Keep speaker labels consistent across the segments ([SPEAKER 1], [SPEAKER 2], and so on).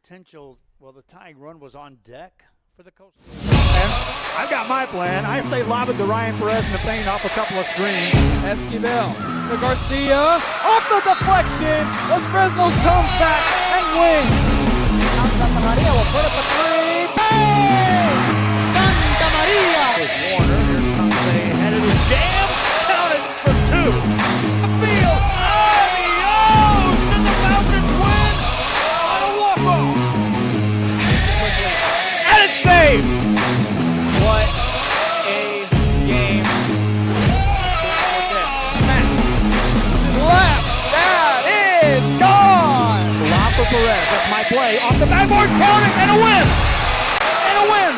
[SPEAKER 1] potential, well, the tying run was on deck for the Coastal.
[SPEAKER 2] And I've got my plan. I say lob it to Ryan Perez in the paint off a couple of screens.
[SPEAKER 3] Esquivel to Garcia. Off the deflection. Los Fresnos comes back and wins. Now Santa Maria will put up a three. Bang! Santa Maria!
[SPEAKER 1] There's Warner. Here comes a headed jam. Counted for two. Field. Adios! And the Falcons win on a walk-off. And it's saved. What a game.
[SPEAKER 3] Smack to the left. That is gone.
[SPEAKER 2] Lob for Perez. That's my play. Off the
[SPEAKER 1] Backboard counted and a win.
[SPEAKER 2] and a win.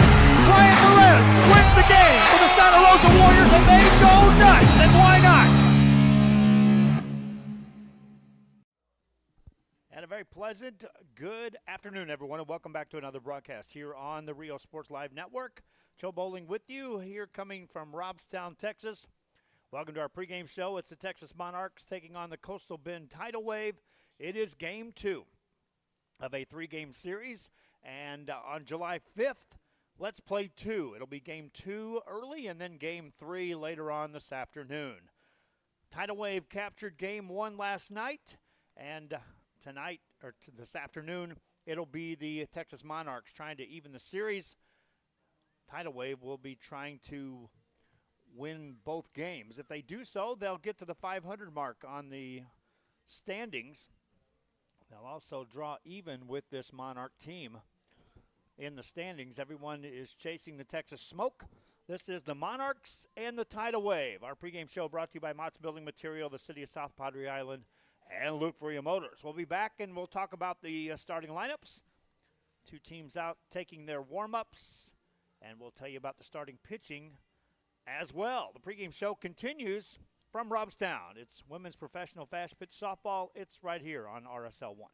[SPEAKER 2] Ryan Perez wins the game for the Santa Rosa Warriors, and they go nuts. And why not?
[SPEAKER 1] And a very pleasant, good afternoon, everyone, and welcome back to another broadcast here on the Rio Sports Live Network. Joe Bowling with you here coming from Robstown, Texas. Welcome to our pregame show. It's the Texas Monarchs taking on the Coastal Bend Tidal Wave. It is game 2 of a 3-game series, and on July 5th, let's play 2. It'll be game 2 early and then game 3 later on this afternoon. Tidal Wave captured game 1 last night, and tonight, or this afternoon, it'll be the Texas Monarchs trying to even the series. Tidal Wave will be trying to win both games. If they do so, they'll get to the 500 mark on the standings. They'll also draw even with this Monarch team in the standings. Everyone is chasing the Texas Smoke. This is the Monarchs and the Tidal Wave. Our pregame show brought to you by Mott's Building Material, the City of South Padre Island, and Luke Faria Motors. We'll be back and we'll talk about the starting lineups. Two teams out taking their warm-ups, and we'll tell you about the starting pitching as well. The pregame show continues from Robstown. It's women's professional fast pitch softball. It's right here on RSL 1.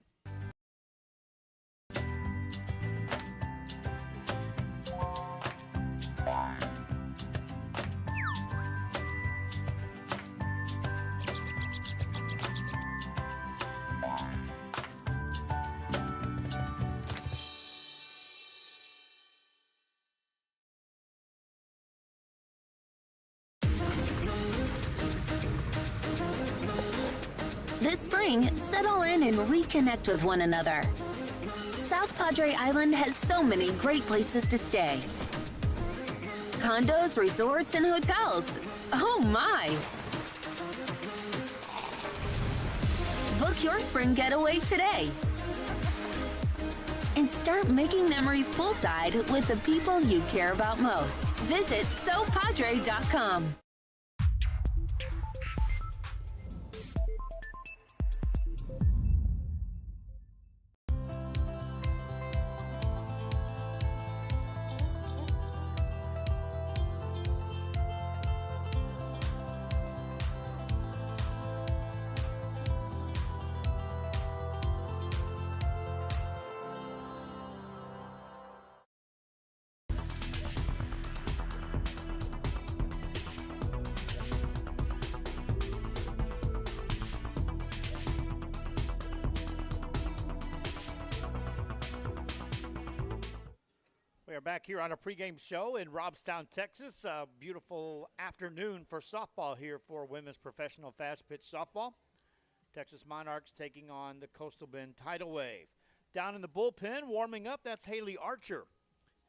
[SPEAKER 4] This spring, settle in and reconnect with one another. South Padre Island has so many great places to stay. Condos, resorts, and hotels. Oh my! Book your spring getaway today. And start making memories poolside with the people you care about most. Visit SoPadre.com.
[SPEAKER 1] We are back here on a pregame show in Robstown, Texas. A beautiful afternoon for softball here for women's professional fast pitch softball. Texas Monarchs taking on the Coastal Bend Tidal Wave. Down in the bullpen, warming up, that's Haley Archer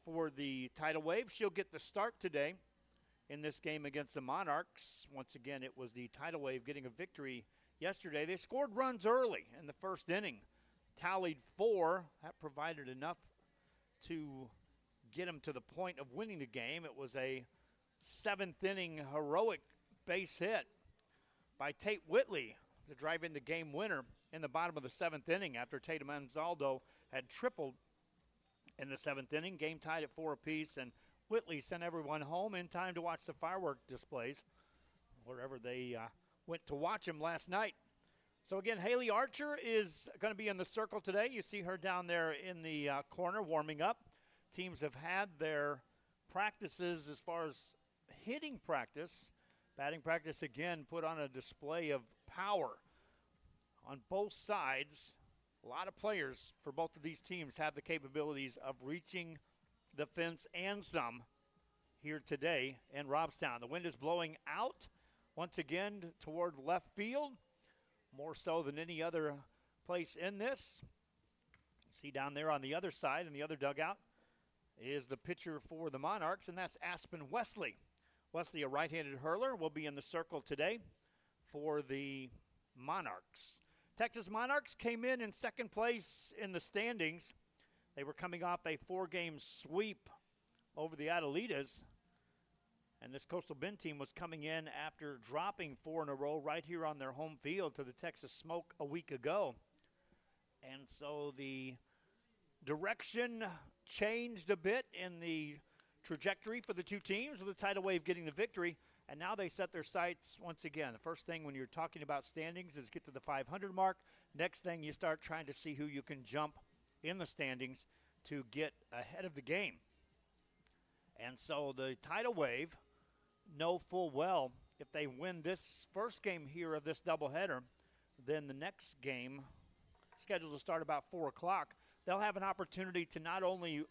[SPEAKER 1] for the Tidal Wave. She'll get the start today in this game against the Monarchs. Once again, it was the Tidal Wave getting a victory yesterday. They scored runs early in the first inning, tallied 4. That provided enough to get them to the point of winning the game. It was a 7th-inning heroic base hit by Tate Whitley to drive in the game winner in the bottom of the 7th inning after Tatum Anzaldo had tripled in the 7th inning. Game tied at 4 apiece, and Whitley sent everyone home in time to watch the firework displays wherever they went to watch them last night. So again, Haley Archer is going to be in the circle today. You see her down there in the corner warming up. Teams have had their practices as far as hitting practice. Batting practice, again, put on a display of power on both sides. A lot of players for both of these teams have the capabilities of reaching the fence and some here today in Robstown. The wind is blowing out once again toward left field, more so than any other place in this. See down there on the other side in the other dugout is the pitcher for the Monarchs, and that's Aspen Wesley. Wesley, a right-handed hurler, will be in the circle today for the Monarchs. Texas Monarchs came in second place in the standings. They were coming off a 4-game sweep over the Adelitas. And this Coastal Bend team was coming in after dropping 4 in a row right here on their home field to the Texas Smoke a week ago. And so the direction changed a bit in the trajectory for the two teams, with the Tidal Wave getting the victory. And now they set their sights once again. The first thing when you're talking about standings is get to the 500 mark. Next thing, you start trying to see who you can jump in the standings to get ahead of the game. And so the Tidal Wave know full well if they win this first game here of this doubleheader, then the next game, scheduled to start about 4 o'clock, they'll have an opportunity to not only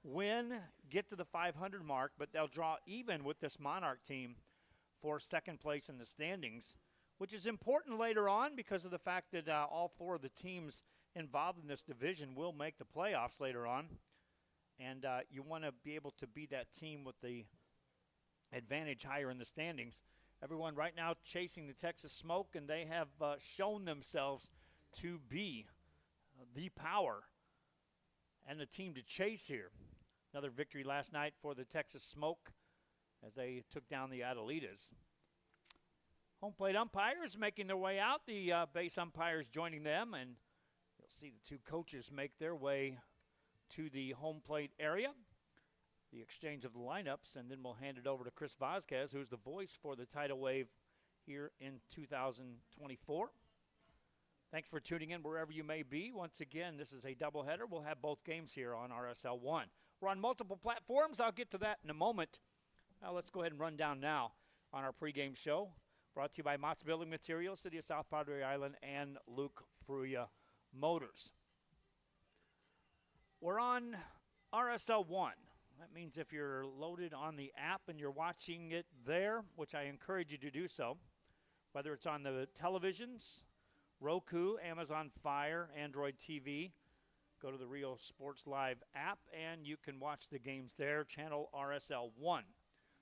[SPEAKER 1] win, get to the 500 mark, but they'll draw even with this Monarch team for second place in the standings, which is important later on because of the fact that all 4 of the teams involved in this division will make the playoffs later on. And you want to be able to be that team with the advantage higher in the standings. Everyone right now chasing the Texas Smoke, and they have shown themselves to be the power and the team to chase here. Another victory last night for the Texas Smoke as they took down the Adelitas. Home plate umpires making their way out. The base umpires joining them, and you'll see the two coaches make their way to the home plate area. The exchange of the lineups, and then we'll hand it over to Chris Vasquez, who's the voice for the Tidal Wave here in 2024. Thanks for tuning in wherever you may be. Once again, this is a doubleheader. We'll have both games here on RSL 1. We're on multiple platforms. I'll get to that in a moment. Let's go ahead and run down now on our pregame show, brought to you by Mott's Building Materials, City of South Padre Island, and Luke Fruya Motors. We're on RSL 1. That means if you're loaded on the app and you're watching it there, which I encourage you to do so, whether it's on the televisions, Roku, Amazon Fire, Android TV, go to the Rio Sports Live app, and you can watch the games there, channel RSL 1.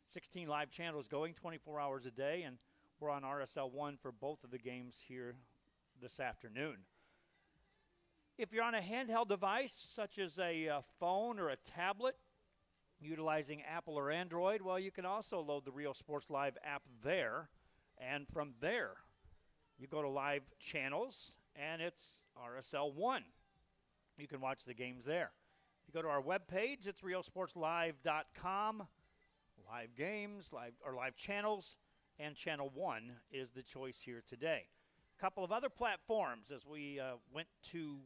[SPEAKER 1] 16 live channels going 24 hours a day, and we're on RSL 1 for both of the games here this afternoon. If you're on a handheld device, such as a phone or a tablet, utilizing Apple or Android, well, you can also load the Rio Sports Live app there, and from there, you go to live channels, and it's RSL 1. You can watch the games there. If you go to our webpage, it's riosportslive.com. Live games, live channels, and Channel 1 is the choice here today. A couple of other platforms as we went to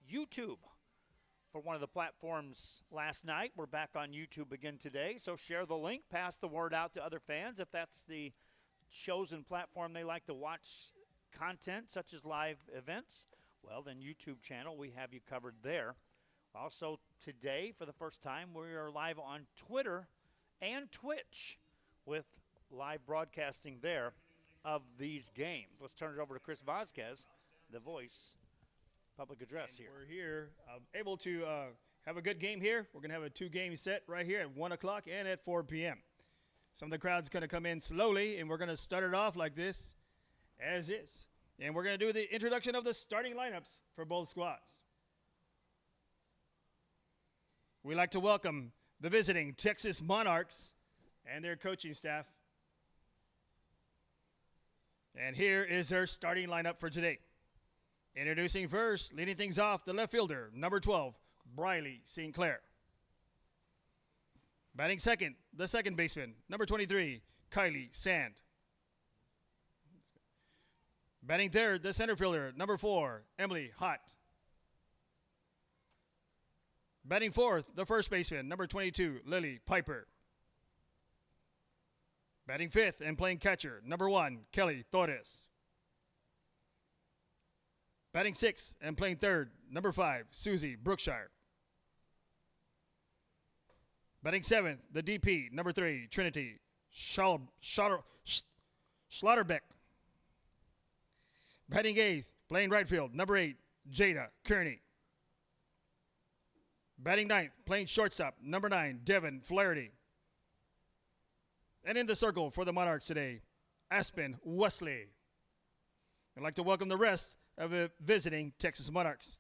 [SPEAKER 1] YouTube for one of the platforms last night. We're back on YouTube again today, so share the link, pass the word out to other fans. If that's the chosen platform they like to watch content, such as live events, well, then YouTube channel, we have you covered there. Also today, for the first time, we are live on Twitter and Twitch with live broadcasting there of these games. Let's turn it over to Chris Vasquez, the voice, public address here.
[SPEAKER 5] We're here, able to have a good game here. We're going to have a 2-game set right here at 1 o'clock and at 4 p.m. Some of the crowd's going to come in slowly, and we're going to start it off like this, as is. And we're going to do the introduction of the starting lineups for both squads. We'd like to welcome the visiting Texas Monarchs and their coaching staff. And here is their starting lineup for today. Introducing first, leading things off, the left fielder, number 12, Briley St. Clair. Batting second, the second baseman, number 23, Kylie Sand. Batting third, the center fielder, number 4, Emily Hott. Batting fourth, the first baseman, number 22, Lily Piper. Batting fifth and playing catcher, number 1, Kelly Torres. Batting sixth and playing third, number 5, Susie Brookshire. Batting 7th, the DP, number 3, Trinity Schlotterbeck. Batting 8th, playing right field, number 8, Jada Kearney. Batting 9th, playing shortstop, number 9, Devin Flaherty. And in the circle for the Monarchs today, Aspen Wesley. I'd like to welcome the rest of the visiting Texas Monarchs.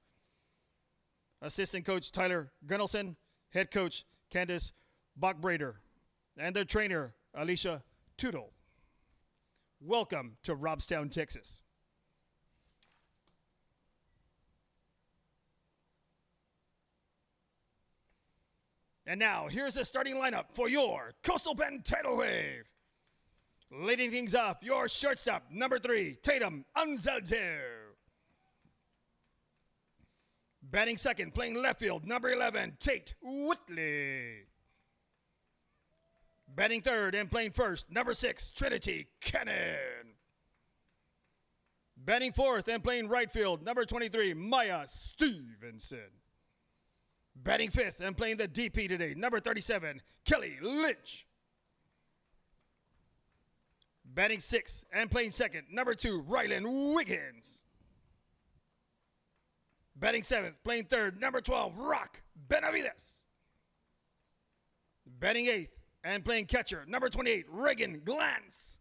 [SPEAKER 5] Assistant coach Tyler Gunnelson, head coach Candace Bachbrader, and their trainer Alicia Tidal. Welcome to Robstown, Texas. And now, here's the starting lineup for your Coastal Bend Tidal Wave. Leading things off, your shortstop, number 3, Tatum Anzalter. Batting second, playing left field, number 11, Tate Whitley. Batting third and playing first, number 6, Trinity Cannon. Batting fourth and playing right field, number 23, Maya Stevenson. Batting fifth and playing the DP today, number 37, Kelly Lynch. Batting sixth and playing second, number 2, Rylan Wiggins. Batting seventh, playing third, number 12, Rock Benavides. Batting eighth and playing catcher, number 28, Reagan Glantz.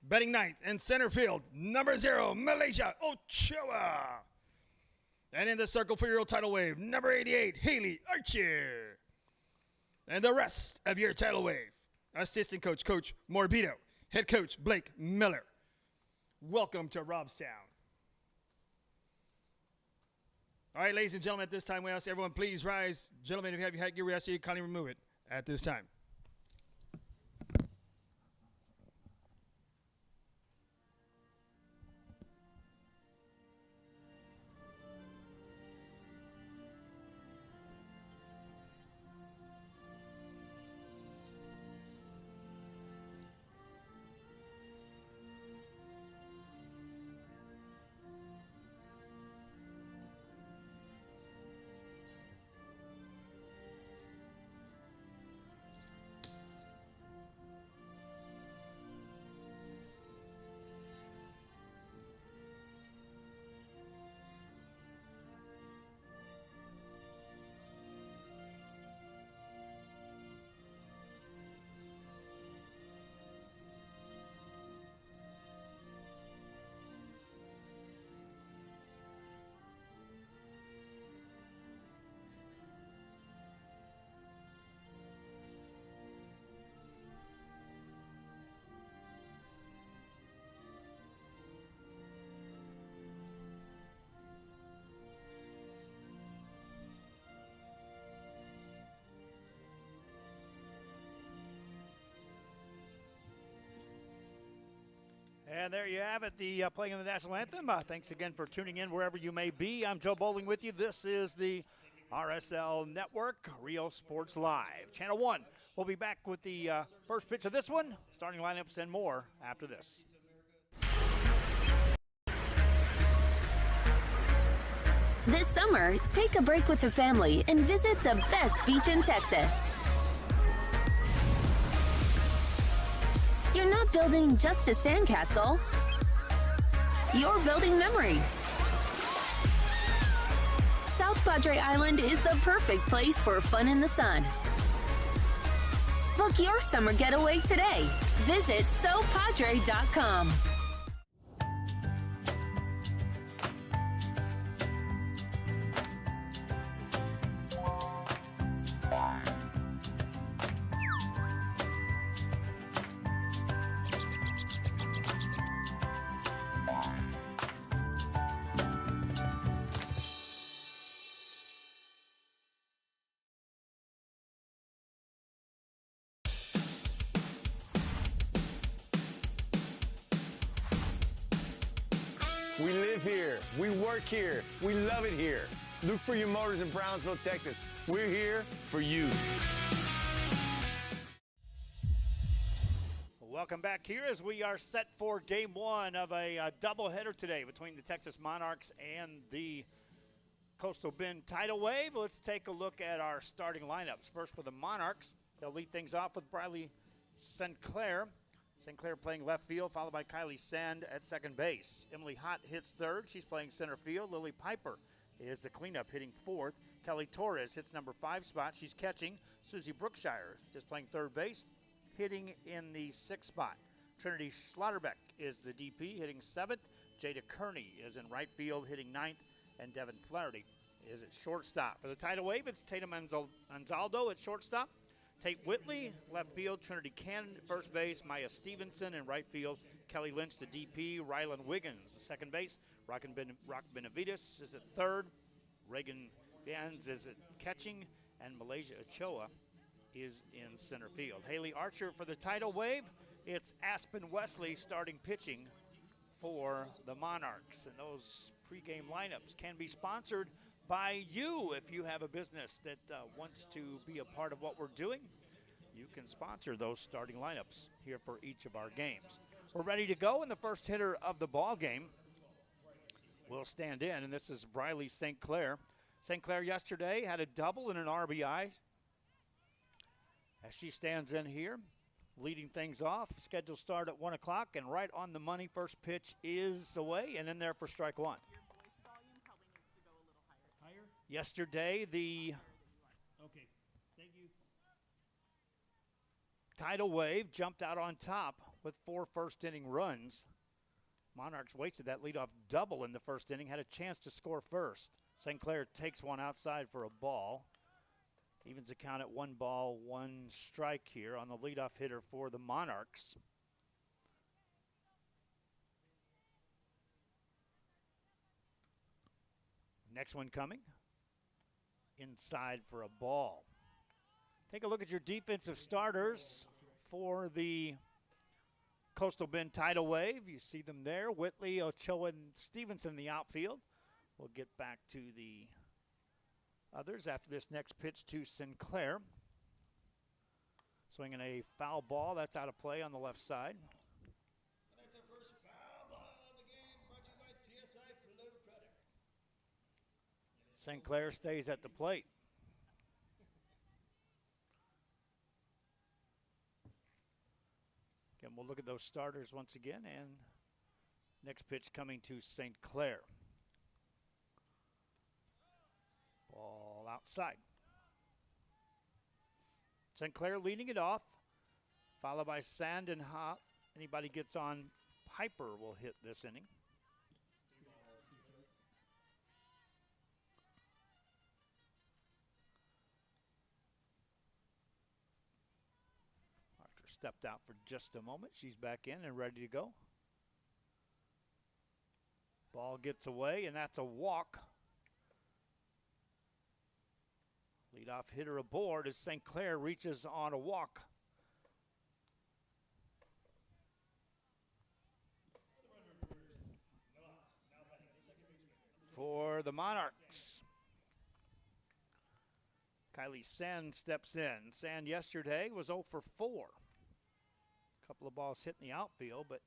[SPEAKER 5] Batting ninth and center field, number 0, Malaysia Ochoa. And in the circle for your tidal wave, number 88, Haley Archer. And the rest of your tidal wave, assistant coach, Coach Morbido, head coach, Blake Miller. Welcome to Robstown. All right, ladies and gentlemen, at this time, we ask everyone, please rise. Gentlemen, if you have your headgear, we ask you to kindly remove it at this time.
[SPEAKER 1] And there you have it, the playing of the national anthem. Thanks again for tuning in wherever you may be. I'm Joe Bowling with you. This is the RSL Network, Rio Sports Live. Channel 1. We'll be back with the first pitch of this one, starting lineups and more after this.
[SPEAKER 4] This summer, take a break with the family and visit the best beach in Texas. You're not building just a sandcastle. You're building memories. South Padre Island is the perfect place for fun in the sun. Book your summer getaway today. Visit sopadre.com.
[SPEAKER 6] We live here. We work here. We love it here. Look for your motors in Brownsville, Texas. We're here for you.
[SPEAKER 1] Welcome back here as we are set for game one of a doubleheader today between the Texas Monarchs and the Coastal Bend Tidal Wave. Let's take a look at our starting lineups. First for the Monarchs, they'll lead things off with Briley Sinclair. Sinclair playing left field, followed by Kylie Sand at second base. Emily Hott hits third. She's playing center field. Lily Piper is the cleanup, hitting fourth. Kelly Torres hits number 5 spot. She's catching. Susie Brookshire is playing third base, hitting in the 6th spot. Trinity Schlotterbeck is the DP, hitting 7th. Jada Kearney is in right field, hitting 9th. And Devin Flaherty is at shortstop. For the Tidal Wave, it's Tatum Anzaldo at shortstop. Tate Whitley, left field. Trinity Cannon at first base. Maya Stevenson in right field. Kelly Lynch, the DP. Rylan Wiggins, the second base. Rock Benavides is at third. Reagan Bands is at catching. And Malaysia Ochoa is in center field. Haley Archer for the Tidal Wave. It's Aspen Wesley starting pitching for the Monarchs. And those pregame lineups can be sponsored by you. If you have a business that wants to be a part of what we're doing, you can sponsor those starting lineups here for each of our games. We're ready to go, and the first hitter of the ball game will stand in, and this is Briley St. Clair. St. Clair yesterday had a double and an RBI. As she stands in here, leading things off, scheduled start at 1 o'clock, and right on the money, first pitch is away and in there for strike one.
[SPEAKER 7] Your voice volume probably needs to go a little higher.
[SPEAKER 5] Higher?
[SPEAKER 1] Yesterday, the
[SPEAKER 5] Okay. Thank you.
[SPEAKER 1] Tidal Wave jumped out on top with 4 first-inning runs. Monarchs wasted that leadoff double in the first inning, had a chance to score first. St. Clair takes one outside for a ball. Evens the count at 1 ball, 1 strike here on the leadoff hitter for the Monarchs. Next one coming. Inside for a ball. Take a look at your defensive starters for the Coastal Bend Tidal Wave. You see them there. Whitley, Ochoa, and Stevenson in the outfield. We'll get back to the others after this next pitch to Sinclair. Swinging a foul ball. That's out of play on the left side.
[SPEAKER 5] That's our first foul ball of the game, brought to you by TSI Fluid Products.
[SPEAKER 1] Sinclair stays at the plate. Again, we'll look at those starters once again, and next pitch coming to St. Clair. Ball outside. St. Clair leading it off, followed by Sand and Hop. Anybody gets on Piper will hit this inning. Archer stepped out for just a moment. She's back in and ready to go. Ball gets away, and that's a walk. Leadoff hitter aboard as St. Clair reaches on a walk. For the Monarchs, Kylie Sand steps in. Sand yesterday was 0 for 4. A couple of balls hit in the outfield, but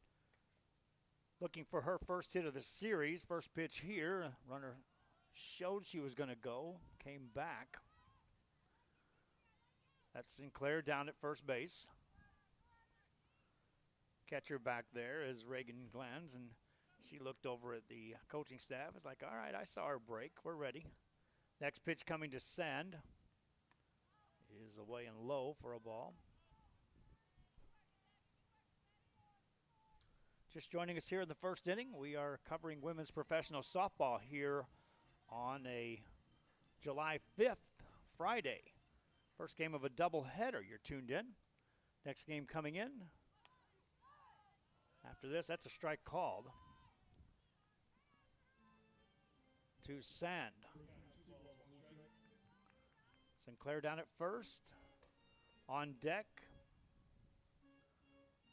[SPEAKER 1] looking for her first hit of the series. First pitch here, runner showed she was going to go, came back. That's Sinclair down at first base. Catcher back there is Reagan Glantz, and she looked over at the coaching staff. It's like, all right, I saw her break. We're ready. Next pitch coming to Sand is away and low for a ball. Just joining us here in the first inning, we are covering women's professional softball here on a July 5th, Friday. First game of a doubleheader. You're tuned in. Next game coming in. After this, that's a strike called to Sand. Sinclair down at first. On deck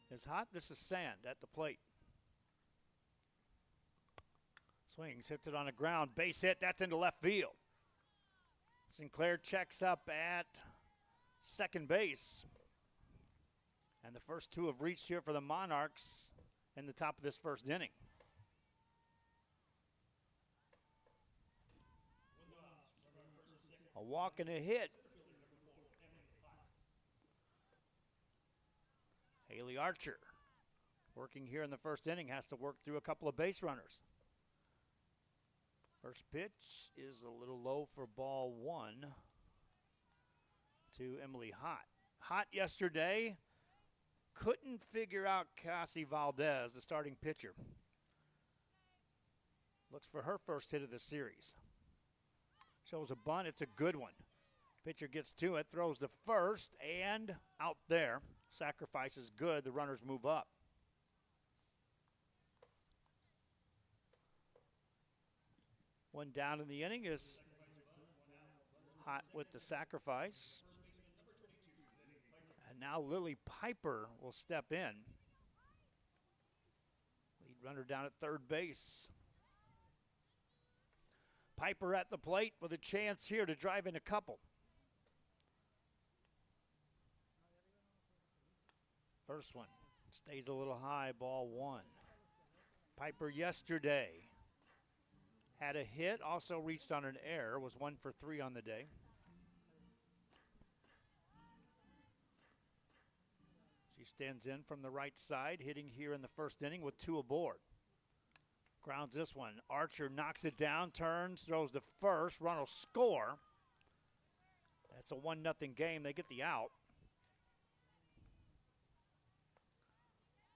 [SPEAKER 1] is Hot. This is Sand at the plate. Swings, hits it on the ground. Base hit. That's into left field. Sinclair checks up at second base. And the first two have reached here for the Monarchs in the top of this first inning. A walk and a hit. Haley Archer, working here in the first inning, has to work through a couple of base runners. First pitch is a little low for ball one to Emily Hott. Hott yesterday couldn't figure out Cassie Valdez, the starting pitcher. Looks for her first hit of the series. Shows a bunt, it's a good one. Pitcher gets to it, throws the first, and out there. Sacrifice is good, the runners move up. One down in the inning is Hott with the sacrifice. And now Lily Piper will step in. Lead runner down at third base. Piper at the plate with a chance here to drive in a couple. First one stays a little high, ball one. Piper yesterday had a hit, also reached on an error, was 1 for 3 on the day. She stands in from the right side, hitting here in the first inning with 2 aboard. Grounds this one. Archer knocks it down, turns, throws the first. Run will score. That's a 1-0 game. They get the out.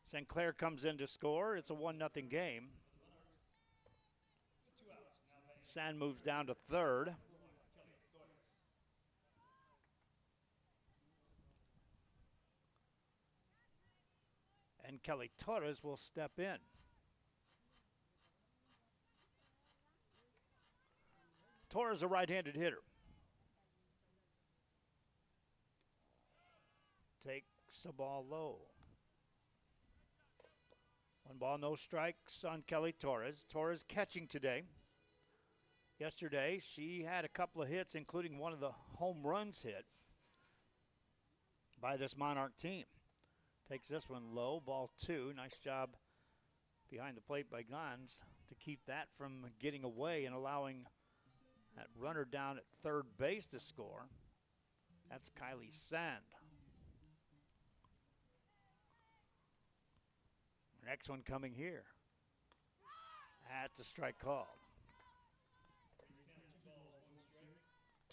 [SPEAKER 1] St. Clair comes in to score. It's a 1-0 game. Sand moves down to third. And Kelly Torres will step in. Torres, a right-handed hitter. Takes the ball low. 1 ball, no strikes on Kelly Torres. Torres catching today. Yesterday, she had a couple of hits, including one of the home runs hit by this Monarch team. Takes this one low, ball 2. Nice job behind the plate by Gans to keep that from getting away and allowing that runner down at third base to score. That's Kylie Sand. Next one coming here. That's a strike called.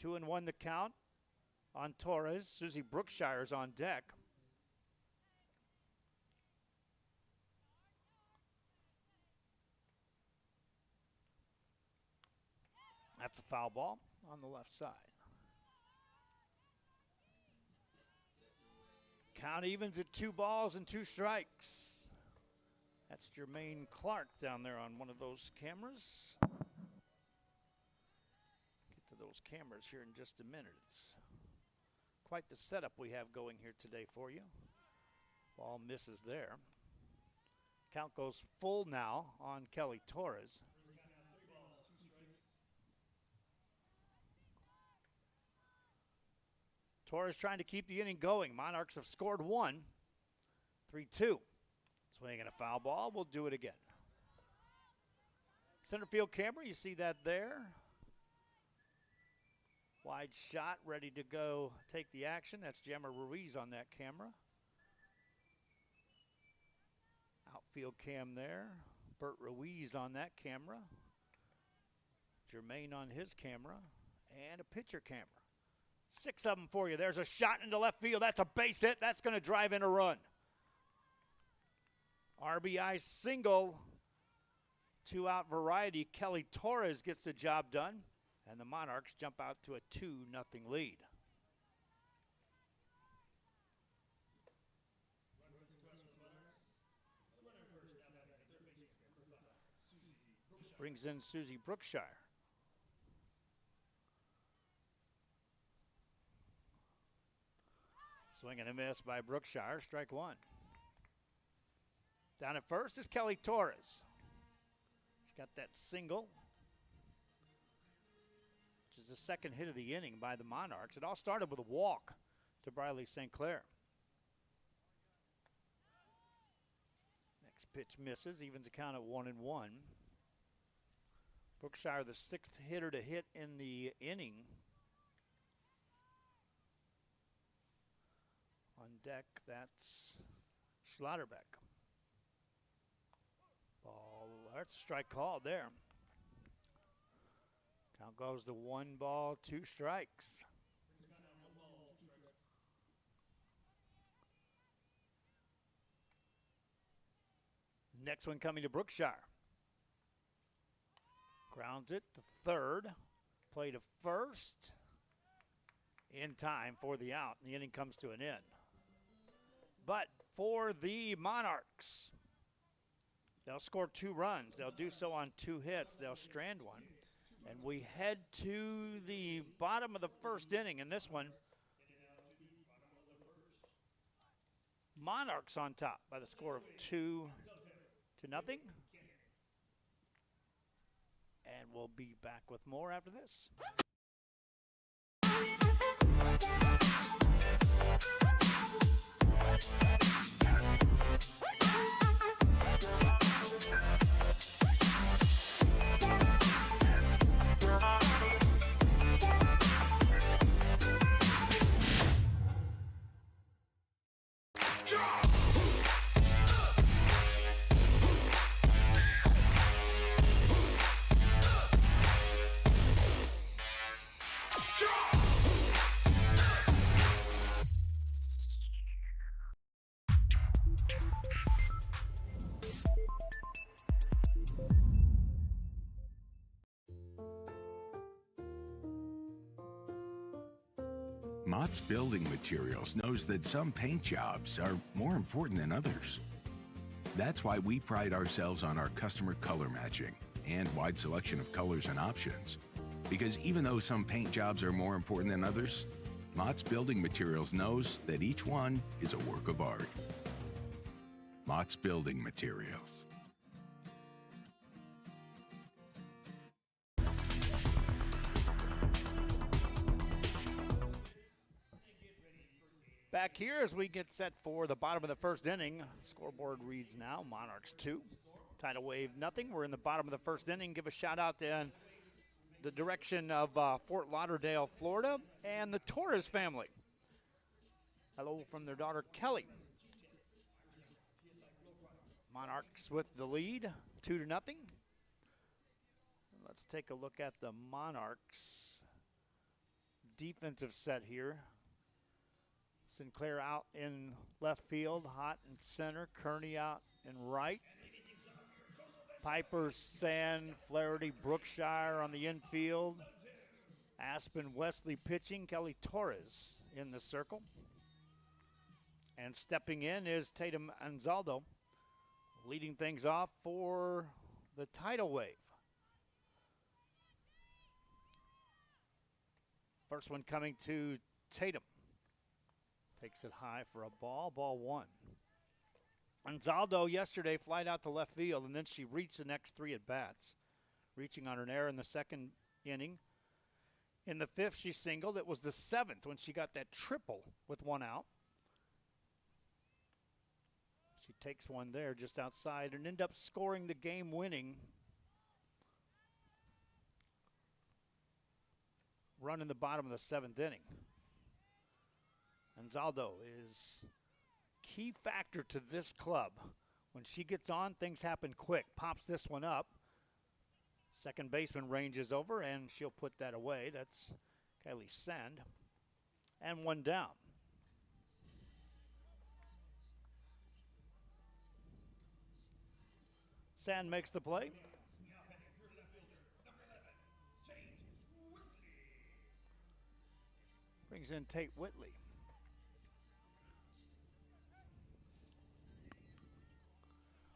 [SPEAKER 1] 2-1 the count on Torres. Susie Brookshire's on deck. That's a foul ball on the left side. Count evens at 2 balls and 2 strikes. That's Jermaine Clark down there on one of those cameras. Get to those cameras here in just a minute. It's quite the setup we have going here today for you. Ball misses there. Count goes full now on Kelly Torres. Torres trying to keep the inning going. Monarchs have scored 1, 3-2. Swing and a foul ball. We'll do it again. Center field camera, you see that there. Wide shot, ready to go take the action. That's Gemma Ruiz on that camera. Outfield cam there. Bert Ruiz on that camera. Jermaine on his camera. And a pitcher camera. 6 of them for you. There's a shot into left field. That's a base hit. That's going to drive in a run. RBI single. 2-out variety. Kelly Torres gets the job done. And the Monarchs jump out to a 2-0 lead. Brings in Susie Brookshire. Swing and a miss by Brookshire. Strike 1. Down at first is Kelly Torres. She's got that single, which is the second hit of the inning by the Monarchs. It all started with a walk to Briley St. Clair. pitch misses, evens the count at 1-1. Brookshire, the 6th hitter to hit in the inning. On deck, that's Schlotterbeck. Ball, that's a strike called there. Count goes to 1 ball, 2 strikes. Next one coming to Brookshire. Grounds it to third. Play to first. In time for the out. The inning comes to an end. But for the Monarchs, they'll score 2 runs. They'll do so on 2 hits. They'll strand one. And we head to the bottom of the first inning. In this one, Monarchs on top by the score of 2-0. And we'll be back with more after this.
[SPEAKER 8] Mott's Building Materials knows that some paint jobs are more important than others. That's why we pride ourselves on our customer color matching and wide selection of colors and options. Because even though some paint jobs are more important than others, Mott's Building Materials knows that each one is a work of art. Mott's Building Materials.
[SPEAKER 1] Back here as we get set for the bottom of the first inning. Scoreboard reads now, Monarchs 2, Tidal Wave nothing. We're in the bottom of the first inning. Give a shout out to the direction of Fort Lauderdale, Florida, and the Torres family. Hello from their daughter, Kelly. Monarchs with the lead, 2-0. Let's take a look at the Monarchs defensive set here. Sinclair out in left field, Hott in center, Kearney out in right. Piper, Sand, Flaherty, Brookshire on the infield. Aspen, Wesley pitching, Kelly Torres in the circle. And stepping in is Tatum Anzaldo, leading things off for the Tidal Wave. First one coming to Tatum. Takes it high for a ball, ball 1. Anzaldo yesterday flied out to left field, and then she reached the next 3 at-bats, reaching on an error in the second inning. In the 5th, she singled. It was the 7th when she got that triple with 1 out. She takes one there just outside and ended up scoring the game-winning run in the bottom of the 7th inning. Anzaldo is key factor to this club. When she gets on, things happen quick. Pops this one up. Second baseman ranges over, and she'll put that away. That's Kylie Sand. And 1 down. Sand makes the play. Brings in Tate Whitley.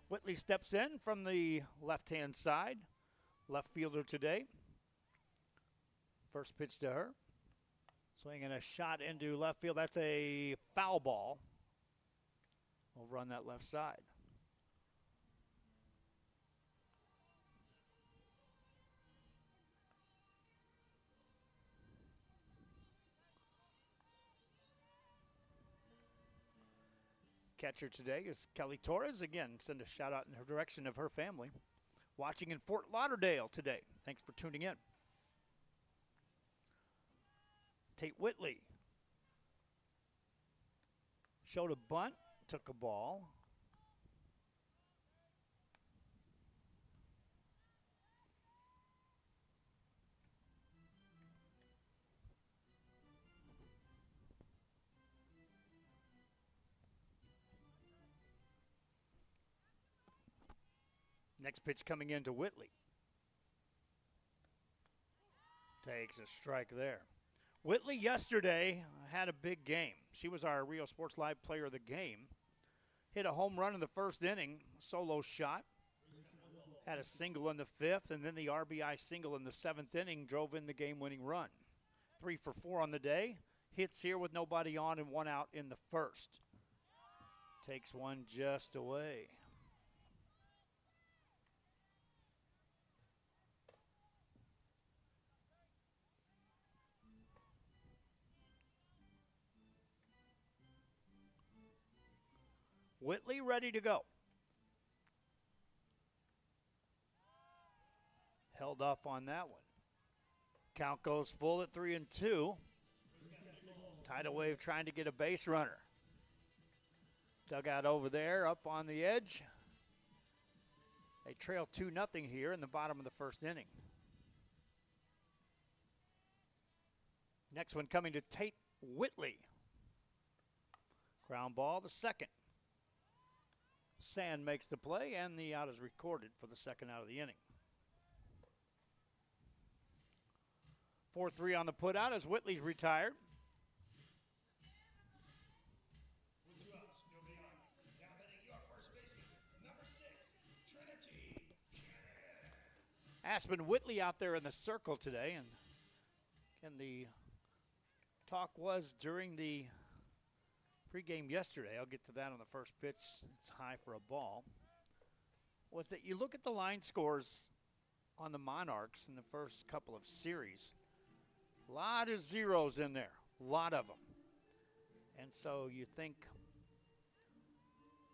[SPEAKER 1] Whitley steps in from the left-hand side. Left fielder today. First pitch to her. Swinging a shot into left field. That's a foul ball over on that left side. Catcher today is Kelly Torres. Again, send a shout out in her direction of her family. Watching in Fort Lauderdale today. Thanks for tuning in. Tate Whitley showed a bunt, took a ball. Next pitch coming into Whitley. Takes a strike there. Whitley yesterday had a big game. She was our Rio Sports Live player of the game. Hit a home run in the first inning, solo shot. Had a single in the fifth, and then the RBI single in the seventh inning drove in the game-winning run. 3 for 4 on the day. Hits here with nobody on and 1 out in the first. Takes one just away. Whitley ready to go. Held off on that one. Count goes full at 3-2. Tidal Wave trying to get a base runner. Dugout over there, up on the edge. They trail 2-0 here in the bottom of the first inning. Next one coming to Tate Whitley. Ground ball to second. Sand makes the play, and the out is recorded for the second out of the inning. 4-3 on the putout as Whitley's retired. Aspen Whitley out there in the circle today, and again, the talk was during the pregame yesterday, I'll get to that on the first pitch, it's high for a ball, was that you look at the line scores on the Monarchs in the first couple of series. A lot of zeros in there, a lot of them. And so you think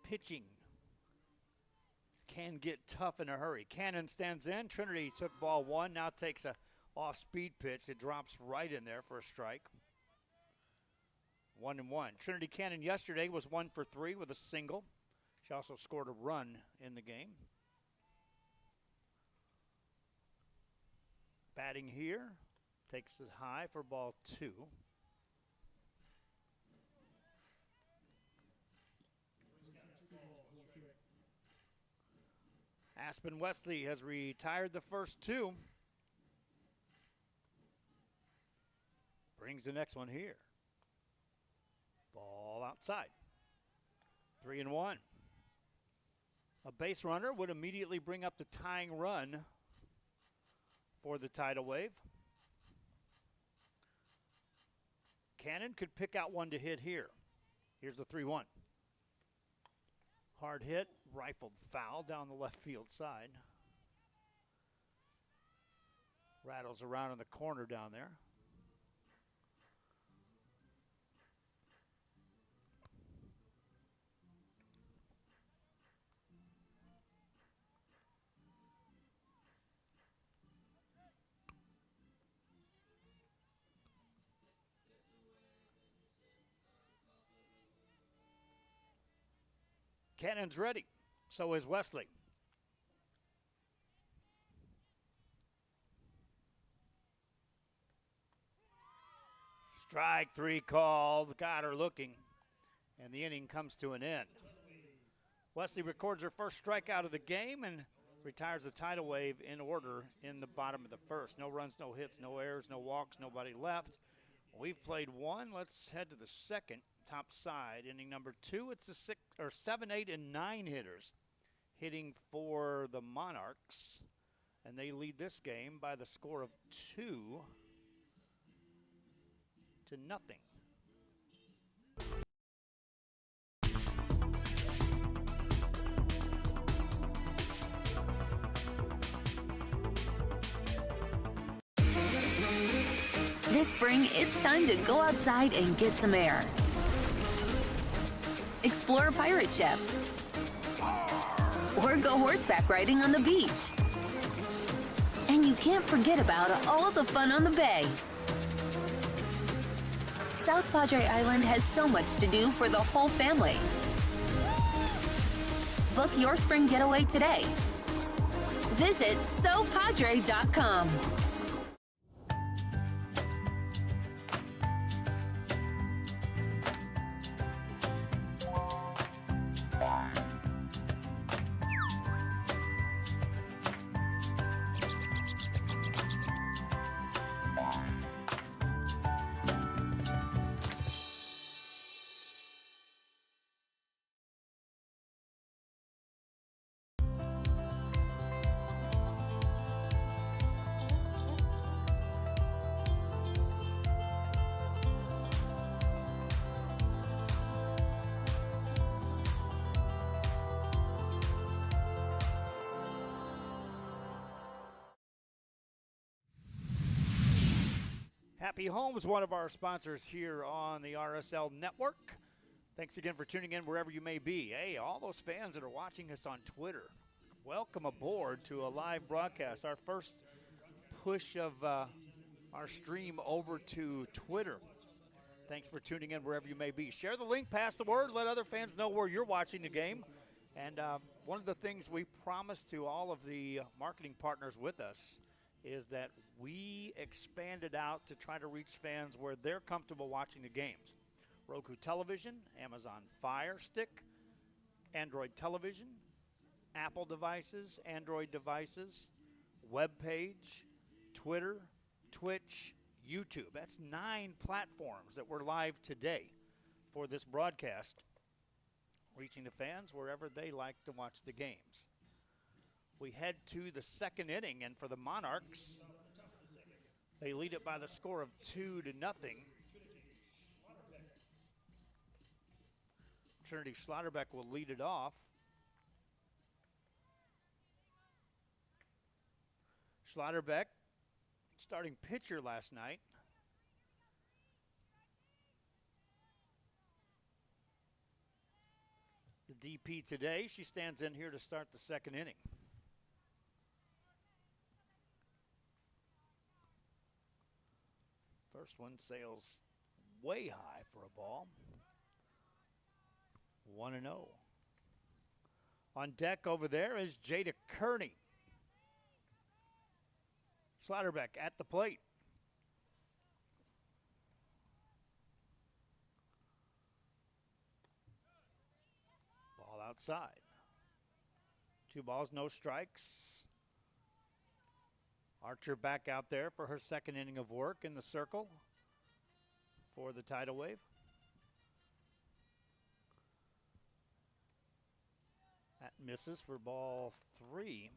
[SPEAKER 1] pitching can get tough in a hurry. Cannon stands in. Trinity took ball 1, now takes a off-speed pitch. It drops right in there for a strike. 1-1. Trinity Cannon yesterday was 1 for 3 with a single. She also scored a run in the game. Batting here, takes it high for ball 2. Aspen Wesley has retired the first 2. Brings the next one here. Ball outside. 3-1. A base runner would immediately bring up the tying run for the Tidal Wave. Cannon could pick out one to hit here. Here's the 3-1. Hard hit, rifled foul down the left field side. Rattles around in the corner down there. Cannon's ready. So is Wesley. Strike 3 called. Got her looking. And the inning comes to an end. Wesley records her first strikeout of the game and retires the Tidal Wave in order in the bottom of the first. No runs, no hits, no errors, no walks, nobody left. We've played 1. Let's head to the second. Top side, inning number 2. It's the 6 or 7, 8, and 9 hitters hitting for the Monarchs, and they lead this game by the score of 2-0.
[SPEAKER 4] This spring, it's time to go outside and get some air. explore a pirate ship, or go horseback riding on the beach. And you can't forget about all the fun on the bay. South Padre Island has so much to do for the whole family. Book your spring getaway today. Visit SoPadre.com.
[SPEAKER 1] Happy Homes, one of our sponsors here on the RSL Network. Thanks again for tuning in wherever you may be. Hey, all those fans that are watching us on Twitter, welcome aboard to a live broadcast. Our first push of our stream over to Twitter. Thanks for tuning in wherever you may be. Share the link, pass the word, let other fans know where you're watching the game. And one of the things we promised to all of the marketing partners with us is that we expanded out to try to reach fans where they're comfortable watching the games. Roku television, Amazon Fire Stick, Android television, Apple devices, Android devices, web page, Twitter, Twitch, YouTube. That's 9 platforms that we're live today for this broadcast, reaching the fans wherever they like to watch the games. We head to the second inning, and for the Monarchs, they lead it by the score of 2-0. Trinity Schlotterbeck will lead it off. Schlotterbeck, starting pitcher last night. The DP today, she stands in here to start the second inning. First one sails way high for a ball. 1-0. On deck over there is Jada Kearney. Schlotterbeck at the plate. Ball outside. 2 balls, no strikes. Archer back out there for her second inning of work in the circle for the Tidal Wave. That misses for ball 3.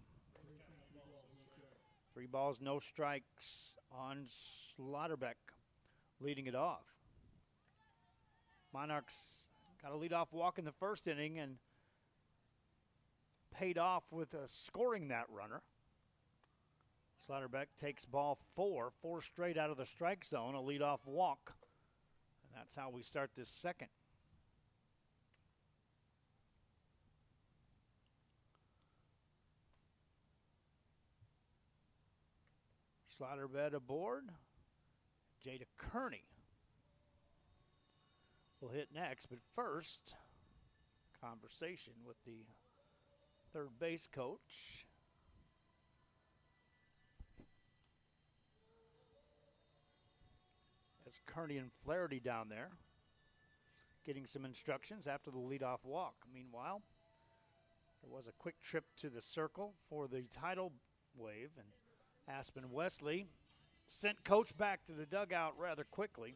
[SPEAKER 1] 3 balls, no strikes on Schlotterbeck, leading it off. Monarchs got a leadoff walk in the first inning and paid off with scoring that runner. Schlotterbeck takes ball 4 straight out of the strike zone, a leadoff walk. And that's how we start this second. Schlotterbeck aboard. Jada Kearney will hit next, but first, conversation with the third base coach. As Kearney and Flaherty down there getting some instructions after the leadoff walk. Meanwhile, there was a quick trip to the circle for the Tidal Wave, and Aspen Wesley sent Coach back to the dugout rather quickly.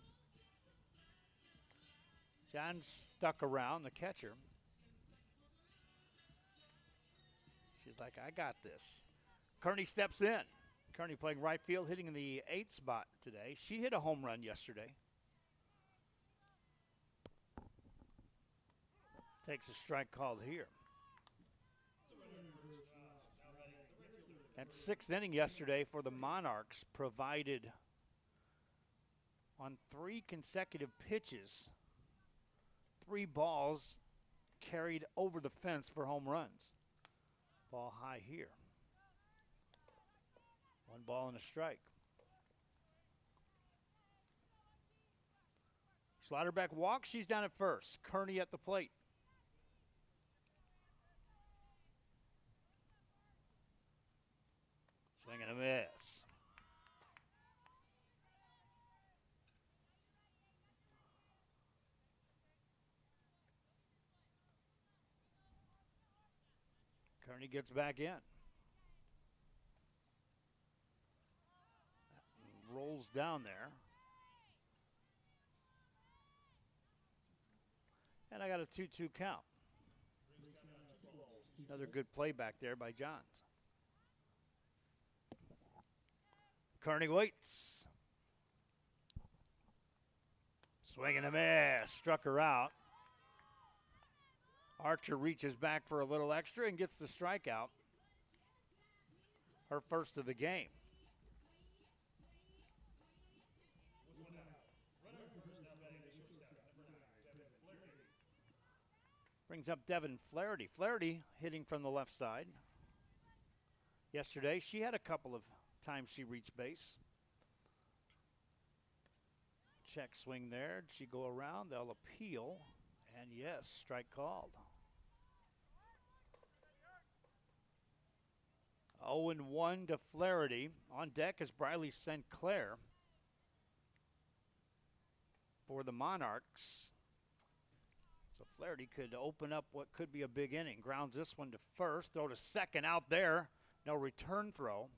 [SPEAKER 1] John stuck around, the catcher. She's like, I got this. Kearney steps in. Kearney playing right field, hitting in the 8th spot today. She hit a home run yesterday. Takes a strike called here. That 6th inning yesterday for the Monarchs provided on 3 consecutive pitches, 3 balls carried over the fence for home runs. Ball high here. 1 ball and a strike. Schlotterbeck walks. She's down at first. Kearney at the plate. Swing and a miss. Kearney gets back in. Rolls down there. And I got a 2-2 count. Another good play back there by Johns. Kearney waits. Swing and a miss. Struck her out. Archer reaches back for a little extra and gets the strikeout. Her first of the game. Brings up Devin Flaherty. Flaherty hitting from the left side. Yesterday, she had a couple of times she reached base. Check swing there. She go around. They'll appeal. And yes, strike called. 0-1 to Flaherty. On deck is Briley Sinclair for the Monarchs. So Flaherty could open up what could be a big inning. Grounds this one to first. Throw to second out there. No return throw.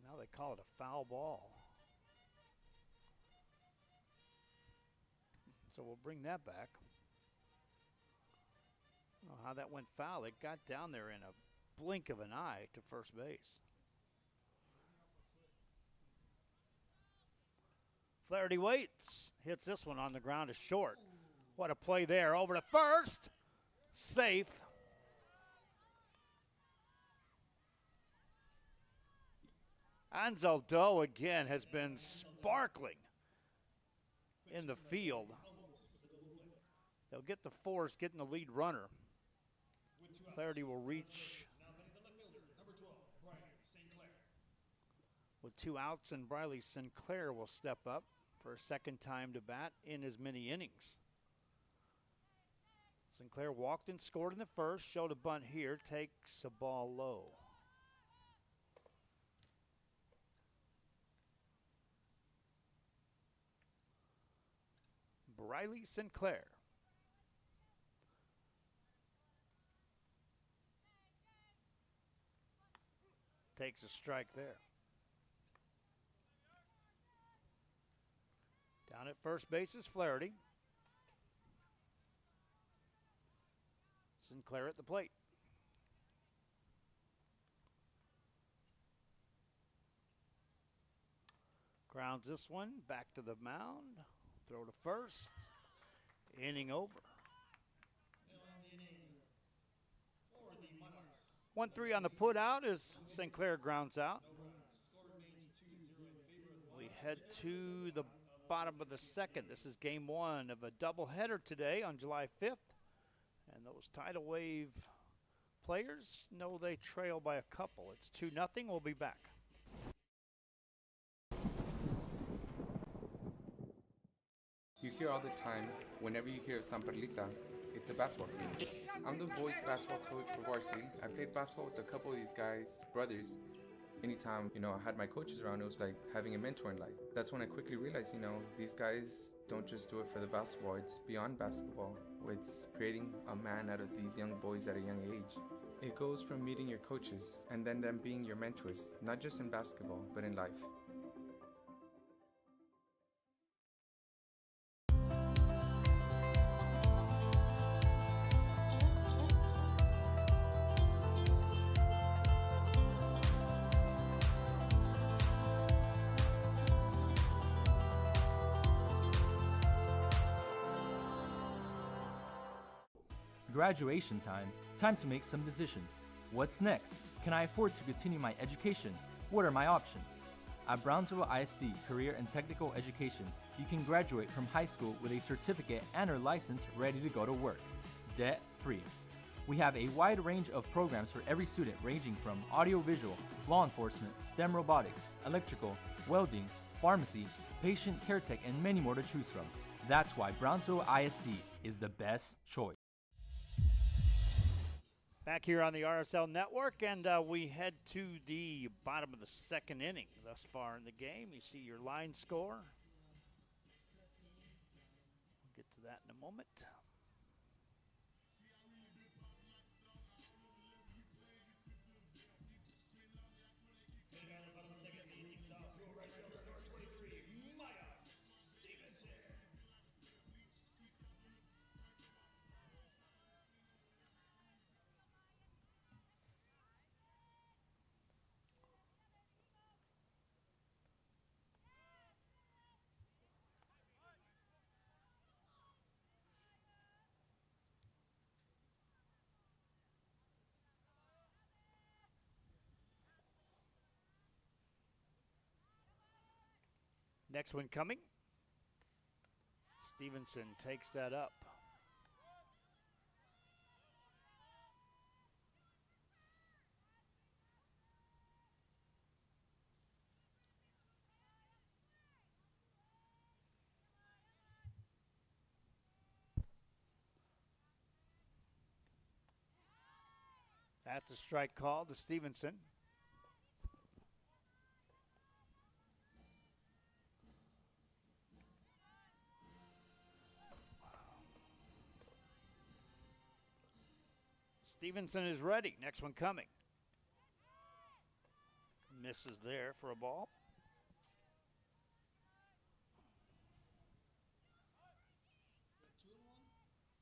[SPEAKER 1] Now they call it a foul ball. So we'll bring that back. I don't know how that went foul. It got down there in a blink of an eye to first base. Flaherty waits. Hits this one on the ground to short. What a play there. Over to first. Safe. Ansel Doe again has been sparkling in the field. They'll get the force, getting the lead runner. Flaherty will reach with 2 outs, and Briley Sinclair will step up for a second time to bat in as many innings. Sinclair walked and scored in the first, showed a bunt here, takes a ball low. Briley Sinclair. Takes a strike there. Down at first base is Flaherty. Sinclair at the plate. Grounds this one back to the mound. Throw to first. Inning over. 1-3 on the put out as Sinclair grounds out. We head to the bottom of the second. This is game 1 of a doubleheader today on July 5th. And those Tidal Wave players know they trail by a couple. It's 2-0. We'll be back.
[SPEAKER 9] You hear all the time, whenever you hear of San Perlita, it's a basketball team. I'm the boys basketball coach for varsity. I played basketball with a couple of these guys, brothers. Anytime, I had my coaches around, it was like having a mentor in life. That's when I quickly realized, these guys don't just do it for the basketball. It's beyond basketball. It's creating a man out of these young boys at a young age. It goes from meeting your coaches and then them being your mentors, not just in basketball, but in life.
[SPEAKER 10] Graduation time. Time to make some decisions. What's next? Can I afford to continue my education? What are my options? At Brownsville ISD Career and Technical Education, you can graduate from high school with a certificate and or license ready to go to work, debt-free. We have a wide range of programs for every student ranging from audiovisual, law enforcement, STEM robotics, electrical, welding, pharmacy, patient care tech, and many more to choose from. That's why Brownsville ISD is the best choice.
[SPEAKER 1] Back here on the RSL Network, and we head to the bottom of the second inning thus far in the game. You see your line score. We'll get to that in a moment. Next one coming. Stevenson takes that up. That's a strike call to Stevenson. Stevenson is ready. Next one coming. Misses there for a ball.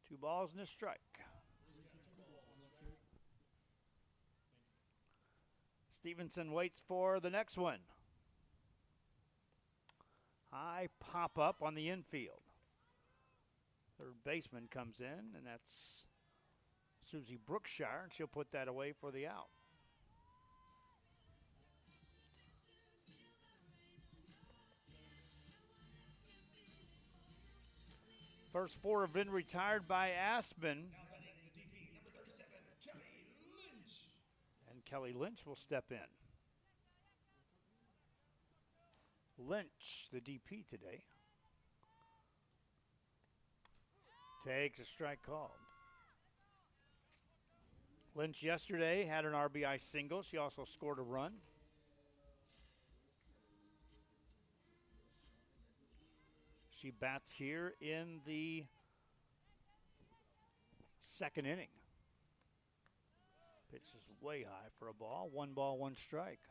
[SPEAKER 1] Two balls and a strike. Stevenson waits for the next one. High pop up on the infield. Third baseman comes in, and that's Susie Brookshire, and she'll put that away for the out. First four have been retired by Aspen. And Kelly Lynch will step in. Lynch, the DP today, takes a strike called. Lynch yesterday had an RBI single. She also scored a run. She bats here in the second inning. Pitch is way high for a ball. 1 ball, 1 strike.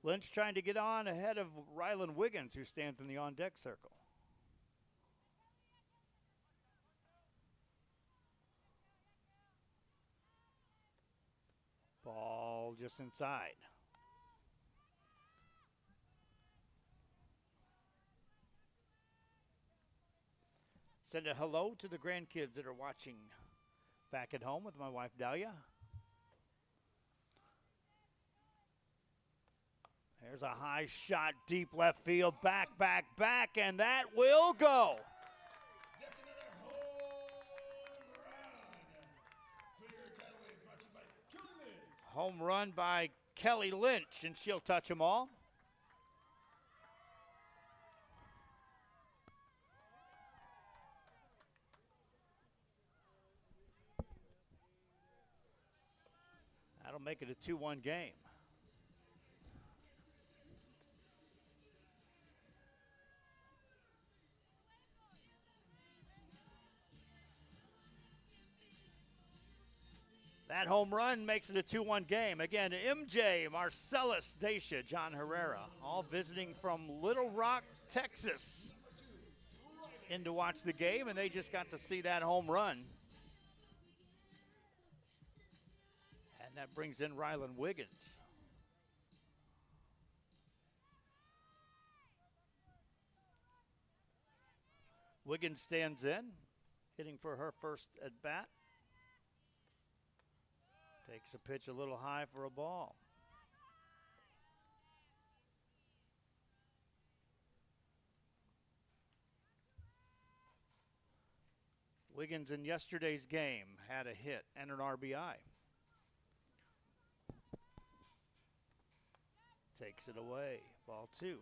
[SPEAKER 1] Lynch trying to get on ahead of Rylan Wiggins, who stands in the on-deck circle. Ball just inside. Send a hello to the grandkids that are watching back at home with my wife, Dahlia. There's a high shot, deep left field, back, and that will go. Home run by Kelly Lynch, and she'll touch them all. That'll make it a 2-1 game. That home run makes it a 2-1 game. Again, MJ, Marcellus, Dacia, John Herrera, all visiting from Little Rock, Texas, in to watch the game, and they just got to see that home run. And that brings in Rylan Wiggins. Wiggins stands in, hitting for her first at bat. Takes a pitch a little high for a ball. Wiggins in yesterday's game had a hit and an RBI. Takes it away. Ball 2.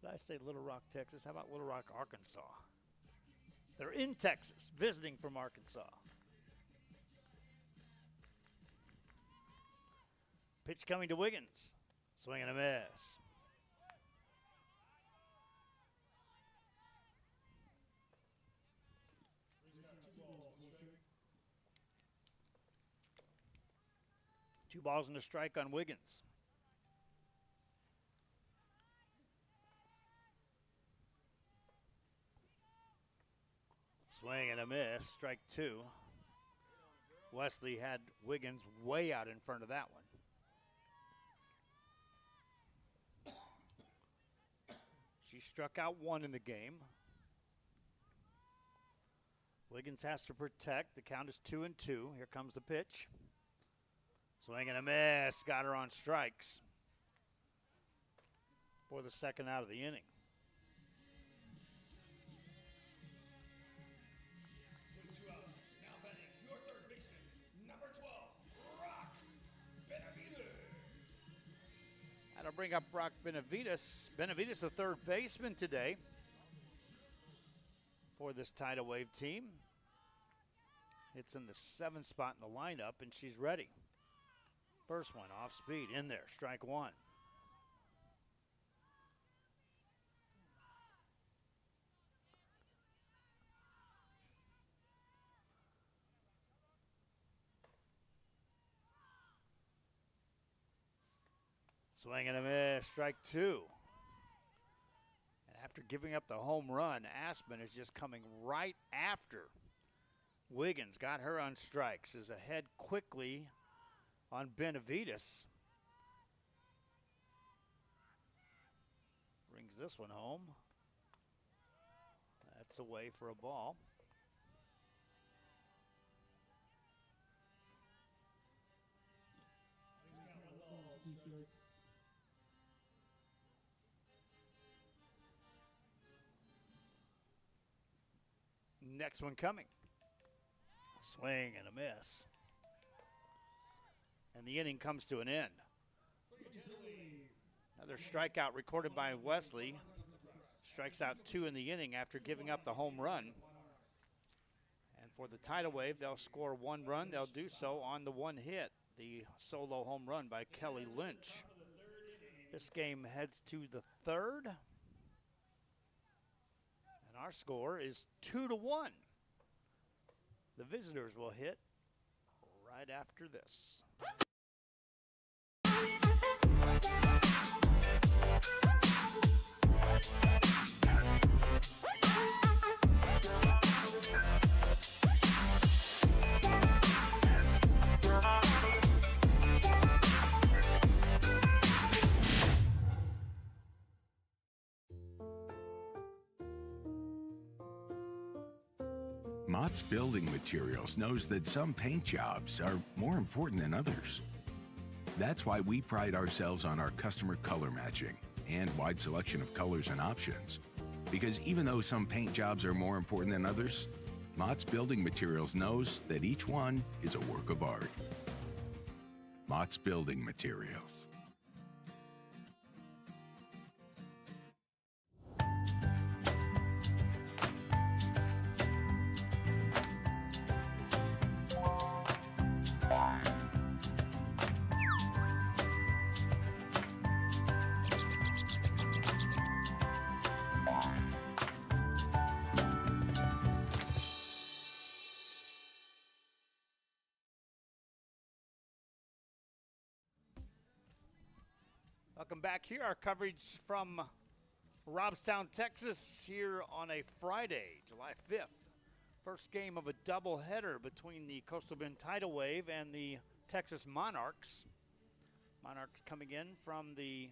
[SPEAKER 1] Did I say Little Rock, Texas? How about Little Rock, Arkansas? They're in Texas, visiting from Arkansas. Pitch coming to Wiggins. Swing and a miss. Two balls and a strike on Wiggins. Swing and a miss, strike 2. Wesley had Wiggins way out in front of that one. She struck out 1 in the game. Wiggins has to protect. The count is 2-2. Here comes the pitch. Swing and a miss. Got her on strikes for the second out of the inning. That'll bring up Brock Benavides. Benavides, the third baseman today for this Tidal Wave team. It's in the 7th spot in the lineup, and she's ready. First one off speed, in there, strike 1. Swing and a miss, strike 2. And after giving up the home run, Aspen is just coming right after Wiggins. Got her on strikes, is ahead quickly on Benavides. Brings this one home. That's away for a ball. Next one coming. Swing and a miss. And the inning comes to an end. Another strikeout recorded by Wesley. Strikes out 2 in the inning after giving up the home run. And for the Tidal Wave, they'll score 1 run. They'll do so on the 1 hit, the solo home run by Kelly Lynch. This game heads to the 3rd. And our score is 2-1. The visitors will hit right after this.
[SPEAKER 8] Mott's Building Materials knows that some paint jobs are more important than others. That's why we pride ourselves on our customer color matching and wide selection of colors and options. Because even though some paint jobs are more important than others, Mott's Building Materials knows that each one is a work of art. Mott's Building Materials.
[SPEAKER 1] Welcome back here. Our coverage from Robstown, Texas, here on a Friday, July 5th. First game of a doubleheader between the Coastal Bend Tidal Wave and the Texas Monarchs. Monarchs coming in from the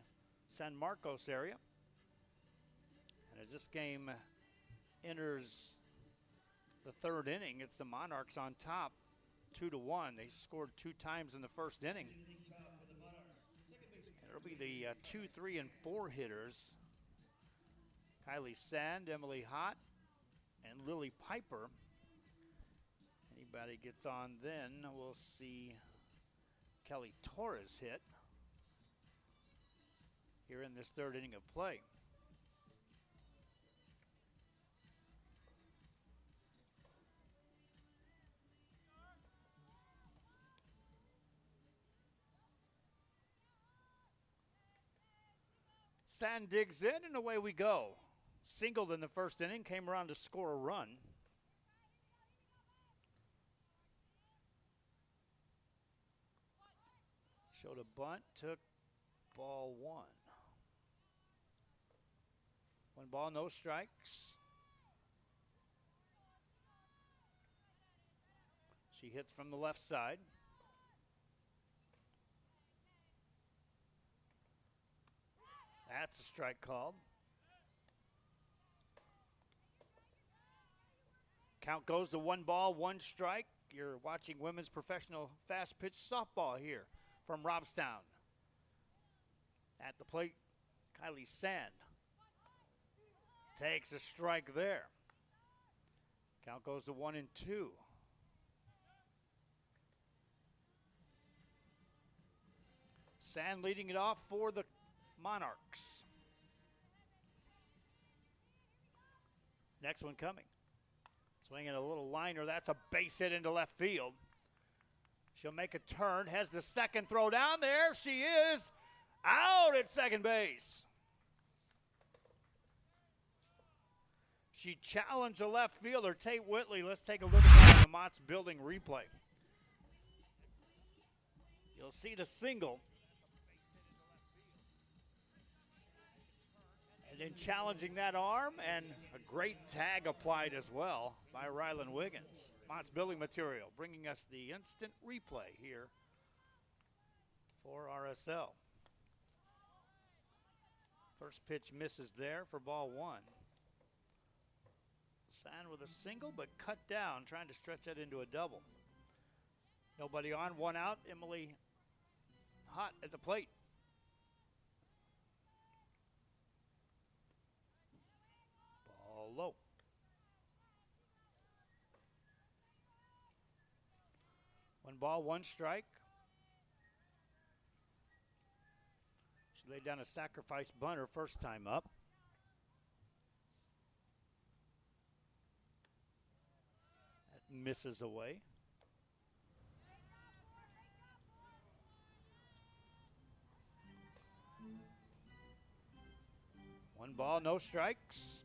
[SPEAKER 1] San Marcos area. And as this game enters the third inning. It's the Monarchs on top, 2-1. They scored 2 times in the first inning. It'll be the 2, 3, and 4 hitters. Kylie Sand, Emily Hott, and Lily Piper. Anybody gets on then, we'll see Kelly Torres hit here in this third inning of play. Sand digs in, and away we go. Singled in the first inning, came around to score a run. Showed a bunt, took ball 1. 1 ball, no strikes. She hits from the left side. That's a strike called. Count goes to 1 ball, 1 strike. You're watching women's professional fast pitch softball here from Robstown. At the plate, Kylie Sand takes a strike there. Count goes to 1 and 2. Sand leading it off for the Monarchs. Next one coming. Swinging a little liner. That's a base hit into left field. She'll make a turn. Has the second throw down there. She is out at second base. She challenged the left fielder, Tate Whitley. Let's take a look at that on the Mott's Building replay. You'll see the single. And then challenging that arm, and a great tag applied as well by Rylan Wiggins. Mott's Building Material bringing us the instant replay here for RSL. First pitch misses there for ball 1. Sand with a single, but cut down, trying to stretch that into a double. Nobody on, 1 out. Emily Hott at the plate. Ball low. One ball, 1 strike. She laid down a sacrifice bunt her first time up. That misses away. One ball, no strikes.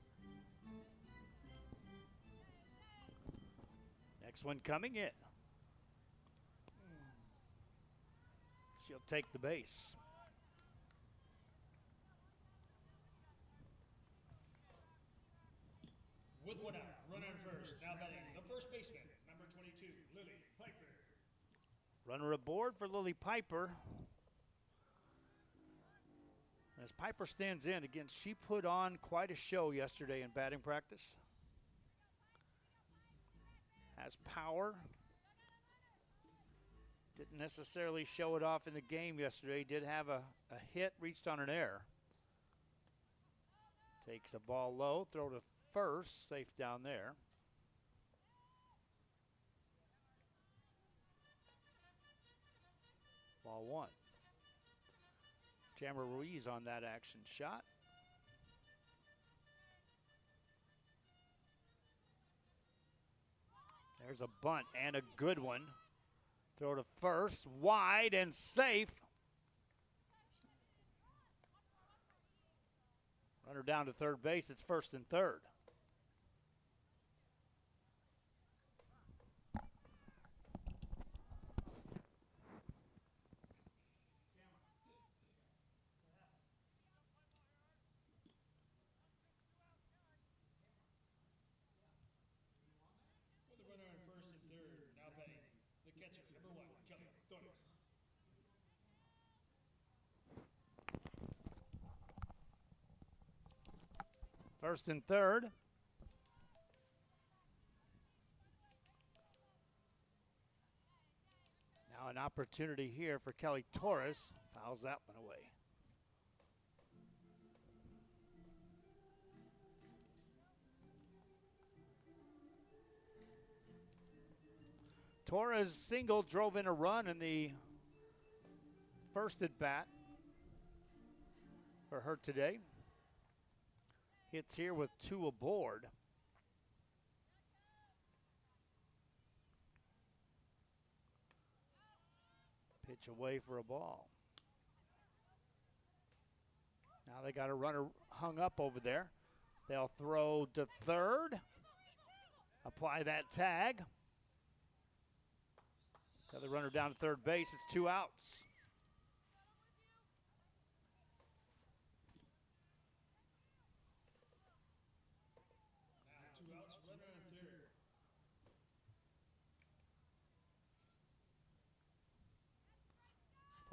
[SPEAKER 1] Next one coming in. She'll take the base.
[SPEAKER 5] With 1 out, runner on first. Now batting the first baseman, number 22, Lily Piper.
[SPEAKER 1] Runner aboard for Lily Piper. As Piper stands in, again, she put on quite a show yesterday in batting practice. Has power. Didn't necessarily show it off in the game yesterday. Did have a hit, reached on an error. Takes a ball low, throw to first, safe down there. Ball 1. Jammer Ruiz on that action shot. There's a bunt and a good one. Throw to first, wide and safe. Runner down to third base. It's first and third. First and third. opportunity here for Kelly Torres. Fouls that one away. Torres single drove in a run in the first at bat for her today. Hits here with 2 aboard. Pitch away for a ball. Now they got a runner hung up over there. They'll throw to third. Apply that tag. Got the runner down to third base. It's 2 outs.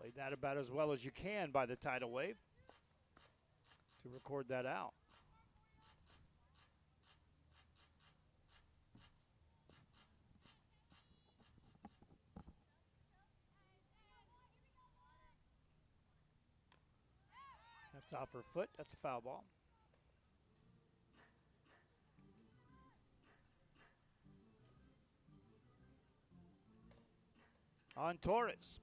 [SPEAKER 1] Played that about as well as you can by the Tidal Wave to record that out. That's off her foot. That's a foul ball. On Torres.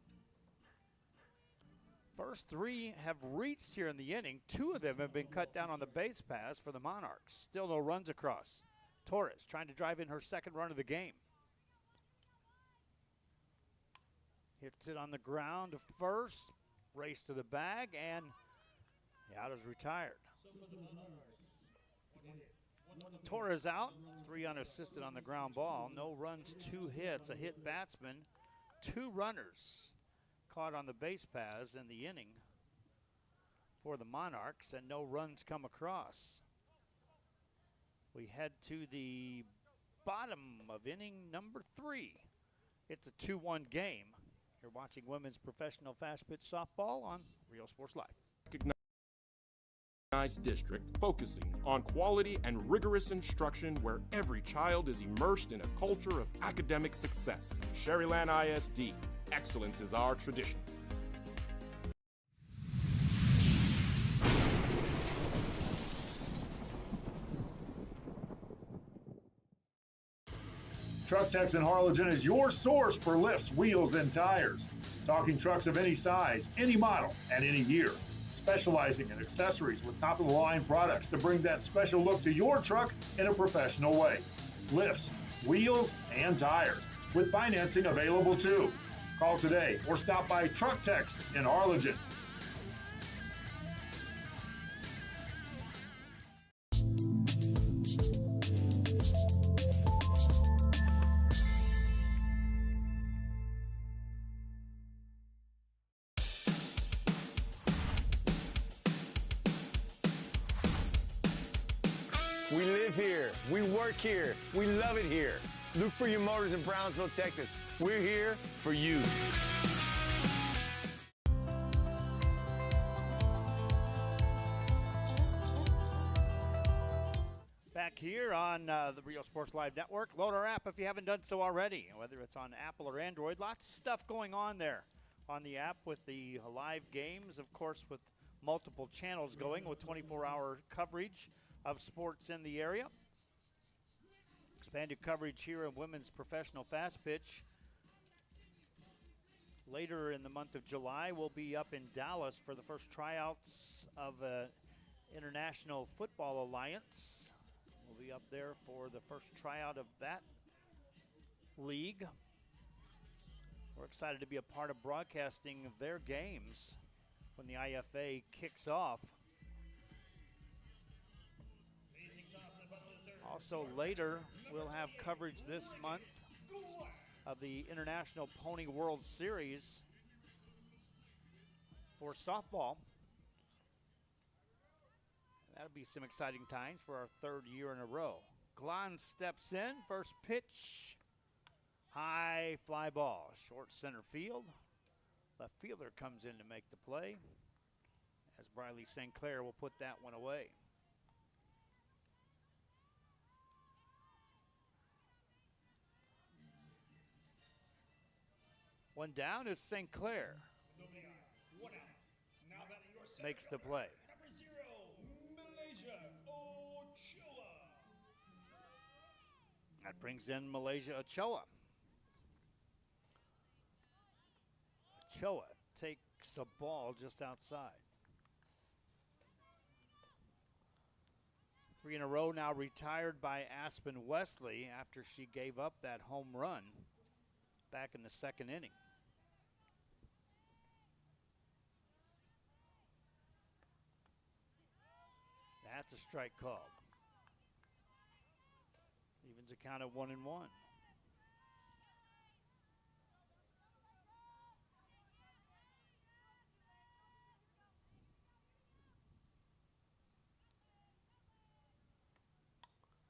[SPEAKER 1] First 3 have reached here in the inning. 2 of them have been cut down on the base paths for the Monarchs. Still no runs across. Torres trying to drive in her second run of the game. Hits it on the ground to first. Race to the bag, and the out is retired. Torres out. 3 unassisted on the ground ball. No runs, 2 hits. A hit batsman. 2 runners caught on the base paths in the inning for the Monarchs, and no runs come across. We head to the bottom of inning number 3. It's a 2-1 game. You're watching women's professional fast pitch softball on Real Sports Live.
[SPEAKER 11] District focusing on quality and rigorous instruction where every child is immersed in a culture of academic success. Sherryland ISD, excellence is our tradition.
[SPEAKER 12] Truck Techs in Harlingen is your source for lifts, wheels, and tires. Talking trucks of any size, any model, and any year. Specializing in accessories with top-of-the-line products to bring that special look to your truck in a professional way. Lifts, wheels, and tires, with financing available too. Call today or stop by Truck Techs in Harlingen.
[SPEAKER 6] We live here. We work here. We love it here. Look for your motors in Brownsville, Texas. We're here for you.
[SPEAKER 1] Back here on the Real Sports Live Network. Load our app if you haven't done so already, whether it's on Apple or Android. Lots of stuff going on there on the app with the live games, of course, with multiple channels going with 24-hour coverage of sports in the area. Expanded coverage here in women's professional fast pitch. Later in the month of July, we'll be up in Dallas for the first tryouts of the International Football Alliance. We'll be up there for the first tryout of that league. We're excited to be a part of broadcasting their games when the IFA kicks off. Also later, we'll have coverage this month of the International Pony World Series for softball. That'll be some exciting times for our 3rd year in a row. Glon steps in, first pitch, high fly ball, short center field. Left fielder comes in to make the play as Briley St. Clair will put that one away. One down is St. Clair. Makes the play. That brings in Malaysia Ochoa. Ochoa takes a ball just outside. 3 in a row now retired by Aspen Wesley after she gave up that home run back in the second inning. That's a strike called. Evens a count of 1-1.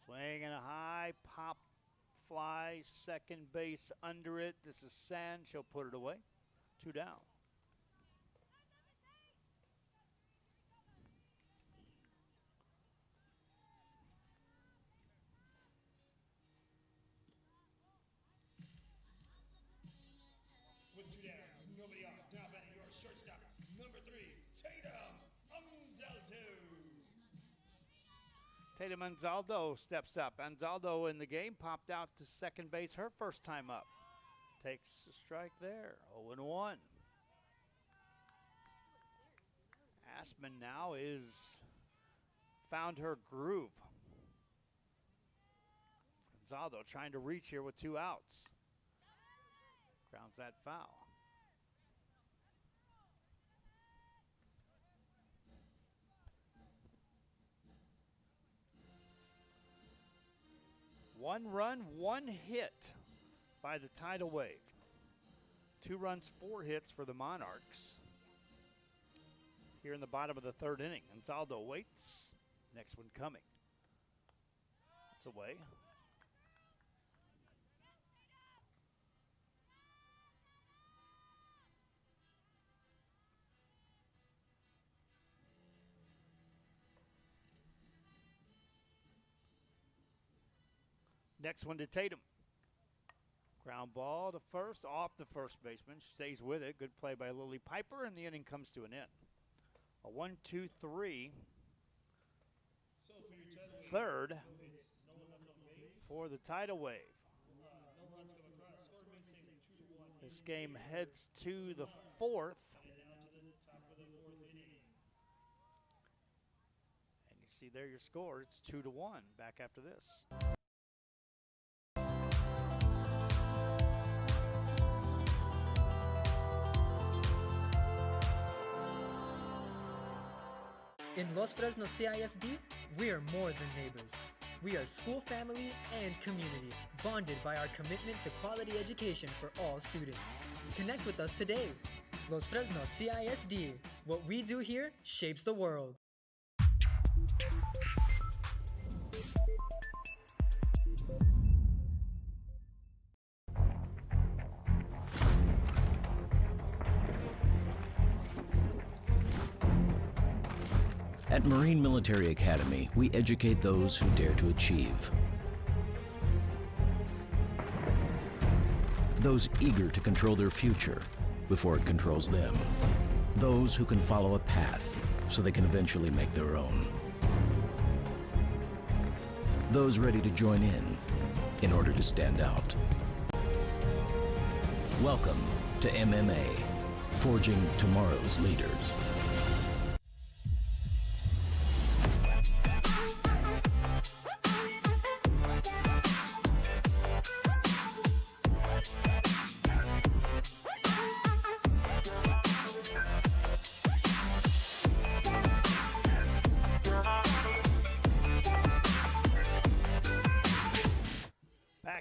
[SPEAKER 1] Swing and a high pop fly, second base under it. This is Sand. She'll put it away. 2 down.
[SPEAKER 5] With 2 down, nobody on. Now batting your shortstop, number 3, Tatum Anzaldo.
[SPEAKER 1] Tatum Anzaldo steps up. Anzaldo in the game popped out to second base her first time up. Takes a strike there. 0-1. Aspen now is found her groove. Anzaldo trying to reach here with 2 outs. Grounds that foul. One run, 1 hit by the Tidal Wave. 2 runs, 4 hits for the Monarchs. Here in the bottom of the 3rd inning. Anzaldo waits. Next one coming. It's away. Next one to Tatum. Ground ball to first, off the first baseman. Stays with it. Good play by Lily Piper, and the inning comes to an end. A 1-2-3. Third for the Tidal Wave. This game heads to the 4th. And you see there your score. It's 2-1. Back after this.
[SPEAKER 13] In Los Fresnos CISD, we are more than neighbors. We are school family and community, bonded by our commitment to quality education for all students. Connect with us today. Los Fresnos CISD. What we do here shapes the world.
[SPEAKER 14] At Marine Military Academy, we educate those who dare to achieve. Those eager to control their future before it controls them. Those who can follow a path so they can eventually make their own. Those ready to join in order to stand out. Welcome to MMA, forging tomorrow's leaders.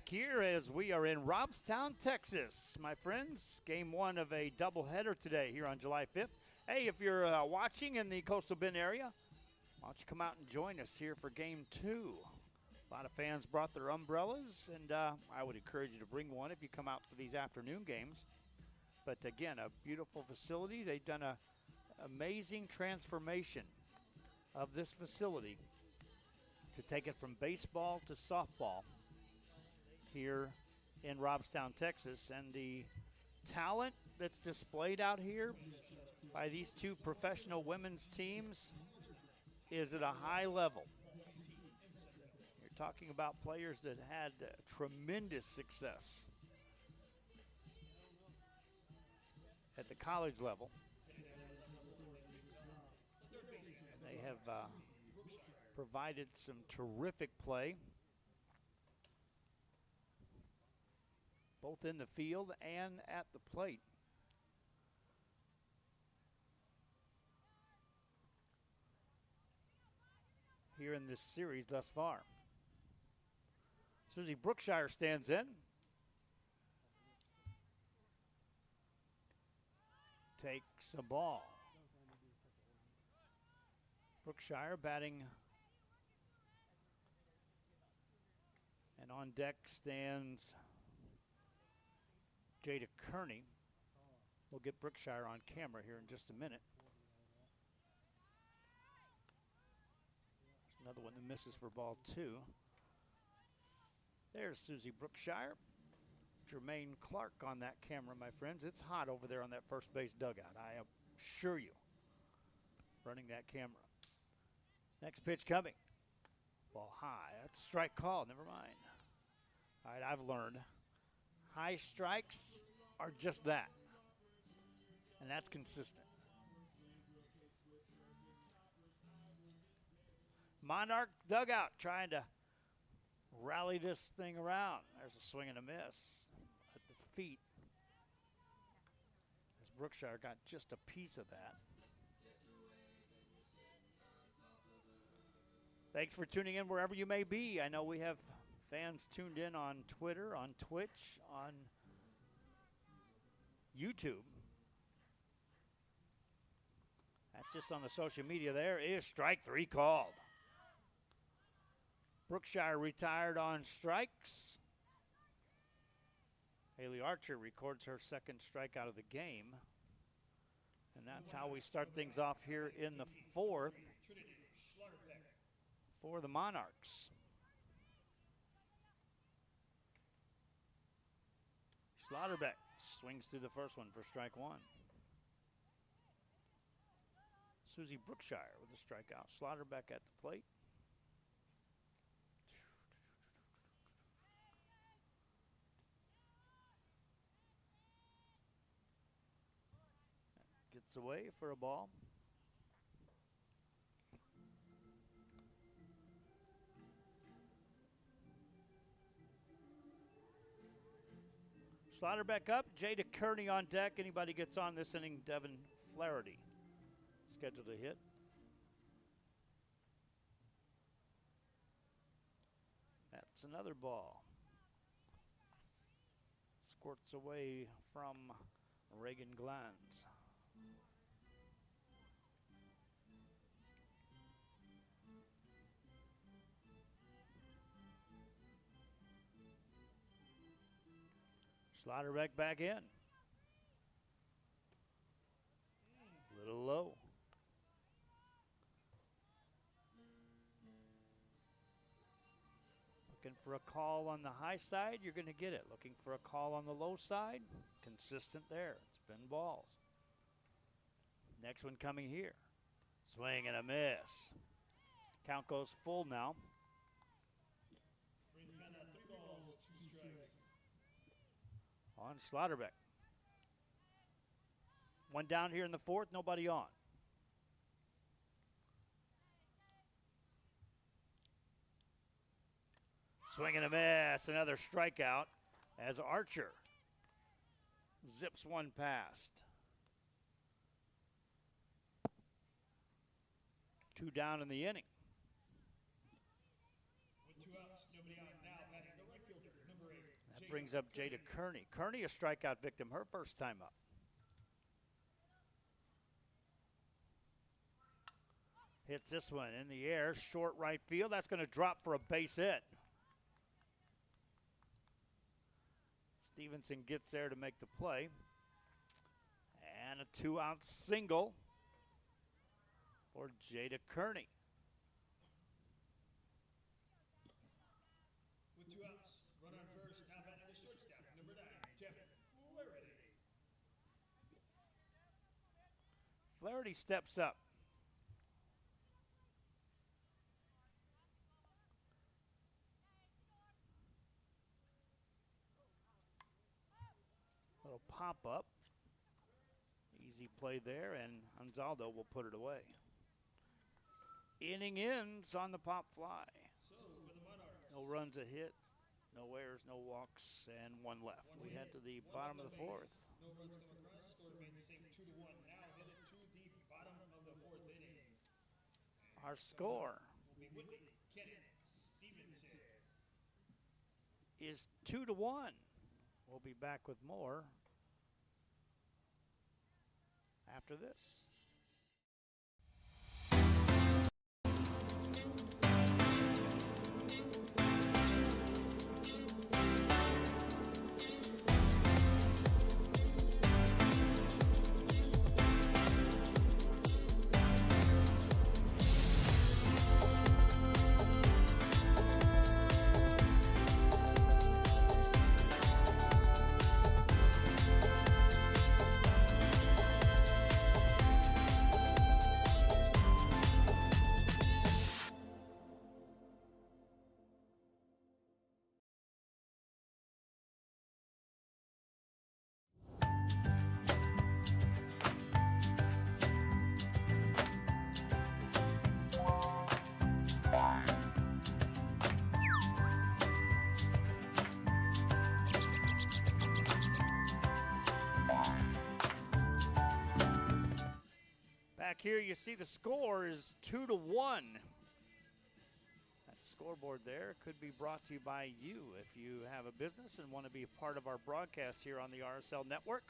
[SPEAKER 1] Here as we are in Robstown, Texas, my friends. Game 1 of a doubleheader today here on July 5th. Hey, if you're watching in the Coastal Bend area, why don't you come out and join us here for Game 2. A lot of fans brought their umbrellas, and I would encourage you to bring one if you come out for these afternoon games. But again, a beautiful facility. They've done an amazing transformation of this facility to take it from baseball to softball here in Robstown, Texas, and the talent that's displayed out here by these two professional women's teams is at a high level. You're talking about players that had tremendous success at the college level. And they have provided some terrific play, both in the field and at the plate. Here in this series thus far. Susie Brookshire stands in. Takes a ball. Brookshire batting. And on deck stands Jada Kearney. We'll get Brookshire on camera here in just a minute. Another one that misses for ball 2. There's Susie Brookshire. Jermaine Clark on that camera, my friends. It's hot over there on that first base dugout, I assure you, running that camera. Next pitch coming. Ball high. That's a strike call. Never mind. All right, I've learned. High strikes are just that. And that's consistent. Monarch dugout trying to rally this thing around. There's a swing and a miss at the feet, as Brookshire got just a piece of that. Thanks for tuning in wherever you may be. I know we have fans tuned in on Twitter, on Twitch, on YouTube. That's just on the social media. There is strike 3 called. Brookshire retired on strikes. Haley Archer records her second strikeout of the game. And that's how we start things off here in the 4th for the Monarchs. Slaughterbeck swings through the first one for strike 1. Susie Brookshire with a strikeout. Slaughterbeck at the plate. Gets away for a ball. Slaughterbeck up. Jada Kearney on deck. Anybody gets on this inning, Devin Flaherty scheduled to hit. That's another ball. Squirts away from Reagan Glantz. Slaughterbeck back in. Little low. Looking for a call on the high side, you're going to get it. Looking for a call on the low side, consistent there. It's been balls. Next one coming here. Swing and a miss. Count goes full now. On Slaughterbeck. One down here in the 4th, nobody on. Swing and a miss, another strikeout as Archer zips one past. 2 down in the inning. That brings up Jada Kearney. Kearney, a strikeout victim, her first time up. Hits this one in the air, short right field. That's going to drop for a base hit. Stevenson gets there to make the play. And a 2-out single for Jada Kearney.
[SPEAKER 5] With 2 outs, run on first, now batting the shortstop, number 9, Devin Flaherty.
[SPEAKER 1] Flaherty steps up. Little pop-up. Easy play there, and Anzaldo will put it away. Inning ends on the pop fly. No runs, a hit, no errors, no walks, and one left. We head to the bottom of the fourth.
[SPEAKER 5] No runs come across. Score remains the same, 2-1. Now headed to the bottom of the fourth inning.
[SPEAKER 1] Our score
[SPEAKER 5] Will be Whitley, Kennan, Stevenson.
[SPEAKER 1] is 2-1. We'll be back with more after this. Back here, you see the score is 2-1. That scoreboard there could be brought to you by you if you have a business and want to be a part of our broadcast here on the RSL network.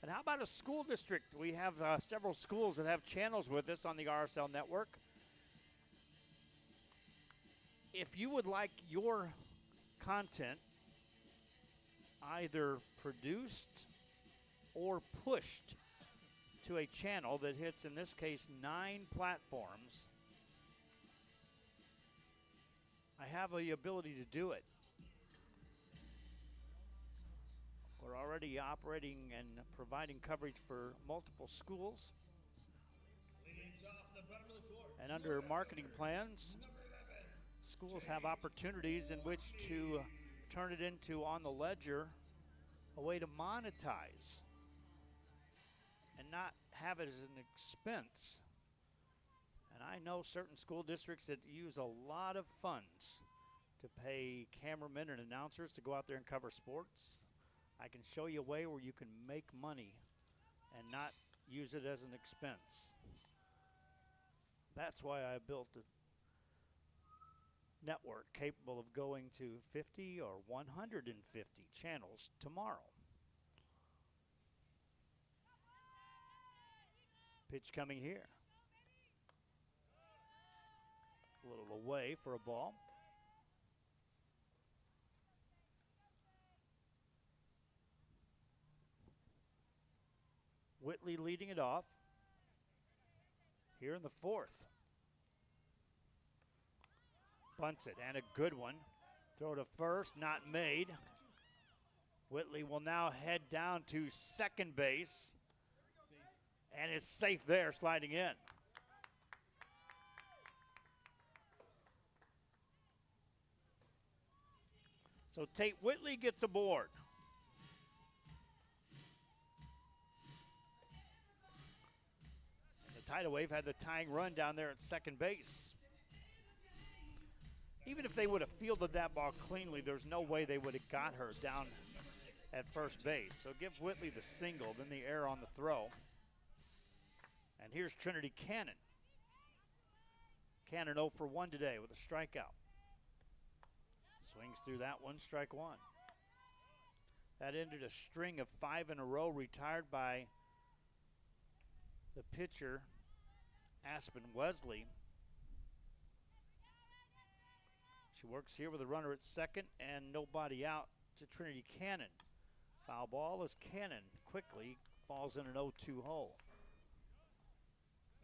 [SPEAKER 1] And how about a school district? We have several schools that have channels with us on the RSL network. If you would like your content either produced or pushed to a channel that hits, in this case, 9 platforms, I have the ability to do it. We're already operating and providing coverage for multiple schools. And under marketing plans, schools have opportunities in which to turn it into, on the ledger, a way to monetize and not have it as an expense. And I know certain school districts that use a lot of funds to pay cameramen and announcers to go out there and cover sports. I can show you a way where you can make money and not use it as an expense. That's why I built a network capable of going to 50 or 150 channels tomorrow. Pitch coming here. A little away for a ball. Whitley leading it off here in the fourth. Bunts it, and a good one. Throw to first, not made. Whitley will now head down to second base. And is safe there, sliding in. So Tate Whitley gets aboard. And the Tidal Wave had the tying run down there at second base. Even if they would have fielded that ball cleanly, there's no way they would have got her down at first base. So give Whitley the single, then the error on the throw. And here's Trinity Cannon. Cannon 0 for 1 today with a strikeout. Swings through that one, strike one. That ended a string of 5 in a row retired by the pitcher, Aspen Wesley. She works here with a runner at second and nobody out to Trinity Cannon. Foul ball as Cannon quickly falls in an 0-2 hole.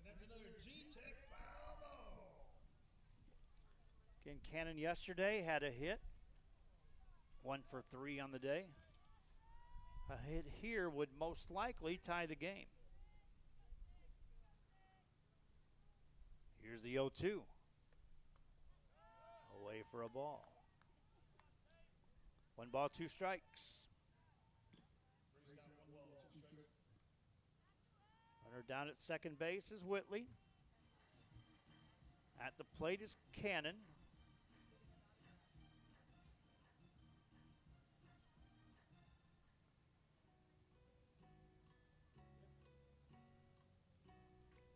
[SPEAKER 5] That's another G-Tech foul ball.
[SPEAKER 1] Again, Cannon yesterday had a hit. 1 for 3 on the day. A hit here would most likely tie the game. Here's the 0-2. Away for a ball. 1 ball, 2 strikes. Runner down at second base is Whitley. At the plate is Cannon.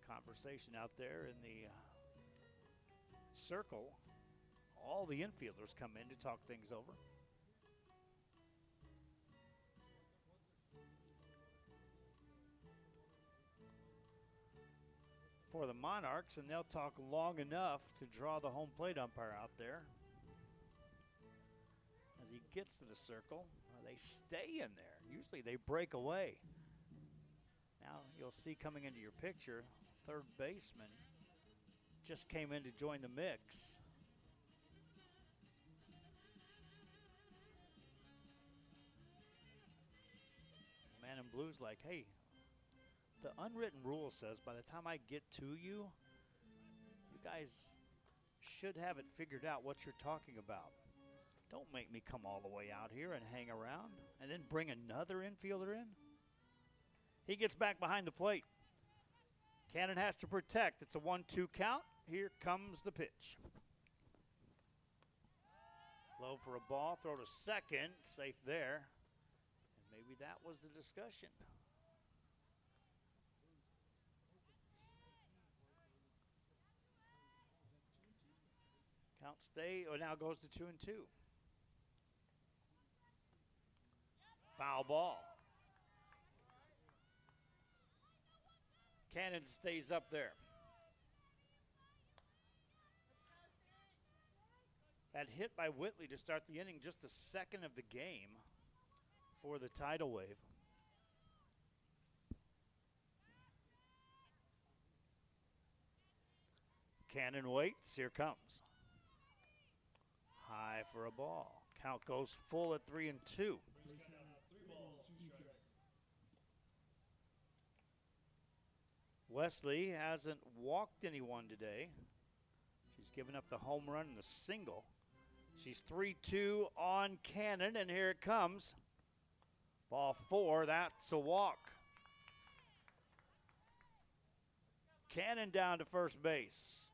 [SPEAKER 1] Conversation out there in the circle. All the infielders come in to talk things over. For the Monarchs, and they'll talk long enough to draw the home plate umpire out there. As he gets to the circle, they stay in there. Usually they break away. Now you'll see coming into your picture, third baseman just came in to join the mix. Man in blue's like, hey, the unwritten rule says by the time I get to you, you guys should have it figured out what you're talking about. Don't make me come all the way out here and hang around and then bring another infielder in. He gets back behind the plate. Cannon has to protect. It's a 1-2 count. Here comes the pitch. Low for a ball, throw to second, safe there. And maybe that was the discussion. Count now goes to 2-2. Foul ball. Cannon stays up there. That hit by Whitley to start the inning, just the second of the game for the Tidal Wave. Cannon waits, here comes. High for a ball. Count goes full at 3-2. Wesley hasn't walked anyone today. She's given up the home run and the single. She's 3-2 on Cannon, and here it comes. Ball 4, that's a walk. Cannon down to first base.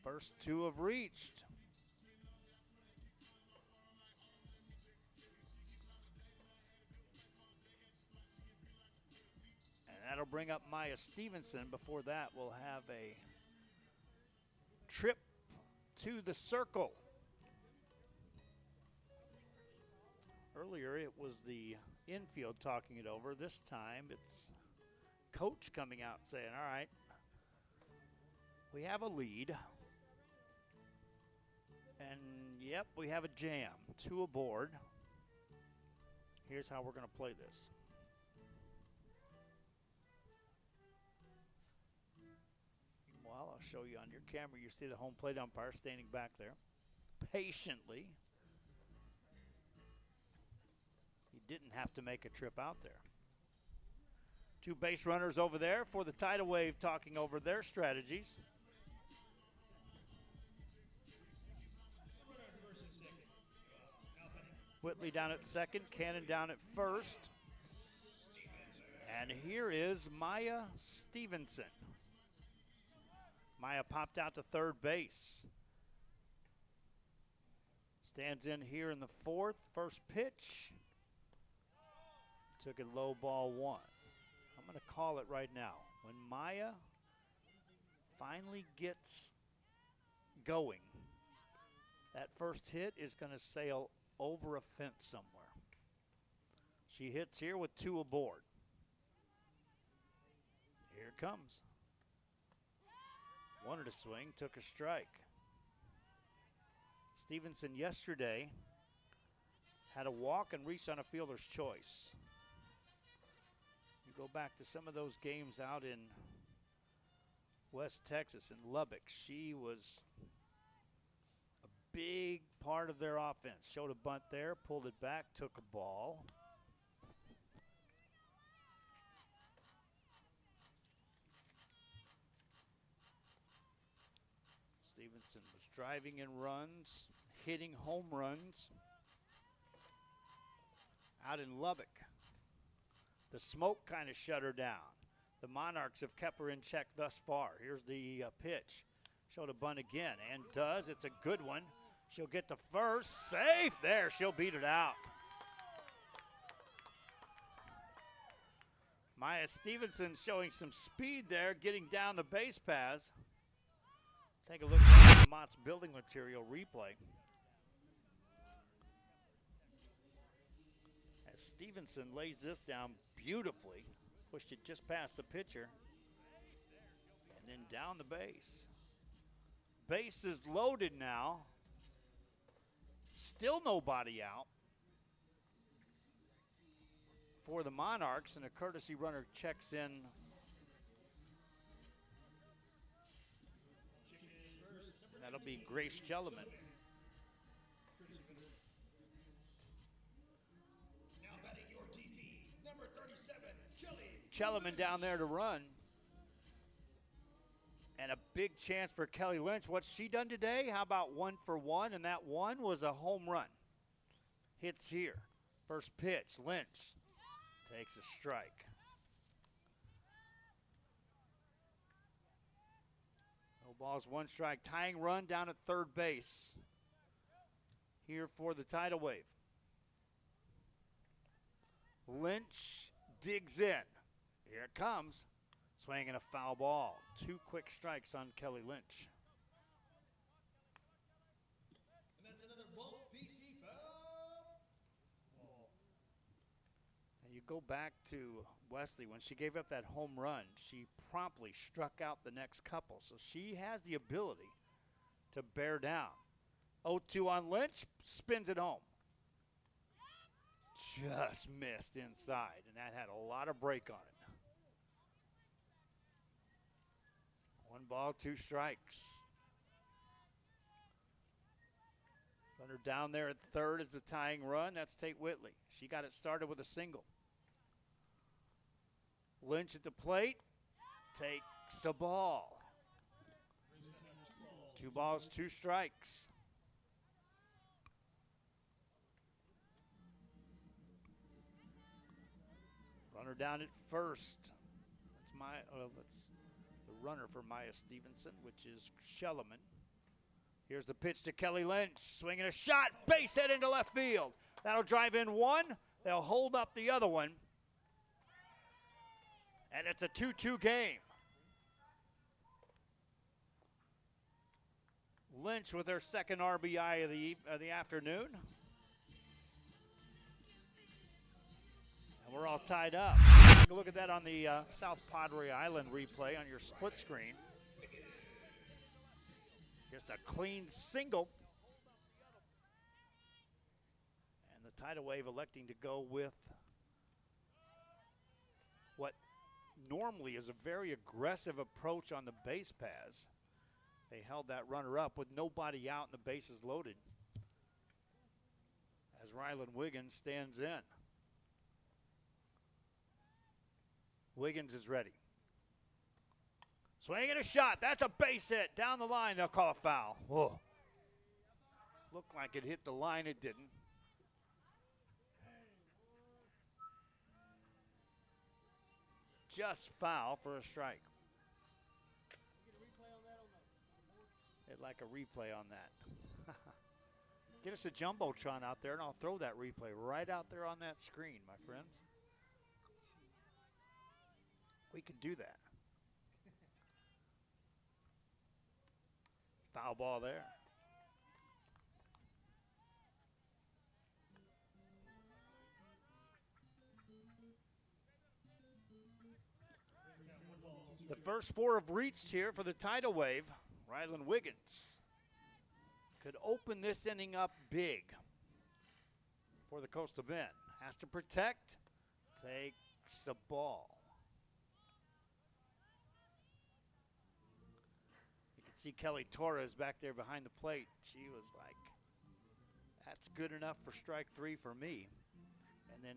[SPEAKER 1] First 2 have reached. And that'll bring up Maya Stevenson. Before that, we'll have a trip to the circle. Earlier, it was the infield talking it over. This time, it's coach coming out saying, all right, we have a lead. And, yep, we have a jam. 2 aboard. Here's how we're going to play this. Well, I'll show you on your camera. You see the home plate umpire standing back there patiently. He didn't have to make a trip out there. 2 base runners over there for the Tidal Wave talking over their strategies. Whitley down at second, Cannon down at first. And here is Maya Stevenson. Maya popped out to third base. Stands in here in the 4th. First pitch. Took it low, ball 1. I'm going to call it right now. When Maya finally gets going, that first hit is going to sail over a fence somewhere. She hits here with 2 aboard. Here it comes. Wanted to swing, took a strike. Stevenson yesterday had a walk and reached on a fielder's choice. You go back to some of those games out in West Texas, in Lubbock, she was a big part of their offense. Showed a bunt there, pulled it back, took a ball. driving in runs, hitting home runs out in Lubbock. The smoke kind of shut her down. The Monarchs have kept her in check thus far. Here's the pitch. Showed a bunt again, and does. It's a good one. She'll get to first. Safe there. She'll beat it out. Maya Stevenson showing some speed there, getting down the base paths. Take a look at the Mott's building material replay. As Stevenson lays this down beautifully, pushed it just past the pitcher, and then down the base. Base is loaded now. Still nobody out for the Monarchs, and a courtesy runner checks in. That'll be Grace Jelliman. Jelliman down there to run. And a big chance for Kelly Lynch. What's she done today? How about 1 for 1? And that one was a home run. Hits here. First pitch, Lynch takes a strike. No balls, 1 strike. Tying run down at third base here for the Tidal Wave. Lynch digs in. Here it comes. Swinging a foul ball. 2 quick strikes on Kelly Lynch.
[SPEAKER 2] And that's another ball, BC foul.
[SPEAKER 1] And you go back to Wesley, when she gave up that home run, she promptly struck out the next couple. So she has the ability to bear down. 0-2 on Lynch, spins it home. Just missed inside, and that had a lot of break on it. 1 ball, 2 strikes. Runner down there at third is the tying run. That's Tate Whitley. She got it started with a single. Lynch at the plate takes a ball. 2 balls, 2 strikes. Runner down at first. That's the runner for Maya Stevenson, which is Shelleman. Here's the pitch to Kelly Lynch, swinging a shot, base hit into left field. That'll drive in 1. They'll hold up the other one. And it's a 2-2 game. Lynch with her second RBI of the afternoon. And we're all tied up. Take a look at that on the South Padre Island replay on your split screen. Just a clean single. And the Tidal Wave electing to go with what normally is a very aggressive approach on the base paths. They held that runner up with nobody out and the bases loaded as Rylan Wiggins stands in. Wiggins is ready. Swinging a shot. That's a base hit. Down the line, they'll call a foul. Whoa. Looked like it hit the line. It didn't. Just foul for a strike. They'd like a replay on that. Get us a Jumbotron out there, and I'll throw that replay right out there on that screen, my friends. We can do that. Foul ball there. The first 4 have reached here for the Tidal Wave. Rylan Wiggins could open this inning up big for the Coastal Bend. Has to protect, takes a ball. See Kelly Torres back there behind the plate. She was like, that's good enough for strike 3 for me. And then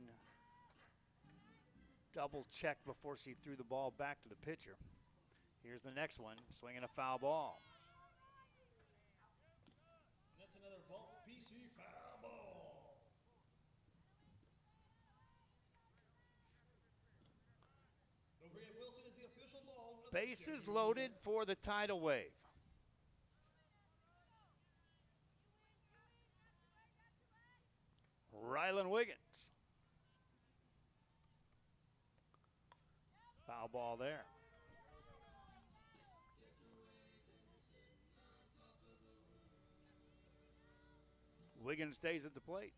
[SPEAKER 1] double check before she threw the ball back to the pitcher. Here's the next one, swinging a foul ball. Bases loaded for the tidal wave. Rylan Wiggins. Foul ball there. Wiggins stays at the plate.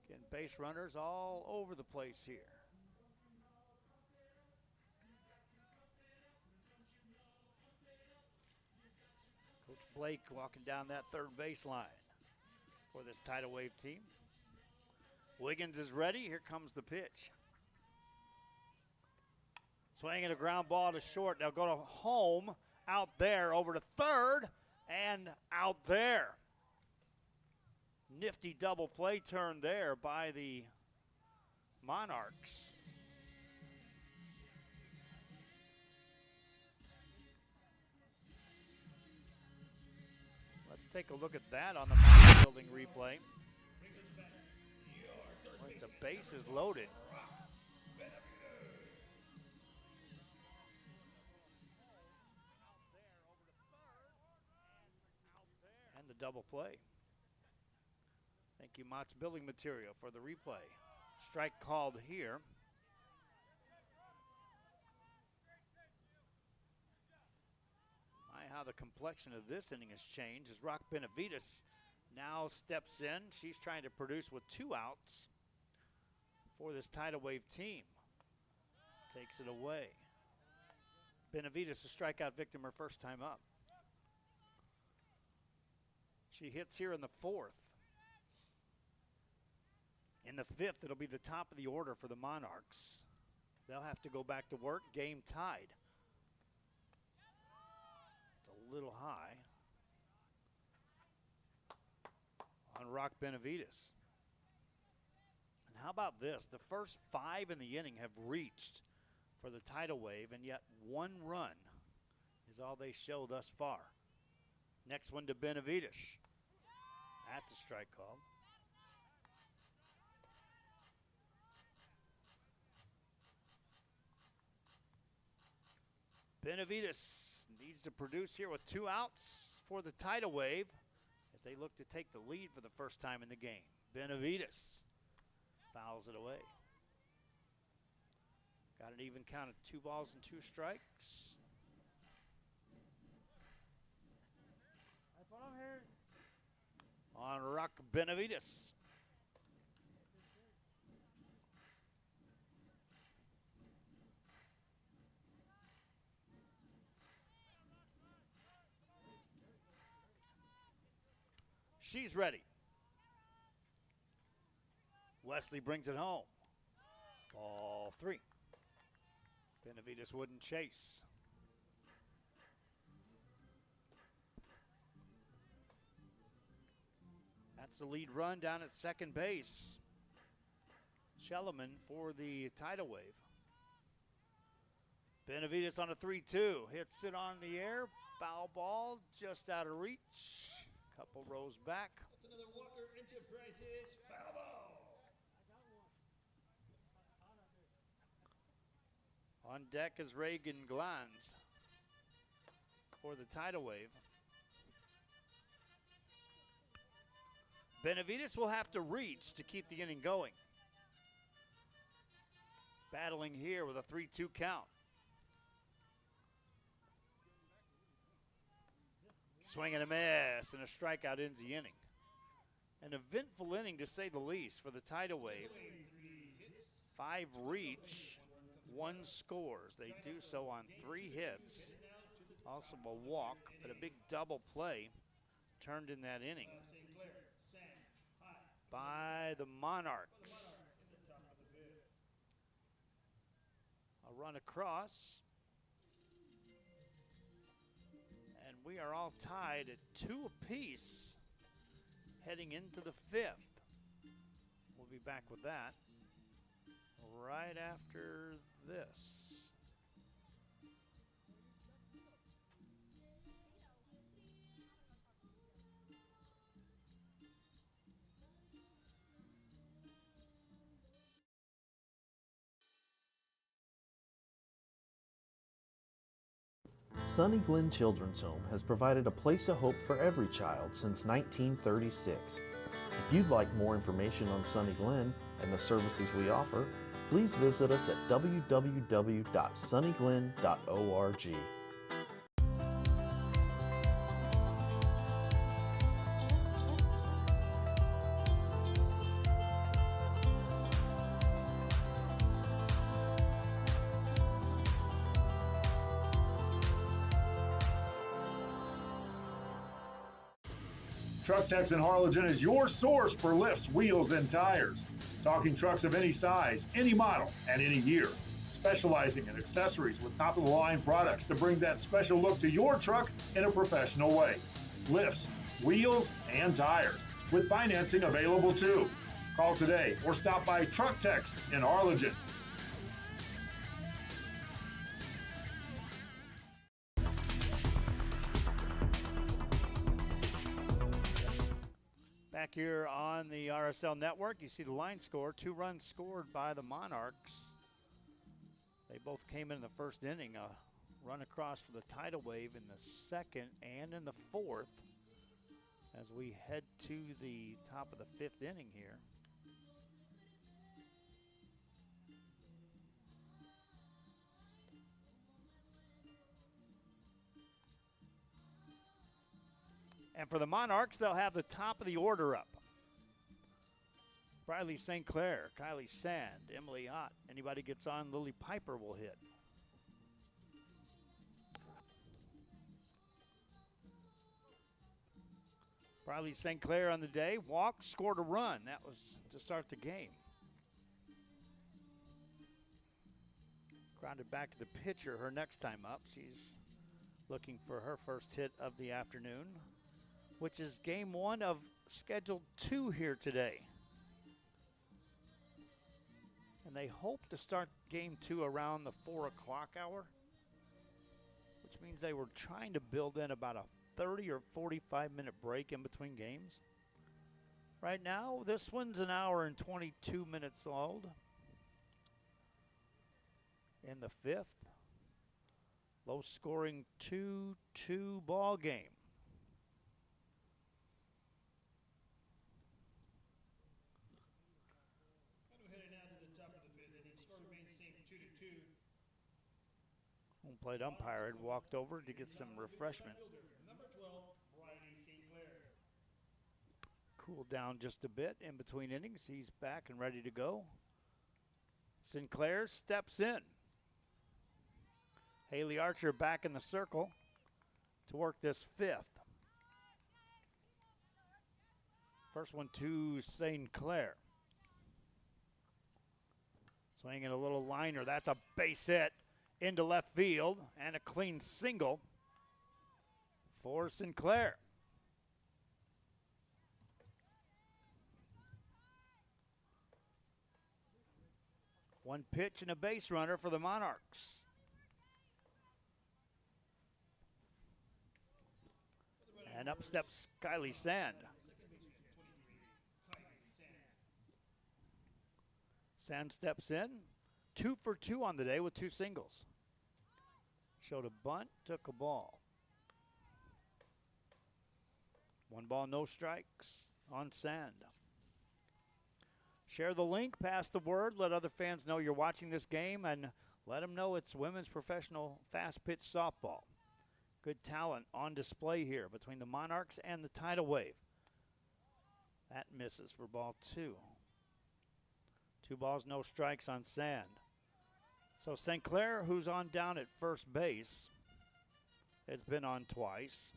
[SPEAKER 1] Again, base runners all over the place here. Coach Blake walking down that third baseline for this tidal wave team. Wiggins is ready. Here comes the pitch. Swinging a ground ball to short. They'll go to home, out there, over to third, and out there. Nifty double play turn there by the Monarchs. Let's take a look at that on the Monarch Building replay. With the bases loaded. And the double play. Thank you, Mott's Building Material, for the replay. Strike called here. My, how the complexion of this inning has changed as Rock Benavides now steps in. She's trying to produce with 2 outs for this tidal wave team. Takes it away. Benavides, a strikeout victim, her first time up. She hits here in the 4th. In the 5th, it'll be the top of the order for the Monarchs. They'll have to go back to work. Game tied. It's a little high on Rock Benavides. And how about this? The first 5 in the inning have reached for the tidal wave, and yet 1 run is all they show thus far. Next one to Benavides. That's a strike call. Benavides needs to produce here with 2 outs for the tidal wave as they look to take the lead for the first time in the game. Benavides fouls it away. Got an even count of 2 balls and 2 strikes. On Rock Benavides. She's ready. Wesley brings it home. Ball 3. Benavides wouldn't chase. That's the lead run down at second base. Shellerman for the tidal wave. Benavides on a 3-2. Hits it on the air. Foul ball just out of reach. Couple rows back.
[SPEAKER 5] That's another Walker Enterprises foul ball.
[SPEAKER 1] On deck is Reagan Glans for the tidal wave. Benavides will have to reach to keep the inning going. Battling here with a 3-2 count. Swing and a miss, and a strikeout ends the inning. An eventful inning, to say the least, for the tidal wave. 5 reach, 1 scores. They do so on 3 hits. Also a walk, but a big double play turned in that inning by the Monarchs. A run across. And we are all tied at 2 apiece heading into the 5th. We'll be back with that right after this.
[SPEAKER 15] Sunny Glen Children's Home has provided a place of hope for every child since 1936. If you'd like more information on Sunny Glen and the services we offer, please visit us at www.sunnyglen.org.
[SPEAKER 12] Truck Techs in Harlingen is your source for lifts, wheels, and tires. Talking trucks of any size, any model, and any year. Specializing in accessories with top-of-the-line products to bring that special look to your truck in a professional way. Lifts, wheels, and tires, with financing available too. Call today or stop by Truck Techs in Harlingen.
[SPEAKER 1] Back here on the RSL network, you see the line score. 2 runs scored by the Monarchs. They both came in the first inning. A run across for the Tidal Wave in the second and in the fourth as we head to the top of the 5th inning here. And for the Monarchs, they'll have the top of the order up. Briley St. Clair, Kylie Sand, Emily Ott. Anybody gets on, Lily Piper will hit. Briley St. Clair on the day, walked, scored a run. That was to start the game. Grounded back to the pitcher her next time up. She's looking for her first hit of the afternoon, which is game 1 of scheduled 2 here today. And they hope to start game 2 around the 4 o'clock hour, which means they were trying to build in about a 30 or 45-minute break in between games. Right now, this one's an hour and 22 minutes old. In the 5th, low-scoring 2-2 ball game. Home plate umpire had walked over to get some refreshment. Cooled down just a bit in between innings. He's back and ready to go. Sinclair steps in. Haley Archer back in the circle to work this 5th. First one to St. Clair. Swinging a little liner. That's a base hit into left field and a clean single for Sinclair. One pitch and a base runner for the Monarchs. And up steps Kylie Sand. Sand steps in. 2 for 2 on the day with 2 singles. Showed a bunt, took a ball. 1 ball, no strikes on Sand. Share the link, pass the word, let other fans know you're watching this game, and let them know it's women's professional fast-pitch softball. Good talent on display here between the Monarchs and the Tidal Wave. That misses for ball 2. 2 balls, no strikes on Sand. So St. Clair, who's on down at first base, has been on twice.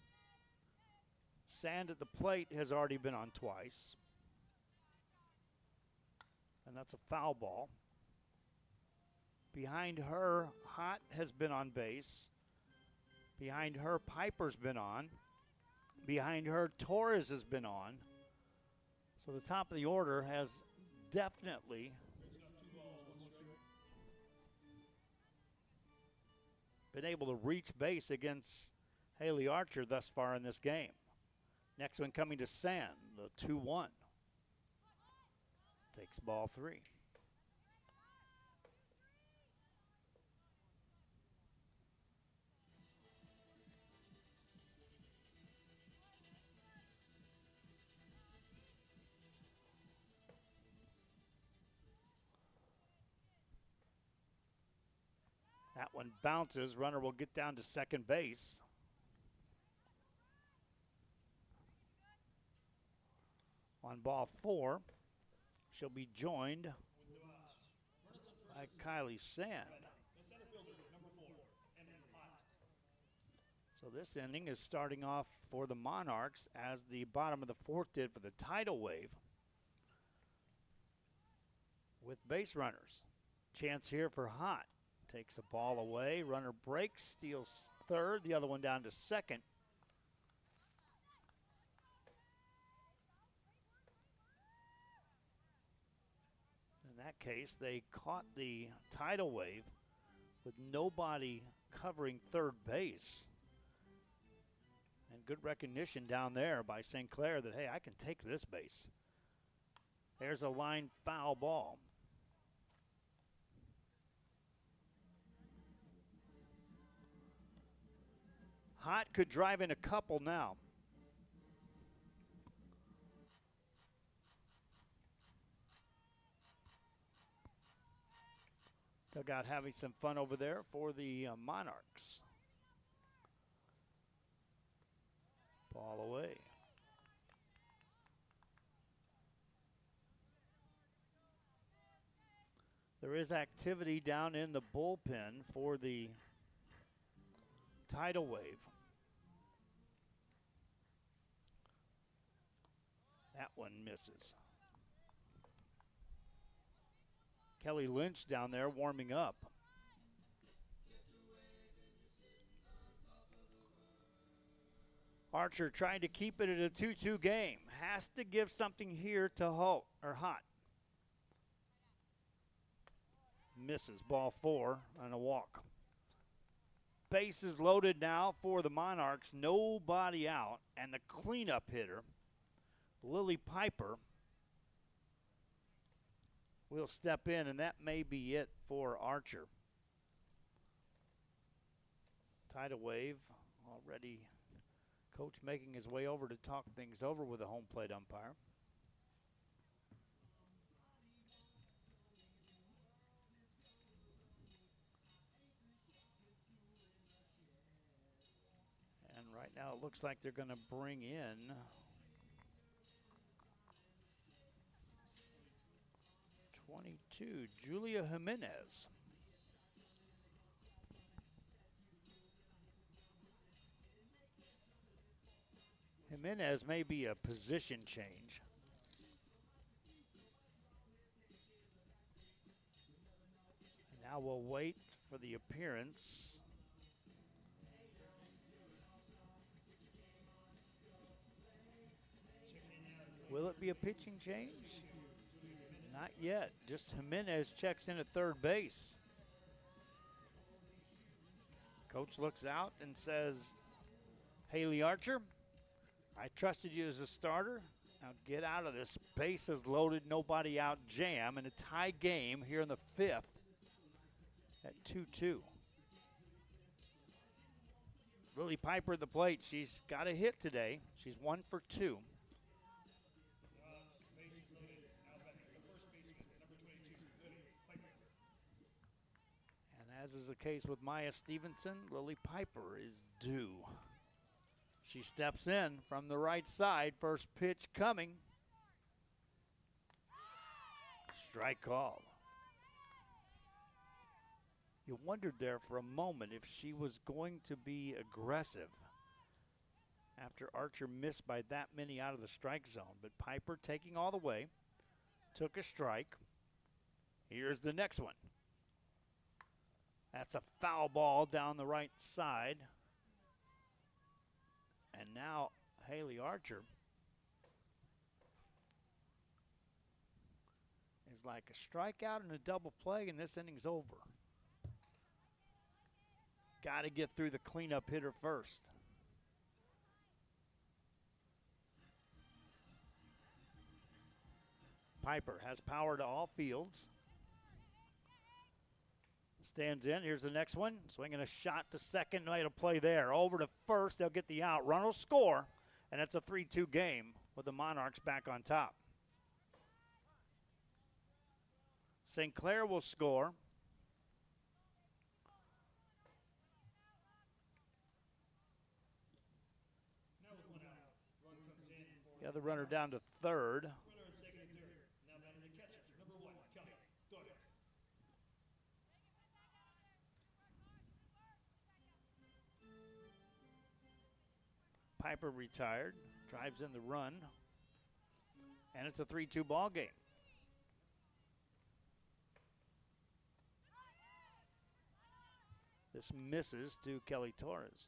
[SPEAKER 1] Sand at the plate has already been on twice. And that's a foul ball. Behind her, Hott has been on base. Behind her, Piper's been on. Behind her, Torres has been on. So the top of the order has definitely been able to reach base against Haley Archer thus far in this game. Next one coming to Sand, the 2-1. Takes ball 3. one bounces. Runner will get down to second base. On ball 4, she'll be joined by Kylie Sand. So this inning is starting off for the Monarchs as the bottom of the 4th did for the Tidal Wave, with base runners. Chance here for Hot. Takes a ball away. Runner breaks, steals third. The other one down to second. In that case, they caught the Tidal Wave with nobody covering third base. And good recognition down there by St. Clair that, hey, I can take this base. There's a line foul ball. Hot could drive in a couple now. Dugout having some fun over there for the Monarchs. Ball away. There is activity down in the bullpen for the Tidal Wave. That one misses. Kelly Lynch down there warming up. Archer trying to keep it at a 2-2 game. Has to give something here to Hot. Misses. Ball 4 on a walk. Bases loaded now for the Monarchs. Nobody out. And the cleanup hitter, Lily Piper, will step in, and that may be it for Archer. Tidal Wave already. Coach making his way over to talk things over with the home plate umpire. And right now it looks like they're going to bring in Julia Jimenez. Jimenez may be a position change. Now we'll wait for the appearance. Will it be a pitching change? Not yet. Just Jimenez checks in at third base. Coach looks out and says, Haley Archer, I trusted you as a starter. Now get out of this bases loaded, nobody out jam in a tie game here in the 5th at 2-2. Lily Piper at the plate. She's got a hit today. She's 1 for 2. As is the case with Maya Stevenson, Lily Piper is due. She steps in from the right side. First pitch coming. Strike call. You wondered there for a moment if she was going to be aggressive after Archer missed by that many out of the strike zone. But Piper taking all the way, took a strike. Here's the next one. That's a foul ball down the right side. And now Haley Archer is like a strikeout and a double play, and this inning's over. Got to get through the cleanup hitter first. Piper has power to all fields. Stands in. Here's the next one. Swinging a shot to second. No way to play there. Over to first. They'll get the out. Run will score. And it's a 3-2 game with the Monarchs back on top. St. Clair will score. The other runner down to third. Piper retired, drives in the run, and it's a 3-2 ball game. This misses to Kelly Torres.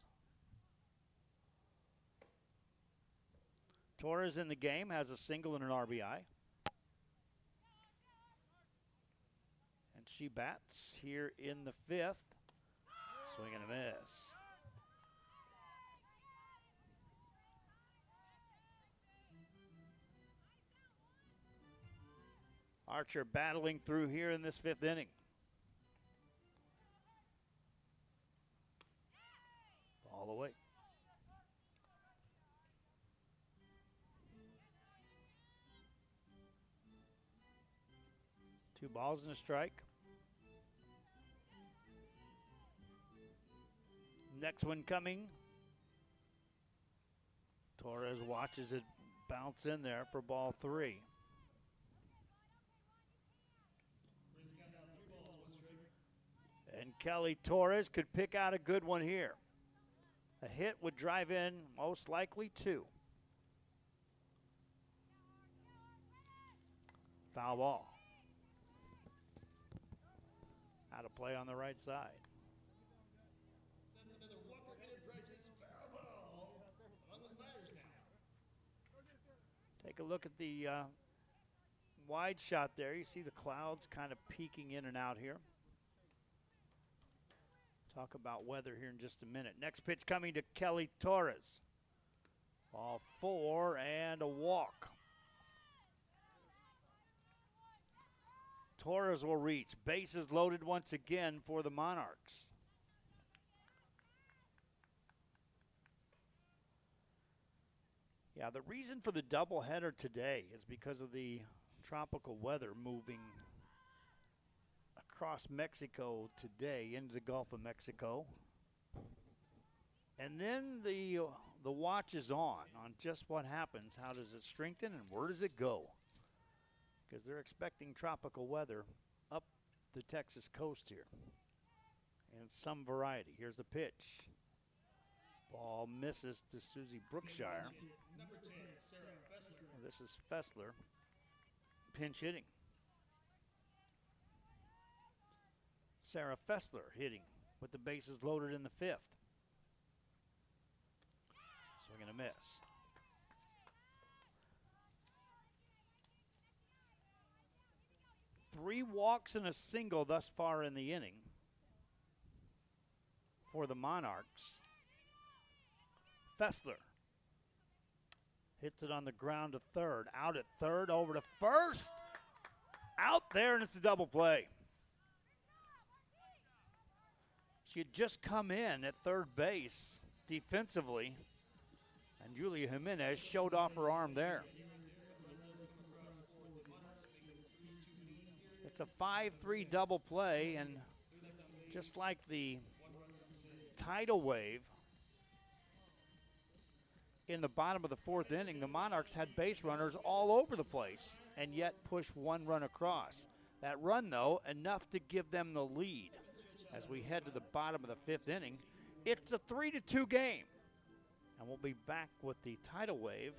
[SPEAKER 1] Torres in the game has a single and an RBI. And she bats here in the 5th. Swing and a miss. Archer battling through here in this 5th inning. All the way. Two balls and a strike. Next one coming. Torres watches it bounce in there for ball 3. And Kelly Torres could pick out a good one here. A hit would drive in most likely 2. Foul ball. Out of play on the right side. Take a look at the wide shot there. You see the clouds kind of peeking in and out here. Talk about weather here in just a minute. Next pitch coming to Kelly Torres. Ball 4 and a walk. Torres will reach. Bases loaded once again for the Monarchs. Yeah, the reason for the doubleheader today is because of the tropical weather moving across Mexico today into the Gulf of Mexico. And then the watch is on just what happens. How does it strengthen and where does it go? Because they're expecting tropical weather up the Texas coast here in some variety. Here's the pitch. Ball misses to Susie Brookshire. This is Fessler pinch hitting. Sarah Fessler hitting with the bases loaded in the 5th. Swing and a miss. Three walks and a single thus far in the inning for the Monarchs. Fessler hits it on the ground to third. Out at third, over to first. Out there, and it's a double play. She had just come in at third base defensively, and Julia Jimenez showed off her arm there. It's a 5-3 double play, and just like the tidal wave in the bottom of the 4th inning, the Monarchs had base runners all over the place and yet pushed one run across. That run, though, enough to give them the lead. As we head to the bottom of the 5th inning, it's a 3-2 game. And we'll be back with the tidal wave.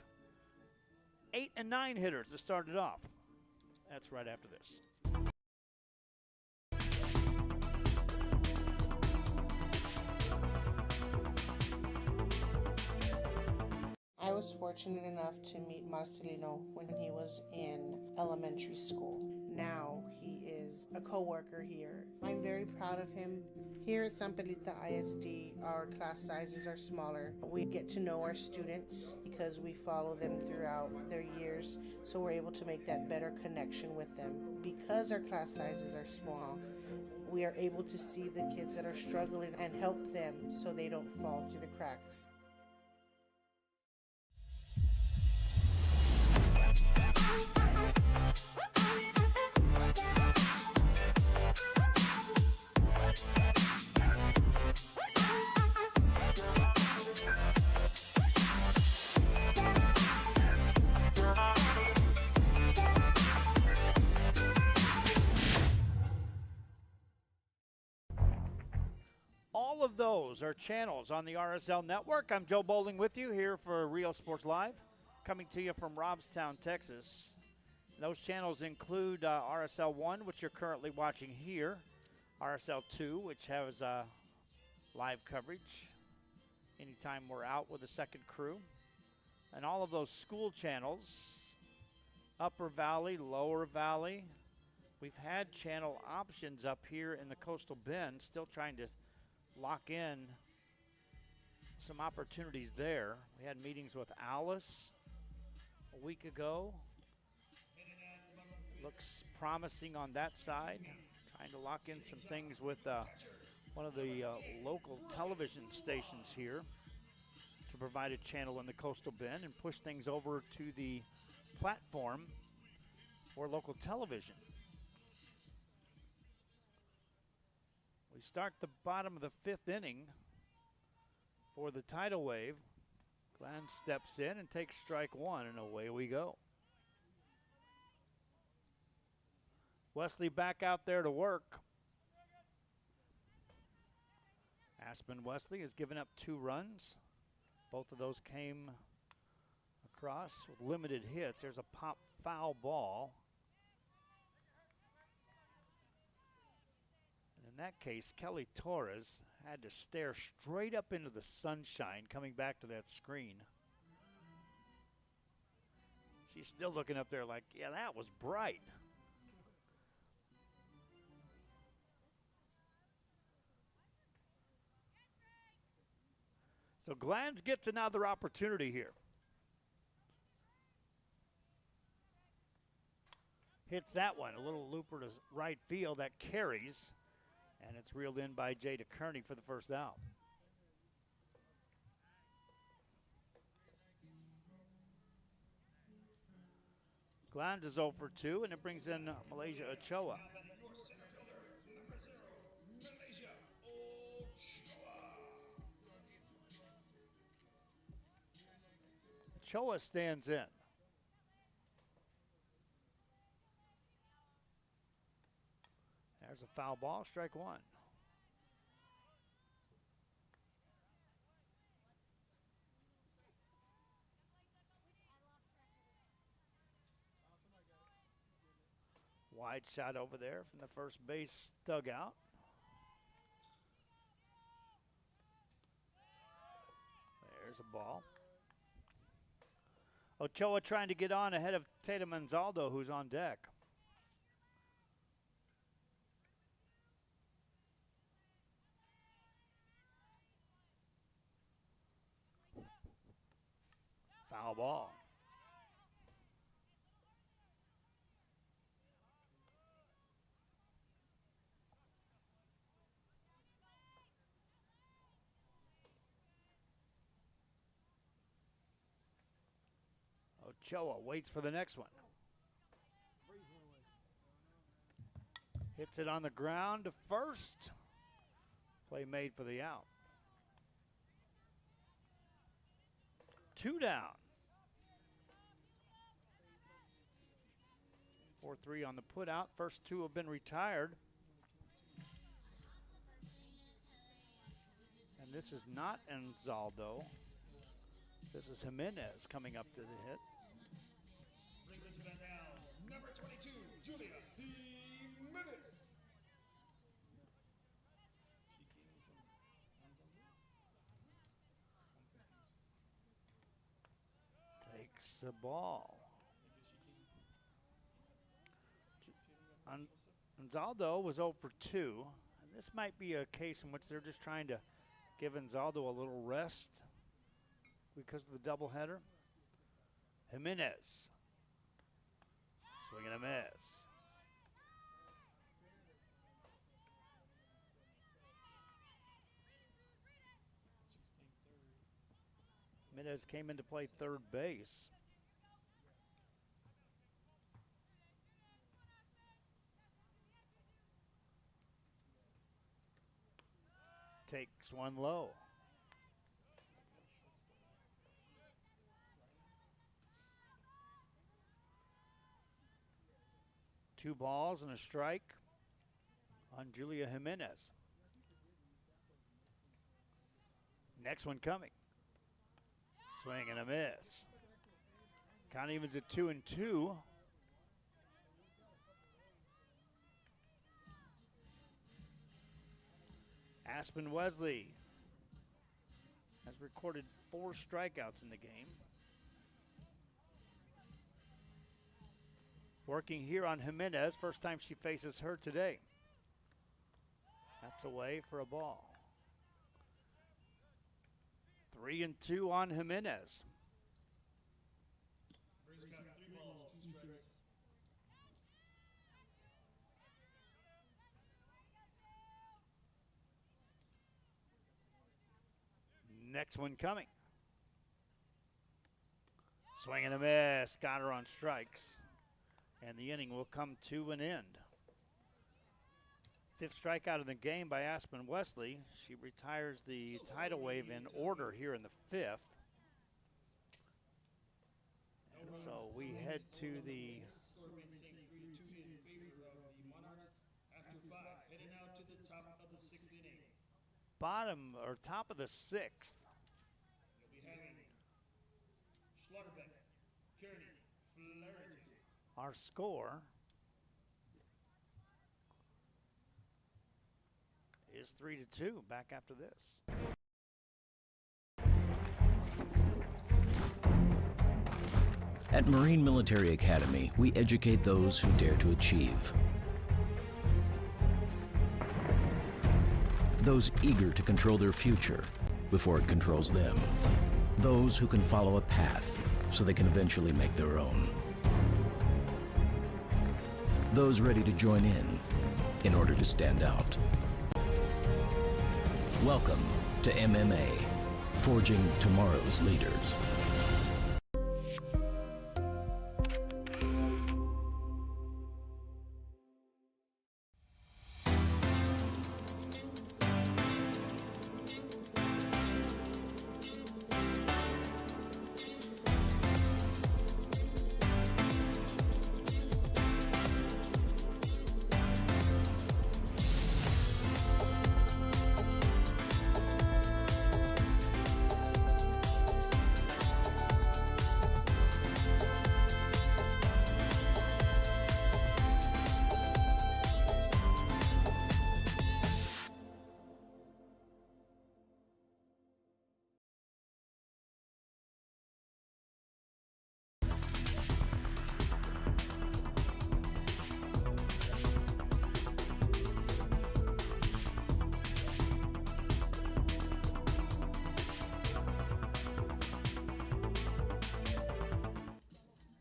[SPEAKER 1] 8 and 9 hitters to start it off. That's right after this.
[SPEAKER 16] I was fortunate enough to meet Marcelino when he was in elementary school. Now he is a co-worker here. I'm very proud of him. Here at San Pedrito ISD, our class sizes are smaller. We get to know our students because we follow them throughout their years, so we're able to make that better connection with them. Because our class sizes are small, we are able to see the kids that are struggling and help them so they don't fall through the cracks.
[SPEAKER 1] those are channels on the RSL network. I'm Joe Bowling with you here for Real Sports Live, coming to you from Robstown, Texas. Those channels include RSL 1, which you're currently watching here, RSL 2, which has live coverage anytime we're out with the second crew, and all of those school channels, Upper Valley, Lower Valley. We've had channel options up here in the Coastal Bend, still trying to lock in some opportunities there. We had meetings with Alice a week ago. Looks promising on that side. Trying to lock in some things with one of the local television stations here to provide a channel in the Coastal Bend and push things over to the platform for local television. We start the bottom of the fifth inning for the tidal wave. Glenn steps in and takes strike one, and away we go. Wesley back out there to work. Aspen Wesley has given up 2 runs. Both of those came across with limited hits. There's a pop foul ball. And in that case, Kelly Torres had to stare straight up into the sunshine coming back to that screen. She's still looking up there like, yeah, that was bright. So Glantz gets another opportunity here. Hits that one, a little looper to right field that carries, and it's reeled in by Jada Kearney for the first out. Glantz is 0 for 2, and it brings in Malaysia Ochoa. Ochoa stands in. There's a foul ball, strike one. Wide shot over there from the first base dugout. There's a ball. Ochoa trying to get on ahead of Tatum Anzaldo, who's on deck. Foul ball. Ochoa waits for the next one. Hits it on the ground to first. Play made for the out. 2 down. 4-3 on the put out. First 2 have been retired. And this is not Anzaldo. This is Jimenez coming up to the hit.
[SPEAKER 2] Brings it to the now, number 22, Julia Jimenez.
[SPEAKER 1] Takes the ball. Anzaldo was 0 for 2. And this might be a case in which they're just trying to give Anzaldo a little rest because of the doubleheader. Jimenez. Swing and a miss. Jimenez came in to play third base. Takes one low. Two balls and a strike on Julia Jimenez. Next one coming. Swing and a miss. Count evens at 2-2. Aspen Wesley has recorded 4 strikeouts in the game. Working here on Jimenez, first time she faces her today. That's away for a ball. 3-2 on Jimenez. Next one coming. Swing and a miss. Got her on strikes. And the inning will come to an end. 5th strikeout of the game by Aspen Wesley. She retires the tidal wave in order here in the 5th. And so we head to the bottom or top of the 6th. Our score is 3-2. Back after this.
[SPEAKER 14] At Marine Military Academy, we educate those who dare to achieve. Those eager to control their future before it controls them. Those who can follow a path so they can eventually make their own. Those ready to join in order to stand out. Welcome to MMA, forging tomorrow's leaders.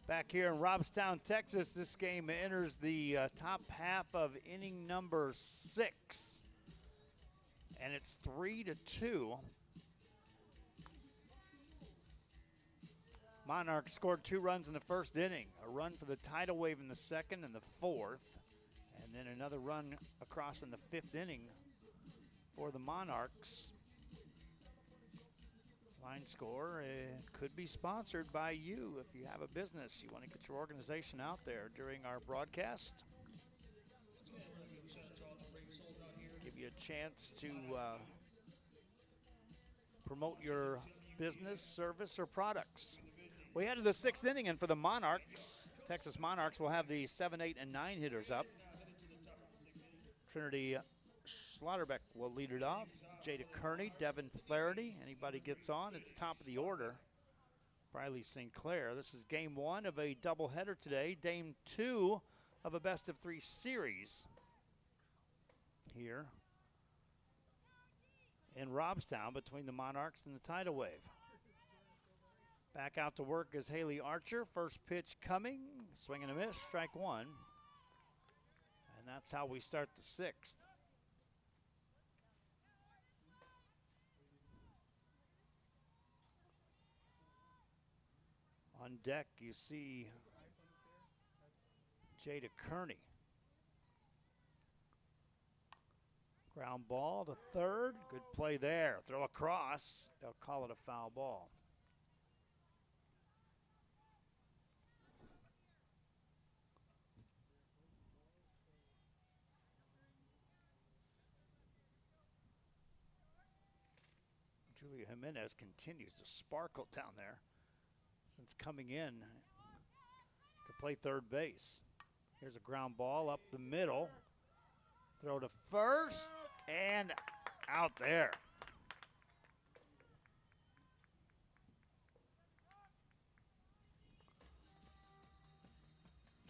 [SPEAKER 1] Back here in Robstown, Texas, this game enters the top half of inning number 6. And it's 3-2. Monarchs scored 2 runs in the first inning. A run for the tidal wave in the 2nd and the 4th. And then another run across in the 5th inning for the Monarchs. Line score could be sponsored by you if you have a business. You want to get your organization out there during our broadcast. Give you a chance to promote your business, service, or products. We head to the 6th inning, and for the Monarchs, Texas Monarchs will have the 7, 8, and 9 hitters up. Trinity Slaughterbeck will lead it off. Jada Kearney, Devin Flaherty. Anybody gets on, it's top of the order. Briley St. Clair. This is game 1 of a doubleheader today. Game 2 of a best-of-3 series here in Robstown between the Monarchs and the tidal wave. Back out to work is Haley Archer. First pitch coming. Swing and a miss, strike 1. And that's how we start the 6th. On deck, you see Jada Kearney. Ground ball to third. Good play there. Throw across. They'll call it a foul ball. Julia Jimenez continues to sparkle down there since coming in to play third base. Here's a ground ball up the middle. Throw to first and out there.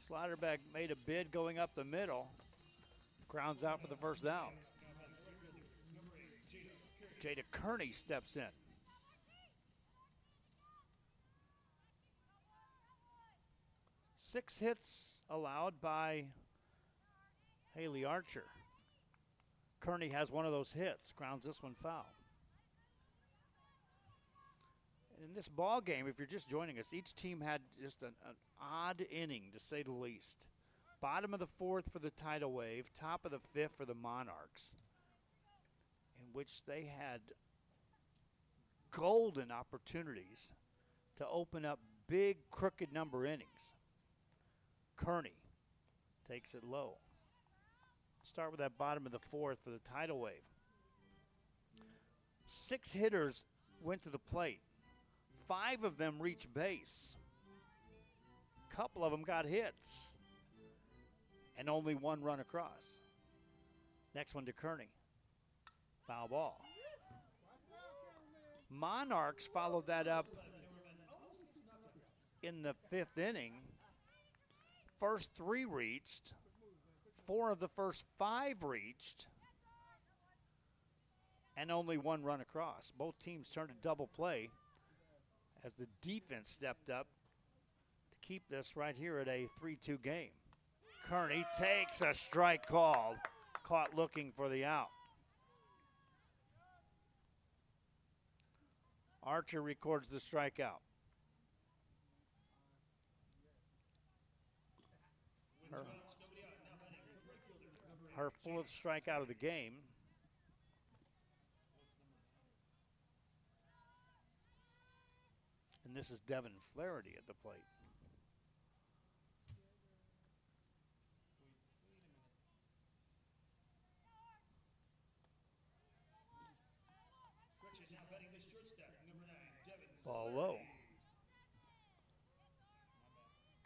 [SPEAKER 1] Sliderback made a bid going up the middle. Grounds out for the first down. Jada Kearney steps in. Six hits allowed by Haley Archer. Kearney has one of those hits, grounds this one foul. In this ball game, if you're just joining us, each team had just an odd inning, to say the least. Bottom of the fourth for the Tidal Wave, top of the fifth for the Monarchs, in which they had golden opportunities to open up big, crooked number innings. Kearney takes it low. Start with that bottom of the fourth for the Tidal Wave. 6 hitters went to the plate. 5 of them reached base. A couple of them got hits. And only 1 run across. Next one to Kearney. Foul ball. Monarchs followed that up in the 5th inning. First 3 reached. 4 of the first 5 reached. And only 1 run across. Both teams turned to double play as the defense stepped up to keep this right here at a 3-2 game. Kearney takes a strike call, caught looking for the out. Archer records the strikeout. Her 4th strikeout of the game. And this is Devin Flaherty at the plate. Ball low.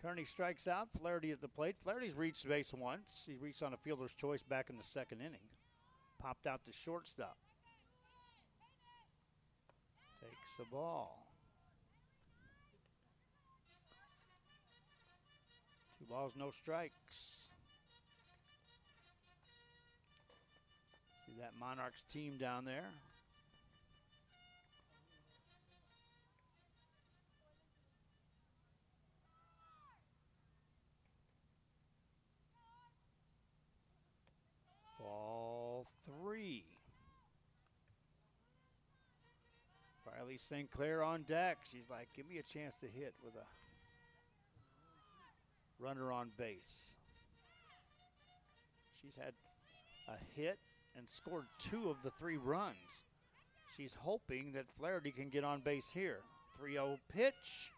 [SPEAKER 1] Kearney strikes out. Flaherty at the plate. Flaherty's reached base once. He reached on a fielder's choice back in the 2nd inning. Popped out to shortstop. Takes the ball. 2 balls, no strikes. See that Monarchs team down there. Ball 3. Riley St. Clair on deck. She's like, give me a chance to hit with a runner on base. She's had a hit and scored 2 of the 3 runs. She's hoping that Flaherty can get on base here. 3-0 pitch.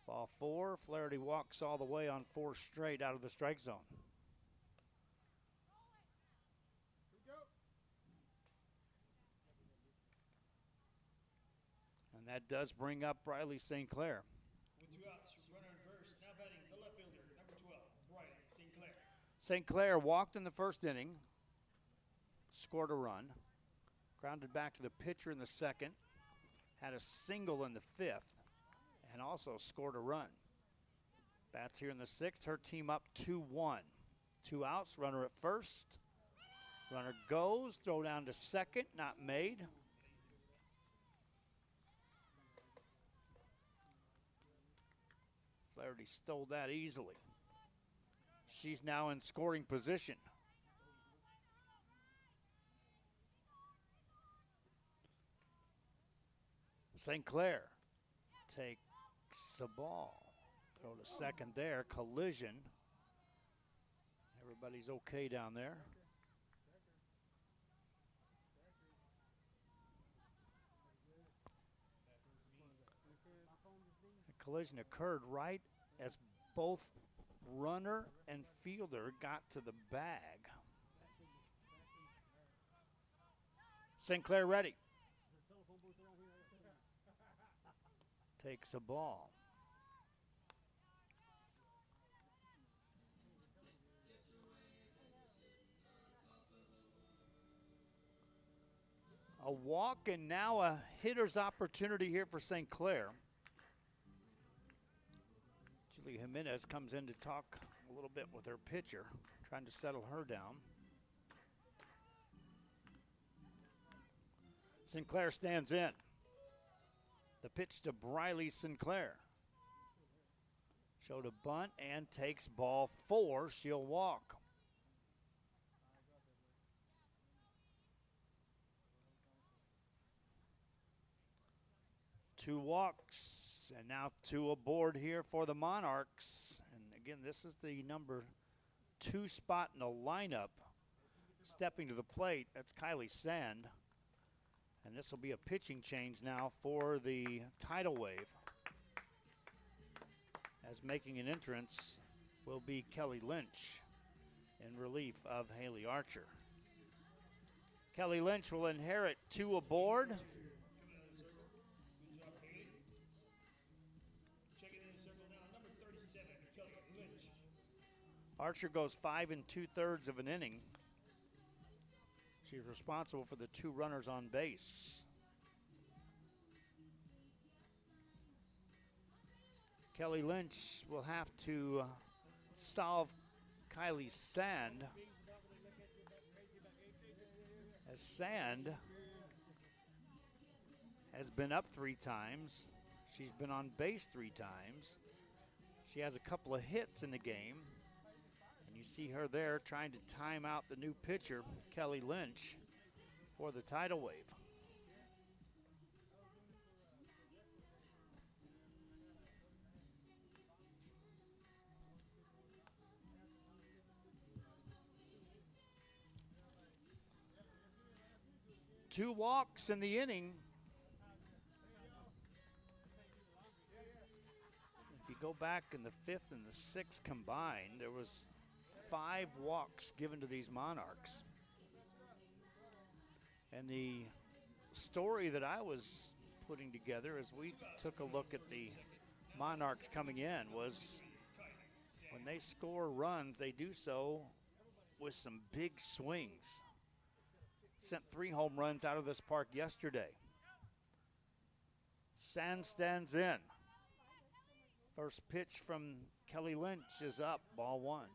[SPEAKER 1] Ball 4. Flaherty walks all the way on 4 straight out of the strike zone. And that does bring up Riley St. Clair.
[SPEAKER 5] With 2 outs, runner in first. Now batting the left fielder, number 12, Riley St. Clair.
[SPEAKER 1] St. Clair walked in the 1st inning, scored a run, grounded back to the pitcher in the 2nd, had a single in the 5th, and also scored a run. Bats here in the 6th, her team up 2-1. 2 outs, runner at first. Runner goes, throw down to 2nd, not made. Flaherty stole that easily. She's now in scoring position. St. Clair takes the ball. Throw to 2nd there, collision. Everybody's okay down there. The collision occurred right as both runner and fielder got to the bag. St. Clair ready. takes a ball. A walk and now a hitter's opportunity here for St. Clair. Julie Jimenez comes in to talk a little bit with her pitcher, trying to settle her down. Sinclair stands in. The pitch to Briley Sinclair. Showed a bunt and takes ball 4. She'll walk. Two walks, and now 2 aboard here for the Monarchs. And again, this is the number 2 spot in the lineup. Stepping to the plate, that's Kylie Sand. And this will be a pitching change now for the Tidal Wave. As making an entrance will be Kelly Lynch in relief of Haley Archer. Kelly Lynch will inherit 2 aboard. Archer goes 5 2/3 of an inning. She's responsible for the 2 runners on base. Kelly Lynch will have to solve Kylie Sand, as Sand has been up 3 times. She's been on base 3 times. She has a couple of hits in the game. And you see her there trying to time out the new pitcher, Kelly Lynch, for the Tidal Wave. Two walks in the inning. If you go back in the 5th and the 6th combined, there was 5 walks given to these Monarchs. And the story that I was putting together as we took a look at the Monarchs coming in was when they score runs, they do so with some big swings. Sent 3 home runs out of this park yesterday. Sand stands in. First pitch from Kelly Lynch is up, ball 1.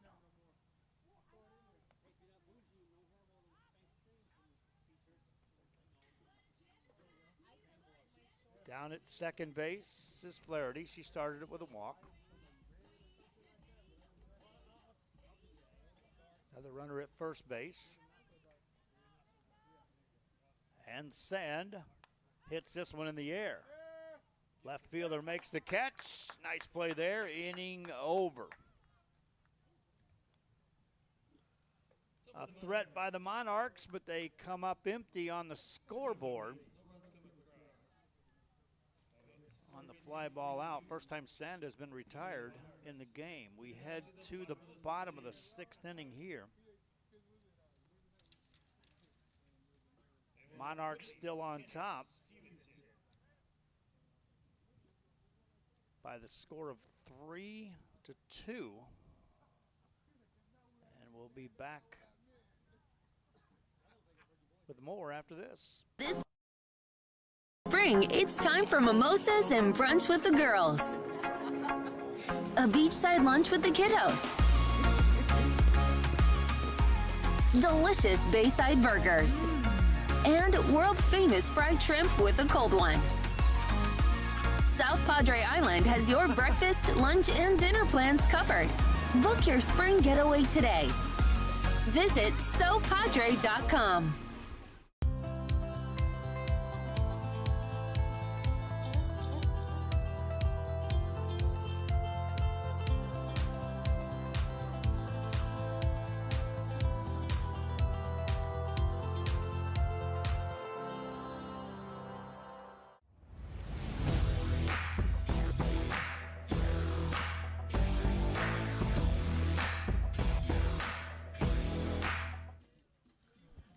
[SPEAKER 1] Down at second base is Flaherty. She started it with a walk. Another runner at first base. And Sand hits this one in the air. Left fielder makes the catch. Nice play there. Inning over. A threat by the Monarchs, but they come up empty on the scoreboard. On the fly ball out. First time Sand has been retired in the game. We head to the bottom of the 6th inning here. Monarchs still on top by the score of 3-2. And we'll be back with more after this.
[SPEAKER 4] This spring, it's time for mimosas and brunch with the girls. A beachside lunch with the kiddos. Delicious Bayside burgers. And world-famous fried shrimp with a cold one. South Padre Island has your breakfast, lunch, and dinner plans covered. Book your spring getaway today. Visit sopadre.com.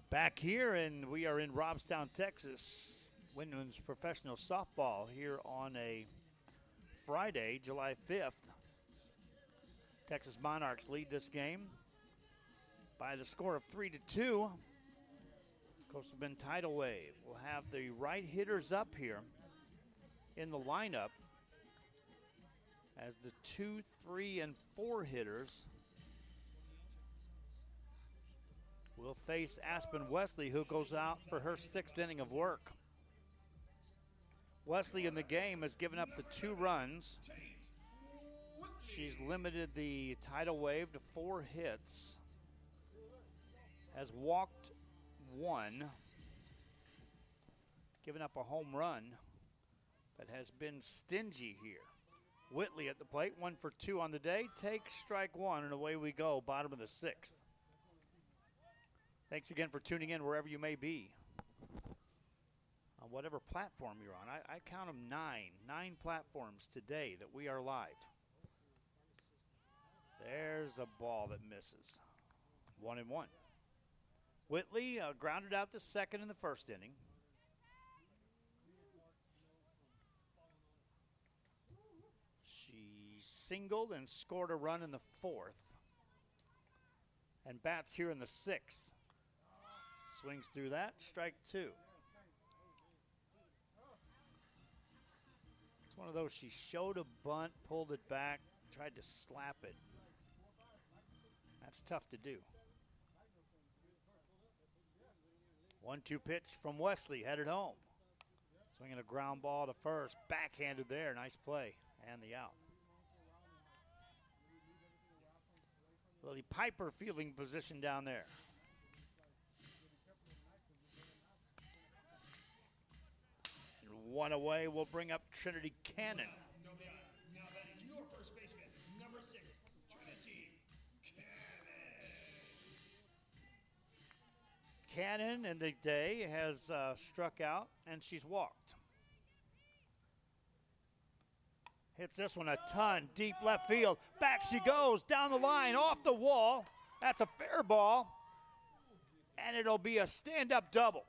[SPEAKER 1] Back here, and we are in Robstown, Texas. Women's professional softball here on a Friday, July 5th. Texas Monarchs lead this game by the score of 3-2. Coastal Bend Tidal Wave will have the right hitters up here in the lineup as the 2, 3, and 4 hitters will face Aspen Wesley, who goes out for her 6th inning of work. Wesley in the game has given up the 2 runs. She's limited the Tidal Wave to 4 hits, has walked 1, given up a home run, but has been stingy here. Whitley at the plate, 1 for 2 on the day, takes strike 1, and away we go, bottom of the 6th. Thanks again for tuning in wherever you may be. On whatever platform you're on. I count them 9 platforms today that we are live. There's a ball that misses. 1-1. Whitley grounded out to second in the first inning. She singled and scored a run in the 4th. And bats here in the 6th. Swings through that, strike 2. It's one of those, she showed a bunt, pulled it back, tried to slap it. That's tough to do. 1-2 pitch from Wesley, headed home. Swinging a ground ball to first, backhanded there, nice play, and the out. Lily Piper fielding position down there. And 1 away will bring up Trinity Cannon.
[SPEAKER 5] Now batting your first baseman, number 6, Trinity
[SPEAKER 1] Cannon in the day has struck out, and she's walked. Hits this one a ton, deep left field. Back she goes, down the line, off the wall. That's a fair ball, and it'll be a stand-up double.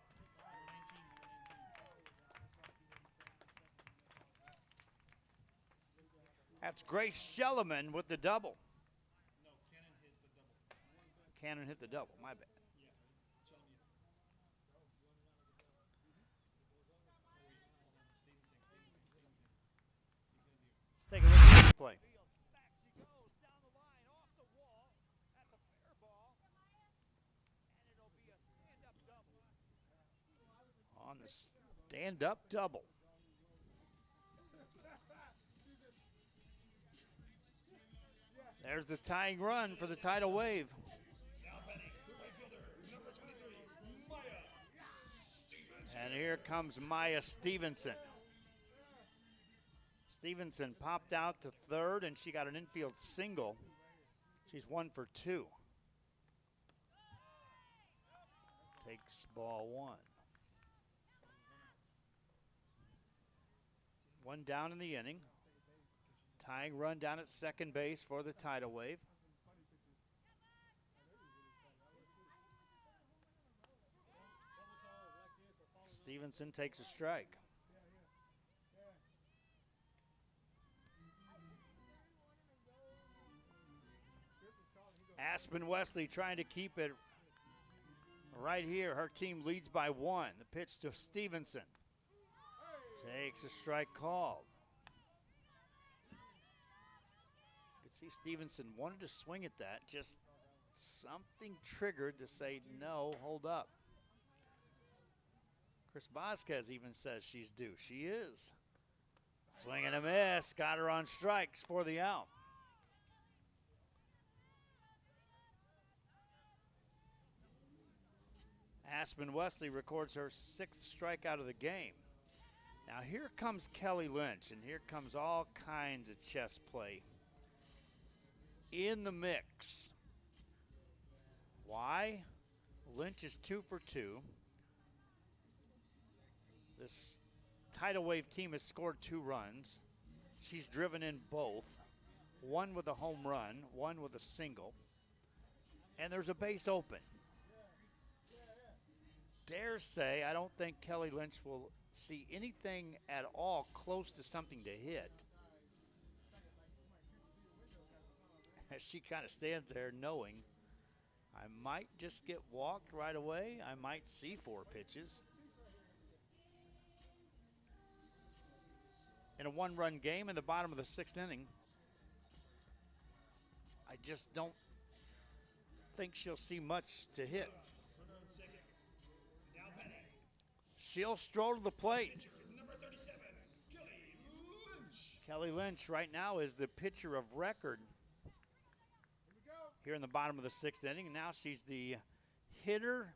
[SPEAKER 1] That's Grace Shellerman with the double.
[SPEAKER 5] No, Cannon hit the double.
[SPEAKER 1] Cannon hit the double, my bad. Let's take a look at the play. On the stand-up double. There's the tying run for the Tidal Wave. And here comes Maya Stevenson. Stevenson popped out to third, and she got an infield single. She's 1 for 2. Takes ball 1. 1 down in the inning. Tying run down at second base for the Tidal Wave. Stevenson takes a strike. Aspen Wesley trying to keep it right here. Her team leads by 1. The pitch to Stevenson. Takes a strike called. You can see Stevenson wanted to swing at that. Just something triggered to say, no, hold up. Chris Vasquez even says she's due. She is. Swing and a miss. Got her on strikes for the out. Aspen Wesley records her 6th strikeout of the game. Now here comes Kelly Lynch, and here comes all kinds of chess play in the mix. Why? Lynch is 2 for 2. This Tidal Wave team has scored 2 runs. She's driven in both. 1 with a home run, 1 with a single. And there's a base open. Dare say I don't think Kelly Lynch will see anything at all close to something to hit. as she kind of stands there knowing I might just get walked right away. I might see 4 pitches. In a 1-run game in the bottom of the 6th inning, I just don't think she'll see much to hit. She'll stroll to the plate. Kelly Lynch right now is the pitcher of record here in the bottom of the 6th inning. And now she's the hitter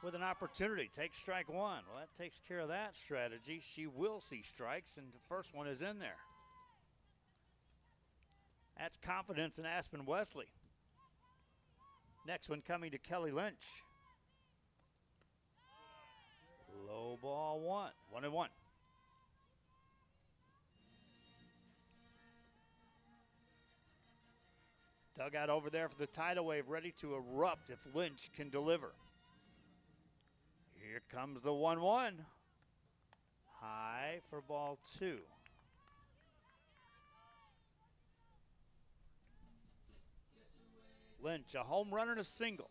[SPEAKER 1] with an opportunity. Take strike 1. Well, that takes care of that strategy. She will see strikes, and the first one is in there. That's confidence in Aspen Wesley. Next one coming to Kelly Lynch. Low ball 1. 1-1. Dugout over there for the tidal wave, ready to erupt if Lynch can deliver. Here comes the 1-1. High for ball 2. Lynch, a home run and a single.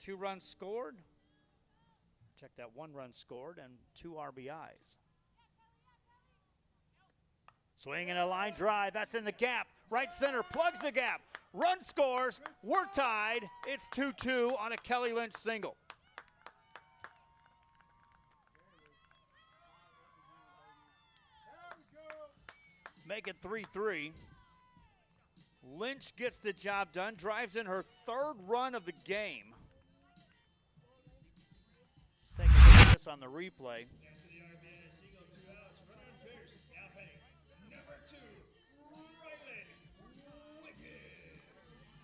[SPEAKER 1] 2 runs scored. Check that, 1 run scored and 2 RBIs. Swinging a line drive, that's in the gap. Right center, plugs the gap. Run scores, we're tied. It's 2-2 on a Kelly Lynch single. Make it 3-3. Lynch gets the job done, drives in her 3rd run of the game. Let's take a look at this on the replay.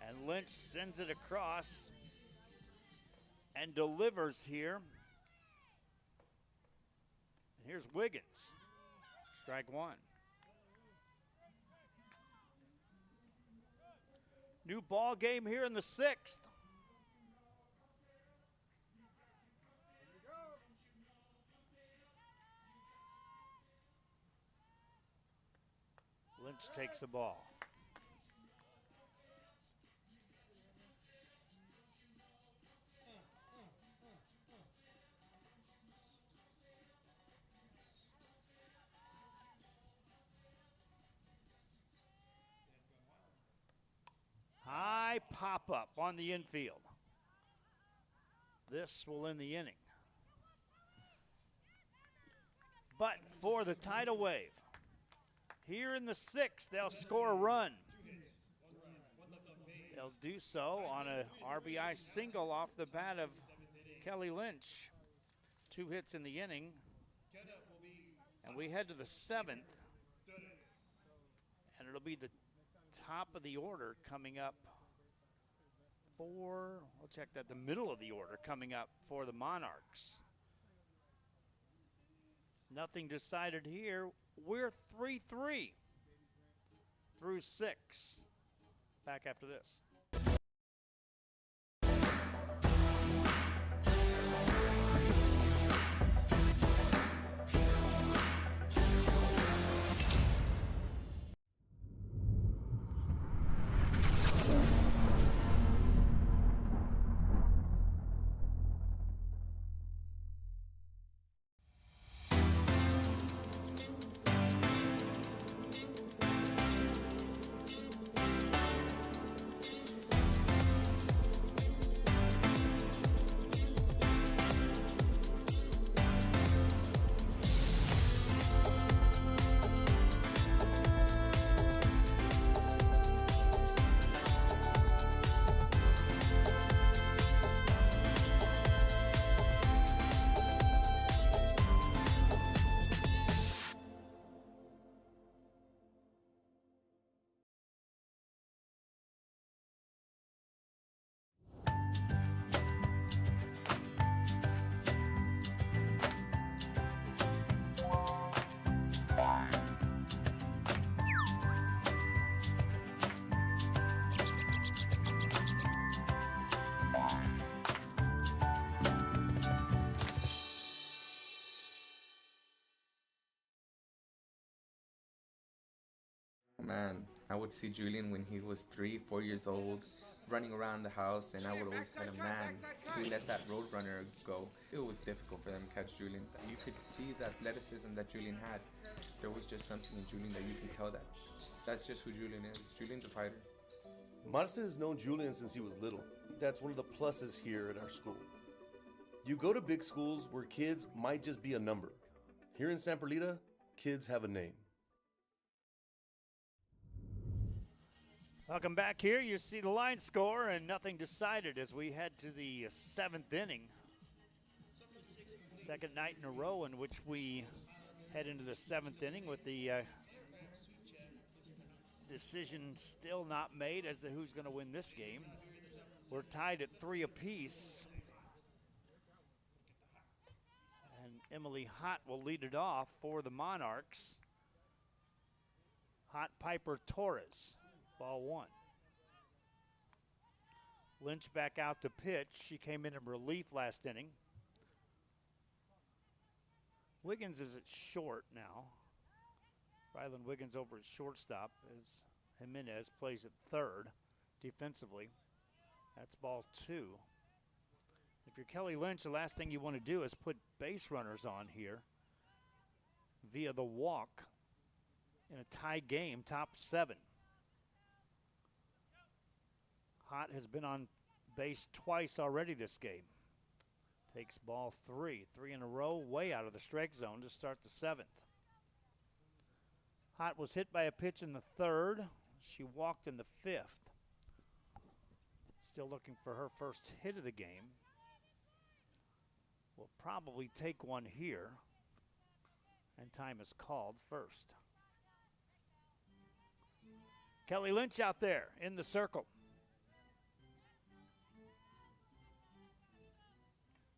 [SPEAKER 1] And Lynch sends it across and delivers here. And here's Wiggins. Strike 1. New ball game here in the 6th. Lynch takes the ball. High pop-up on the infield. This will end the inning. But for the tidal wave, here in the 6th, they'll score a run. They'll do so on a RBI single off the bat of Kelly Lynch. 2 hits in the inning. And we head to the 7th. And it'll be the top of the order coming up for, we'll check that, the middle of the order coming up for the Monarchs. Nothing decided here. We're 3-3 through 6. Back after this.
[SPEAKER 9] Man, I would see Julian when he was 3, 4 years old, running around the house, and I would always tell him, man, we let that road runner go. It was difficult for them to catch Julian. You could see the athleticism that Julian had. There was just something in Julian that you could tell that. That's just who Julian is. Julian's a fighter.
[SPEAKER 17] Marcel has known Julian since he was little. That's one of the pluses here at our school. You go to big schools where kids might just be a number. Here in San Perlita, kids have a name.
[SPEAKER 1] Welcome back here. You see the line score and nothing decided as we head to the 7th inning. Second night in a row in which we head into the 7th inning with the decision still not made as to who's going to win this game. We're tied at 3 apiece. And Emily Hott will lead it off for the Monarchs. Hott, Piper, Torres. Ball 1. Lynch back out to pitch. She came in relief last inning. Wiggins is at short now. Rylan Wiggins over at shortstop as Jimenez plays at third defensively. That's ball 2. If you're Kelly Lynch, the last thing you want to do is put base runners on here via the walk in a tie game, top 7. Hott has been on base twice already this game. Takes ball 3. 3 in a row, way out of the strike zone to start the 7th. Hott was hit by a pitch in the 3rd. She walked in the 5th. Still looking for her first hit of the game. Will probably take one here. And time is called first. Kelly Lynch out there in the circle.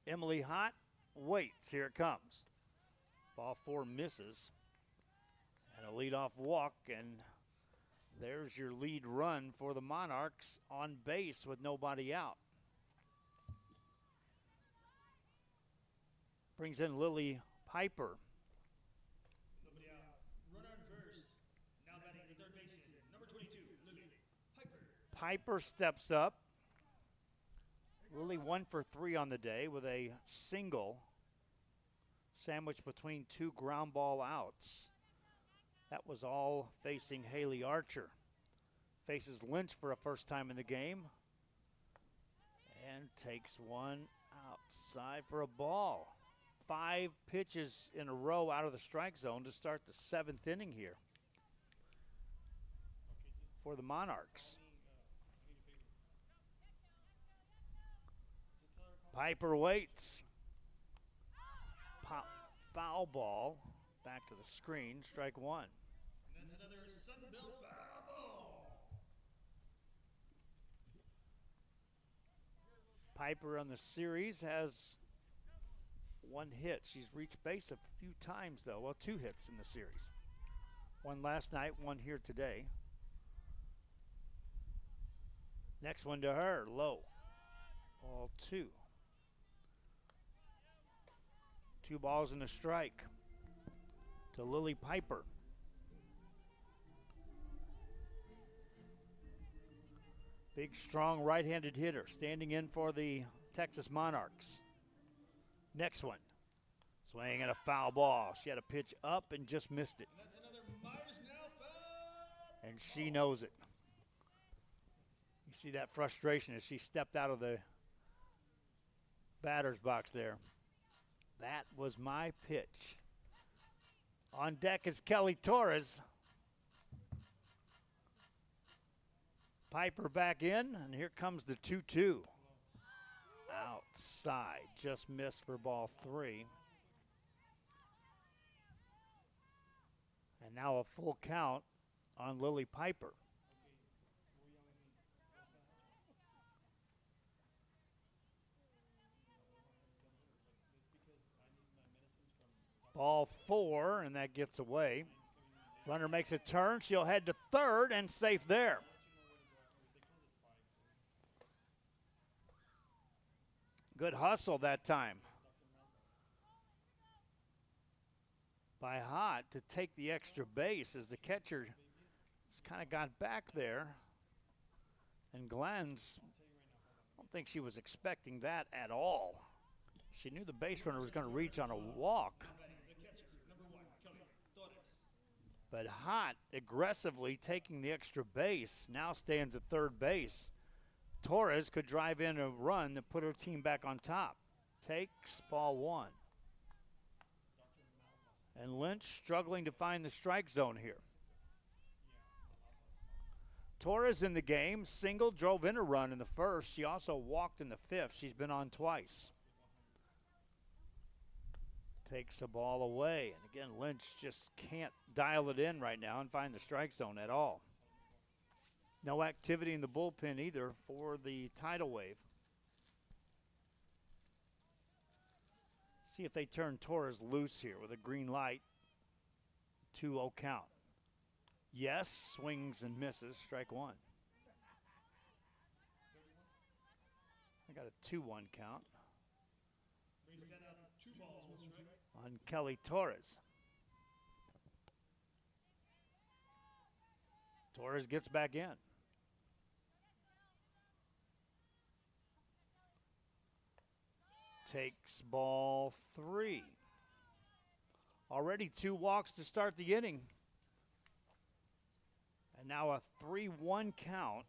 [SPEAKER 1] Emily Hott waits. Here it comes. Ball 4 misses. And a leadoff walk, and there's your lead run for the Monarchs on base with nobody out. Brings in Lily Piper.
[SPEAKER 5] Nobody out. Runner on first. Now batting the third baseman, number 22, Lily Piper.
[SPEAKER 1] Piper steps up. Lily 1 for 3 on the day with a single sandwiched between 2 ground ball outs. That was all facing Haley Archer. Faces Lynch for a first time in the game and takes one outside for a ball. 5 pitches in a row out of the strike zone to start the 7th inning here for the Monarchs. Piper waits. Foul ball. Back to the screen. Strike 1.
[SPEAKER 5] And that's another Sunbelt foul ball.
[SPEAKER 1] Piper on the series has 1 hit. She's reached base a few times, though. Well, 2 hits in the series. 1 last night, 1 here today. Next one to her. Low. Ball 2. 2 balls and a strike to Lily Piper. Big, strong right-handed hitter standing in for the Texas Monarchs. Next one. Swing and a foul ball. She had a pitch up and just missed it.
[SPEAKER 5] That's another Myers now foul.
[SPEAKER 1] And she knows it. You see that frustration as she stepped out of the batter's box there. That was my pitch. On deck is Kelly Torres. Piper back in, and here comes the 2-2. Outside, just missed for ball 3. And now a full count on Lily Piper. Ball 4, and that gets away. Runner makes a turn. She'll head to third and safe there. Good hustle that time by Hott to take the extra base as the catcher Just kind of got back there. And Glenn's, I don't think she was expecting that at all. She knew the base runner was going to reach on a walk. But Hot aggressively taking the extra base, now stands at third base. Torres could drive in a run to put her team back on top. Takes ball one. And Lynch struggling to find the strike zone here. Torres in the game, single, drove in a run in the first. She also walked in the fifth. She's been on twice. Takes the ball away. And again, Lynch just can't dial it in right now and find the strike zone at all. No activity in the bullpen either for the tidal wave. See if they turn Torres loose here with a green light. 2-0 count. Yes, swings and misses, strike one. I got a 2-1 count on Kelly Torres. Torres gets back in. Takes ball three. Already 2 walks to start the inning. And now a 3-1 count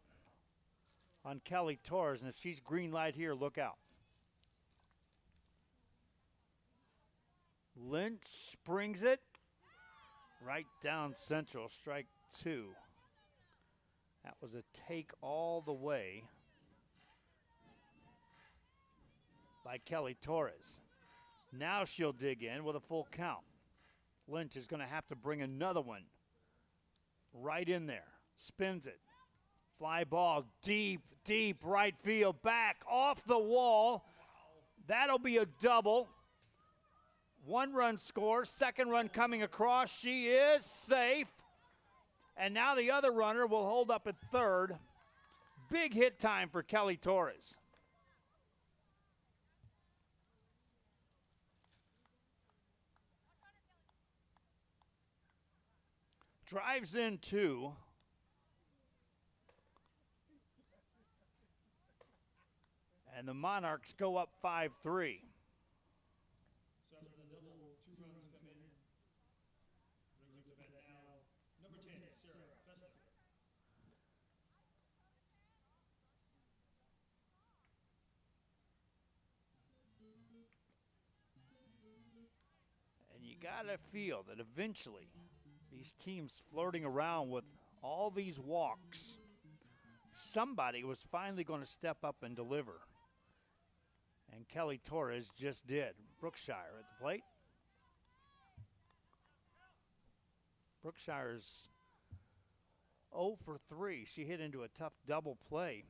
[SPEAKER 1] on Kelly Torres. And if she's green light here, look out. Lynch springs it right down central, strike two. That was a take all the way by Kelly Torres. Now she'll dig in with a full count. Lynch is going to have to bring another one right in there. Spins it. Fly ball deep, deep right field. Back off the wall. That'll be a double. 1-run score. Second run coming across. She is safe. And now the other runner will hold up at third. Big hit time for Kelly Torres. Drives in 2. And the Monarchs go up 5-3. And you gotta feel that eventually these teams flirting around with all these walks, somebody was finally going to step up and deliver. And Kelly Torres just did. Brookshire at the plate. Brookshire's 0 for 3. She hit into a tough double play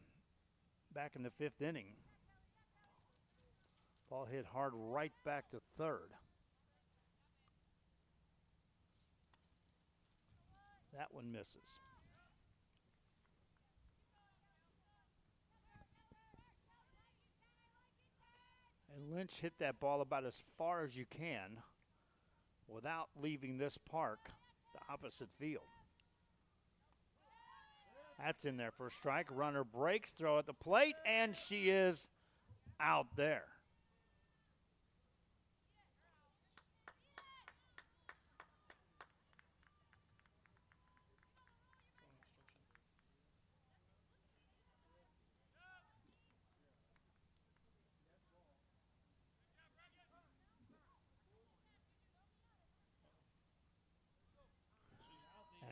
[SPEAKER 1] back in the 5th inning. Ball hit hard right back to third. That one misses. And Lynch hit that ball about as far as you can without leaving this park, the opposite field. That's in there for a strike. Runner breaks, throw at the plate, and she is out there.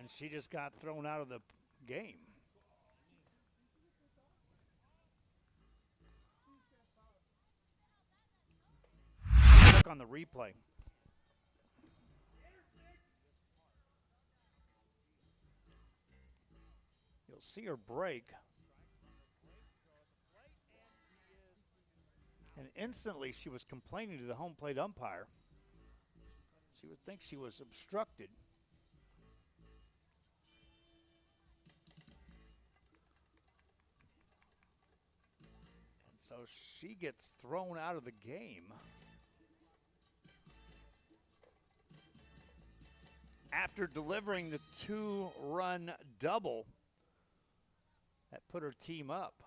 [SPEAKER 1] And she just got thrown out of the game. Look on the replay. You'll see her break. And instantly she was complaining to the home plate umpire. She would think she was obstructed. So she gets thrown out of the game. after delivering the 2-run double that put her team up.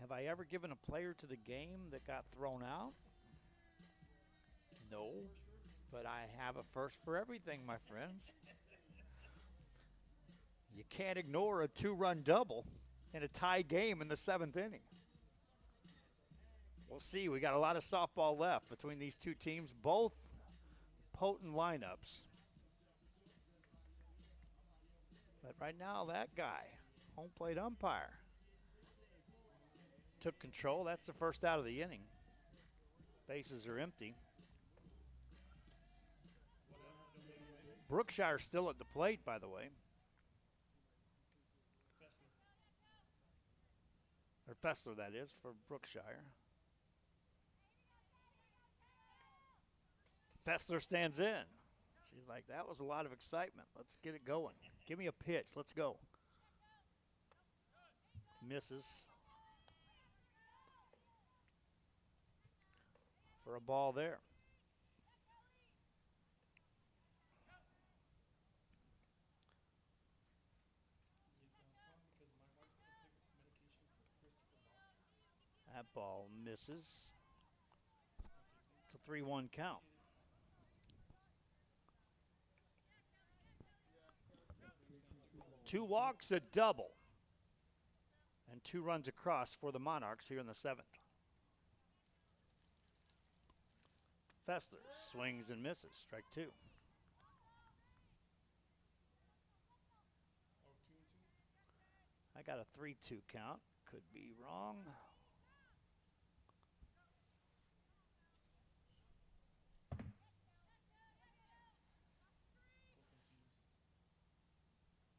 [SPEAKER 1] Have I ever given a player to the game that got thrown out? No, but I have a first for everything, my friends. You can't ignore a 2-run double in a tie game in the 7th inning. We'll see. We got a lot of softball left between these two teams, both potent lineups. But right now, that guy, home plate umpire, took control. That's the first out of the inning. Bases are empty. Brookshire still at the plate, by the way. Or Fessler, that is, for Brookshire. Fessler stands in. She's like, that was a lot of excitement. Let's get it going. Give me a pitch. Let's go. Misses. For a ball there. That ball misses. It's a 3-1 count. Two walks, a double, and 2 runs across for the Monarchs here in the 7th. Fessler swings and misses. Strike 2. I got a 3-2 count. Could be wrong.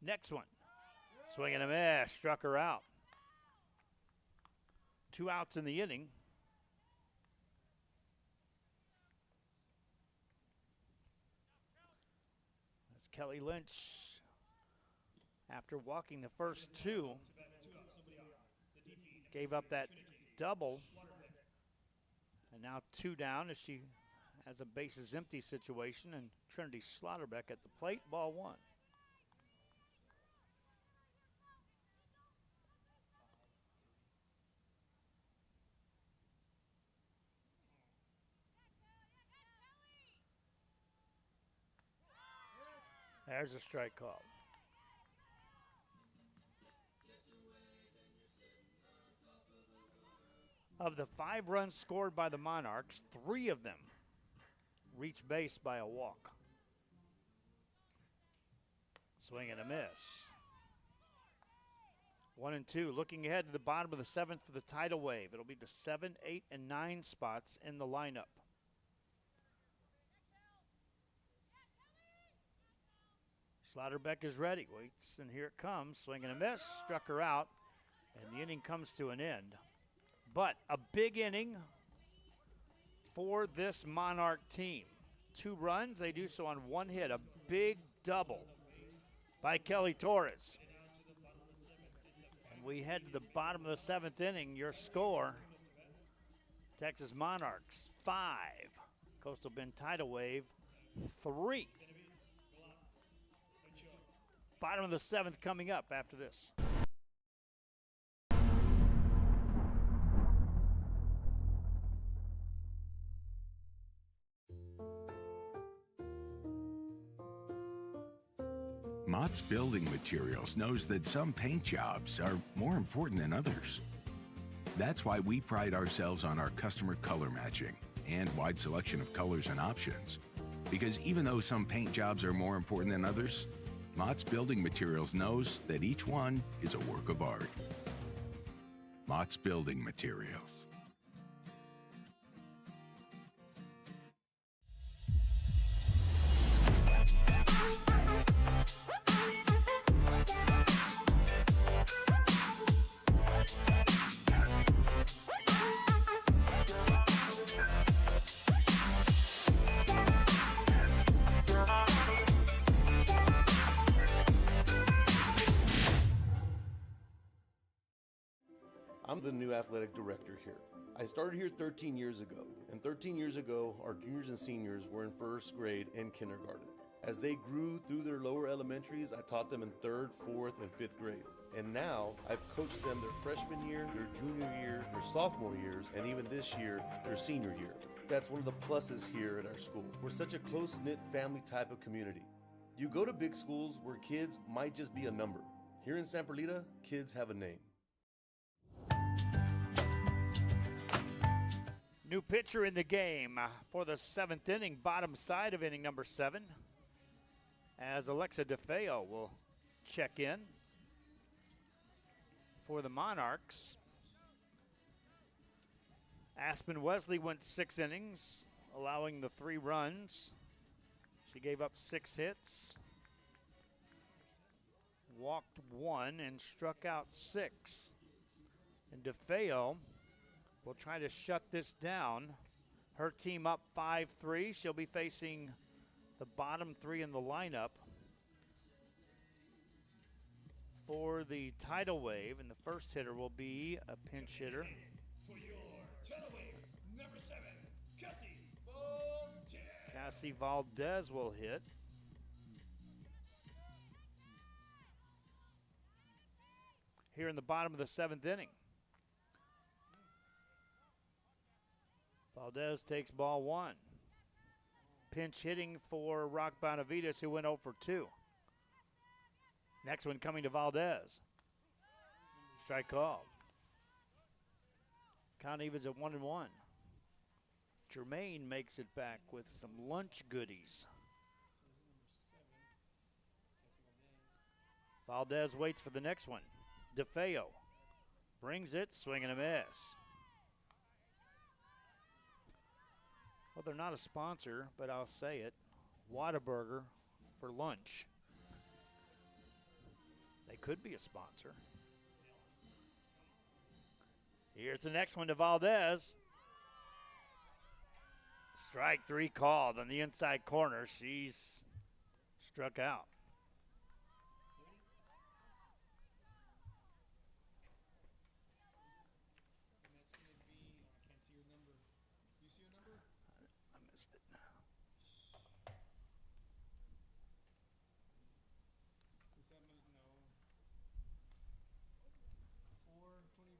[SPEAKER 1] Next one. Swing and a miss. Struck her out. 2 outs in the inning. That's Kelly Lynch. After walking the first 2, gave up that double. And now 2 down as she has a bases empty situation. And Trinity Slaughterbeck at the plate. Ball 1. There's a strike call. Of the 5 runs scored by the Monarchs, 3 of them reached base by a walk. Swing and a miss. 1 and 2. Looking ahead to the bottom of the 7th for the Tidal Wave. It'll be the 7, 8, and 9 spots in the lineup. Slaughterbeck is ready. Waits, and here it comes. Swing and a miss. Struck her out, and the inning comes to an end. But a big inning for this Monarch team. 2 runs. They do so on 1 hit. A big double by Kelly Torres. And we head to the bottom of the 7th inning. Your score, Texas Monarchs 5. Coastal Bend Tidal Wave 3. Bottom of the 7th coming up after this.
[SPEAKER 8] Mott's Building Materials knows that some paint jobs are more important than others. That's why we pride ourselves on our customer color matching and wide selection of colors and options. Because even though some paint jobs are more important than others, Mott's Building Materials knows that each one is a work of art. Mott's Building Materials.
[SPEAKER 17] I'm the new athletic director here. I started here 13 years ago, and 13 years ago, our juniors and seniors were in first grade and kindergarten. As they grew through their lower elementaries, I taught them in 3rd, 4th, and 5th grade. And now I've coached them their freshman year, their junior year, their sophomore years, and even this year, their senior year. That's one of the pluses here at our school. We're such a close-knit family type of community. You go to big schools where kids might just be a number. Here in San Perlita, kids have a name.
[SPEAKER 1] New pitcher in the game for the 7th inning, bottom side of inning number 7, as Alexa DeFeo will check in for the Monarchs. Aspen Wesley went 6 innings, allowing the 3 runs. She gave up 6 hits, walked 1, and struck out 6. And DeFeo will try to shut this down. Her team up 5-3. She'll be facing the bottom 3 in the lineup for the tidal wave, and the first hitter will be a pinch hitter.
[SPEAKER 2] For your tidal wave, number 7,
[SPEAKER 1] Cassie Valdez will hit. Here in the bottom of the 7th inning. Valdez takes ball 1. Pinch hitting for Rock Bonavides, who went 0 for 2. Next one coming to Valdez. Strike called. Count evens at 1-1. Jermaine makes it back with some lunch goodies. Valdez waits for the next one. DeFeo brings it, swing and a miss. Well, they're not a sponsor, but I'll say it. Whataburger for lunch. They could be a sponsor. Here's the next one to Valdez. Strike 3 called on the inside corner. She's struck out. I missed it.
[SPEAKER 5] Is that no?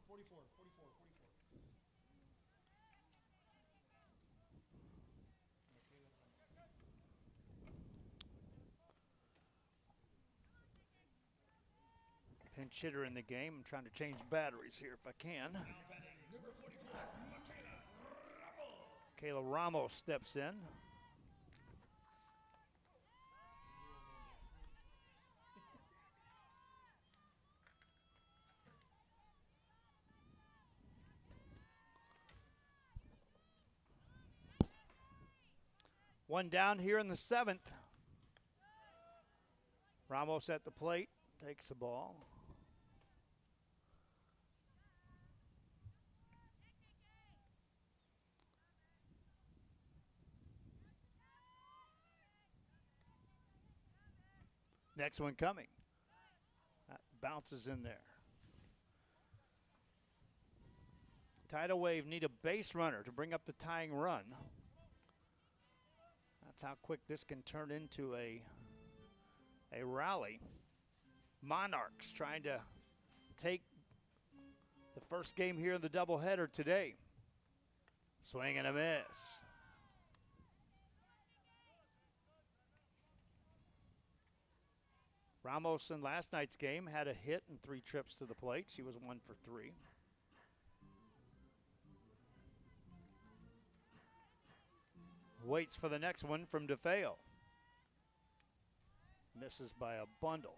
[SPEAKER 5] 44.
[SPEAKER 1] Pinch hitter in the game. I'm trying to change batteries here if I can. Kayla Ramos steps in. One down here in the 7th. Ramos at the plate, takes the ball. Next one coming. That bounces in there. Tidal Wave need a base runner to bring up the tying run. That's how quick this can turn into a rally. Monarchs trying to take the first game here in the doubleheader today. Swing and a miss. Ramos in last night's game had a hit and 3 trips to the plate. She was 1 for 3. Waits for the next one from DeFeo. Misses by a bundle.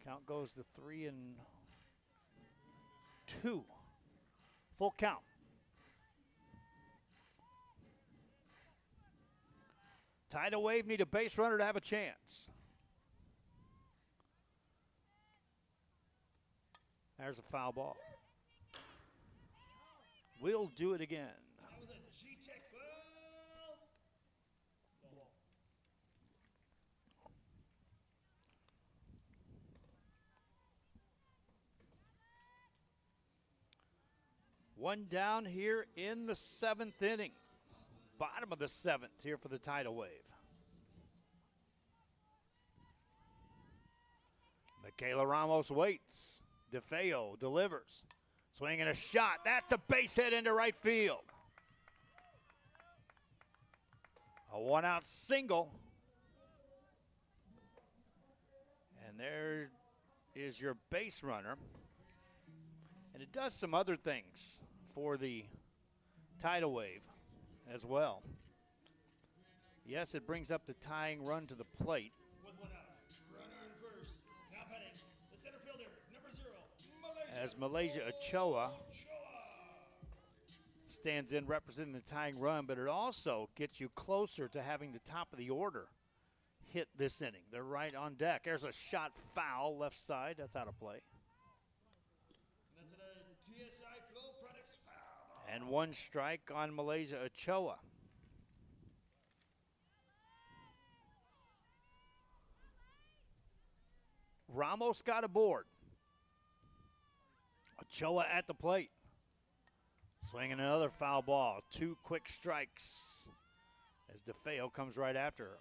[SPEAKER 1] Count goes to 3-2. Full count. Tidal Wave need a base runner to have a chance. There's a foul ball. We'll do it again. One down here in the 7th inning. bottom of the 7th here for the Tidal Wave. Michaela Ramos waits. DeFeo delivers. Swinging a shot. That's a base hit into right field. A one-out single. And there is your base runner. And it does some other things for the Tidal Wave as well. Yes, it brings up the tying run to the plate. As Malaysia Ochoa stands in representing the tying run, but it also gets you closer to having the top of the order hit this inning. They're right on deck. There's a shot foul left side. That's out of play. And one strike on Malaysia Ochoa. Ramos got aboard. Ochoa at the plate. Swinging another foul ball. 2 quick strikes as DeFeo comes right after her.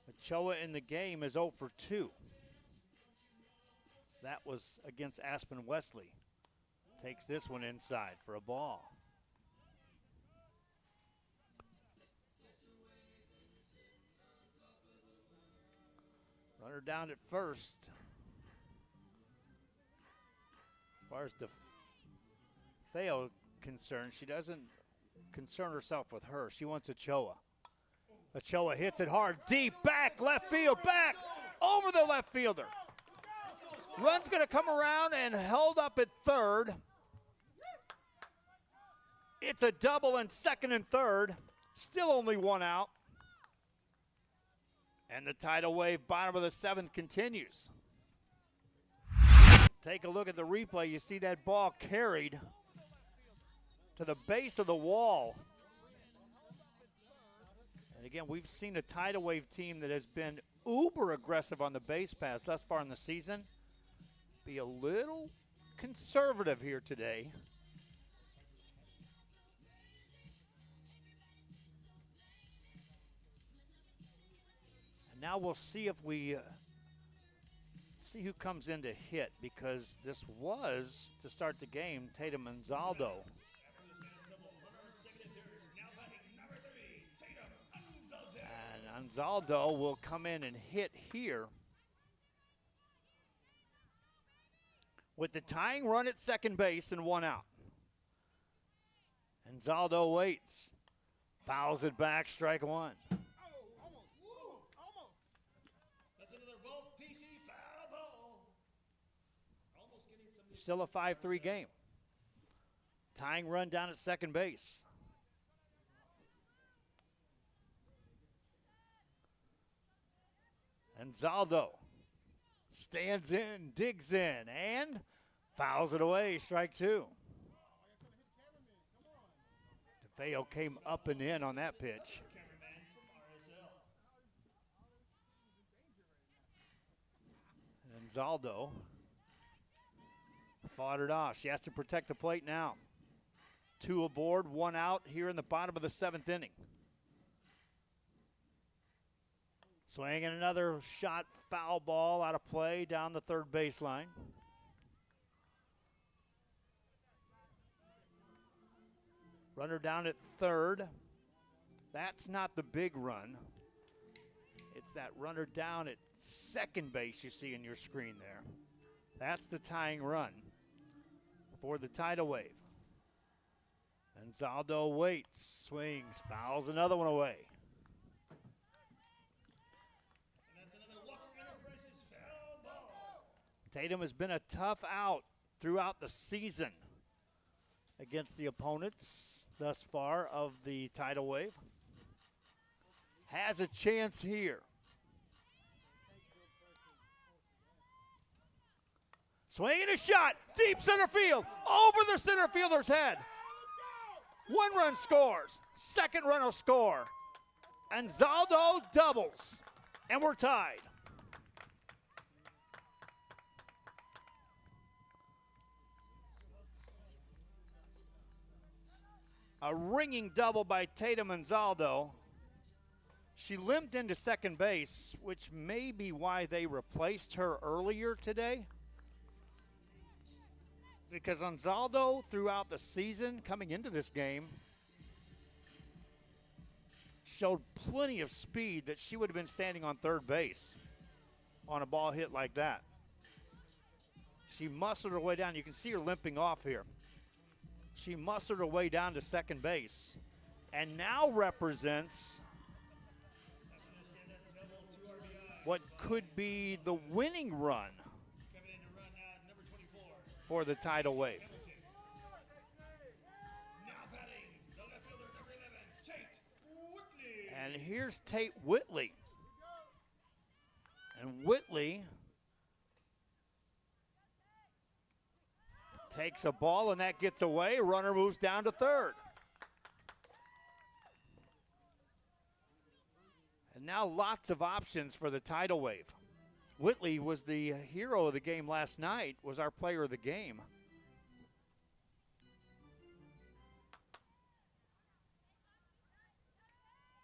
[SPEAKER 1] Ochoa in the game is 0 for 2. That was against Aspen Wesley. Takes this one inside for a ball. Runner down at first. As far as DeFeo concerned, she doesn't concern herself with her. She wants Ochoa. Ochoa hits it hard, deep, back, left field, back, over the left fielder. Run's going to come around and held up at third. It's a double in second and third. Still only 1 out. And the Tidal Wave bottom of the 7th continues. Take a look at the replay. You see that ball carried to the base of the wall. And again, we've seen a Tidal Wave team that has been uber aggressive on the base pass thus far in the season. Be a little conservative here today. And now we'll see if we see who comes in to hit, because this was, to start the game, Tatum Anzaldo. And Anzaldo will come in and hit here. With the tying run at second base and 1 out. Anzaldo waits. Fouls it back, strike 1. Still a 5-3 game. Tying run down at second base. Anzaldo stands in, digs in, and fouls it away, strike 2. DeFeo came up and in on that pitch. And Anzaldo fought it off. She has to protect the plate now. 2 aboard, 1 out here in the bottom of the 7th inning. Swinging another shot, foul ball out of play down the third baseline. Runner down at third. That's not the big run. It's that runner down at second base you see in your screen there. That's the tying run for the Tidal Wave. Anzaldo waits, swings, fouls another one away. Tatum has been a tough out throughout the season against the opponents thus far of the Tidal Wave. Has a chance here. Swinging a shot, deep center field, over the center fielder's head. 1 run scores, second run will score. And Zaldo doubles. And we're tied. A ringing double by Tatum and Zaldo. She limped into second base, which may be why they replaced her earlier today. Because Anzaldo, throughout the season, coming into this game, showed plenty of speed that she would have been standing on third base on a ball hit like that. She muscled her way down. You can see her limping off here. She muscled her way down to second base and now represents what could be the winning run for the Tidal Wave. And here's Tate Whitley. And Whitley takes a ball, and that gets away. Runner moves down to third. And now lots of options for the Tidal Wave. Whitley was the hero of the game last night, was our player of the game.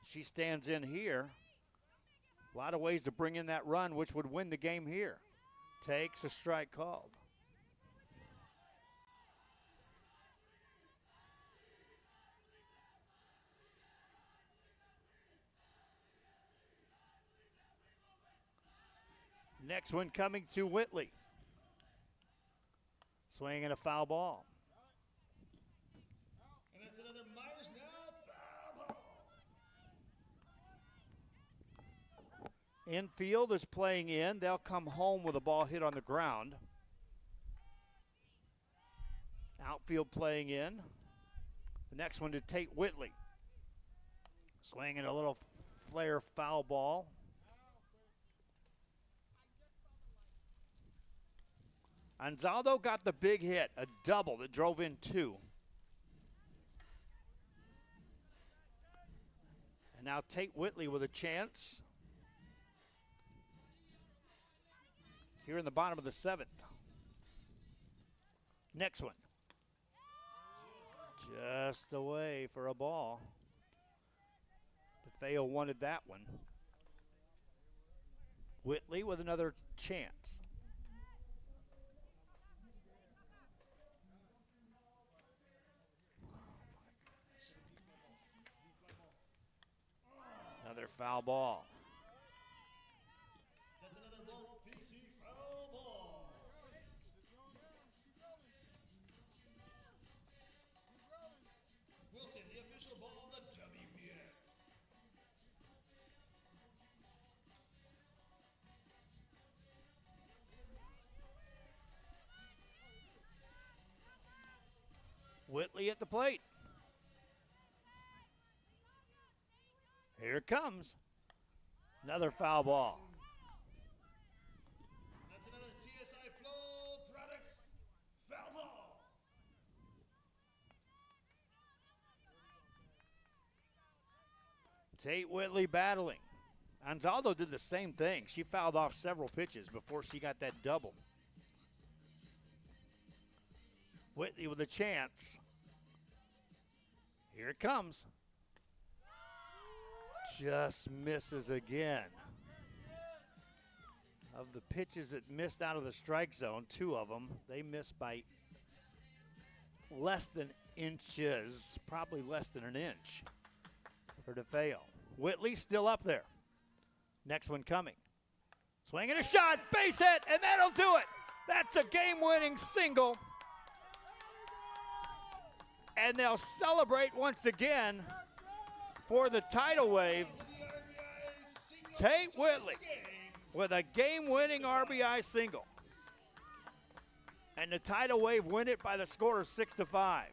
[SPEAKER 1] She stands in here. A lot of ways to bring in that run, which would win the game here. Takes a strike called. Next one coming to Whitley. Swinging a foul ball.
[SPEAKER 5] And that's another Myers now. Foul ball.
[SPEAKER 1] Infield is playing in. They'll come home with a ball hit on the ground. Outfield playing in. The next one to Tate Whitley. Swinging a little flare foul ball. Anzaldo got the big hit, a double that drove in two. And now Tate Whitley with a chance. Here in the bottom of the seventh. Next one. Just away for a ball. DeFeo wanted that one. Whitley with another chance. Another foul ball.
[SPEAKER 5] That's another ball, PC foul ball. Wilson, the official ball of the WPF.
[SPEAKER 1] Whitley at the plate. Here it comes. Another foul ball.
[SPEAKER 5] That's another TSI Flow Products foul ball.
[SPEAKER 1] Tate Whitley battling. Anzaldo did the same thing. She fouled off several pitches before she got that double. Whitley with a chance. Here it comes. Just misses again. Of the pitches that missed out of the strike zone, two of them, they missed by less than inches, probably less than an inch for DeFeo. Whitley still up there. Next one coming. Swinging a shot, base hit, and that'll do it. That's a game-winning single. And they'll celebrate once again for the Tidal Wave. Tate Whitley with a game-winning RBI single. And the Tidal Wave win it by the score of 6-5.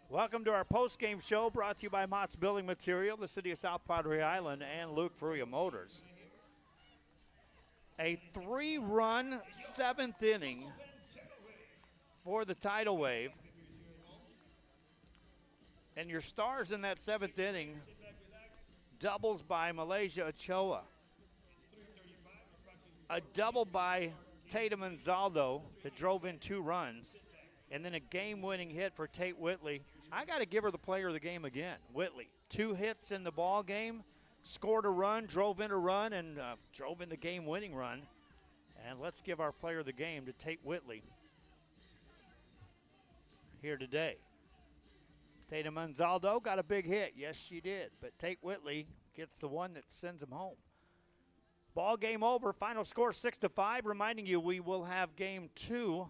[SPEAKER 1] Welcome to our post-game show brought to you by Mott's Building Material, the City of South Padre Island, and Luke Fruia Motors. A 3-run seventh inning for the Tidal Wave. And your stars in that seventh inning doubles by Malaysia Ochoa. A double by Tatum and Zaldo that drove in 2 runs. And then a game-winning hit for Tate Whitley. I got to give her the player of the game again, Whitley. 2 hits in the ball game, scored a run, drove in a run, and drove in the game-winning run. And let's give our player of the game to Tate Whitley here today. Tatum Anzaldo got a big hit. Yes, she did. But Tate Whitley gets the one that sends him home. Ball game over. Final score 6-5. Reminding you we will have game 2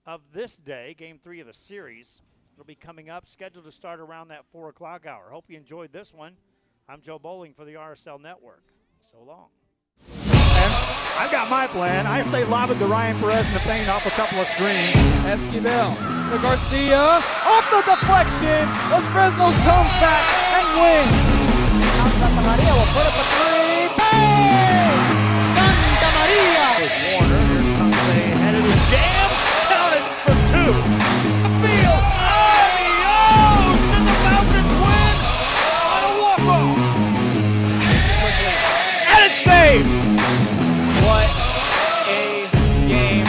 [SPEAKER 1] of this day, game 3 of the series. It'll be coming up, scheduled to start around that 4 o'clock hour. Hope you enjoyed this one. I'm Joe Bowling for the RSL Network. So long.
[SPEAKER 2] I've got my plan. I say lob it to Ryan Perez in the paint off a couple of screens.
[SPEAKER 3] Esquivel to Garcia. Off the deflection. Los Fresnos comes back and wins. Now Santa Maria will put up a 3. Bang! Santa Maria!
[SPEAKER 1] There's Warner. Here comes a headed jam. Counted for 2. Field. Adios! And the Falcons win on a walk-off. And it's saved.
[SPEAKER 3] What a game.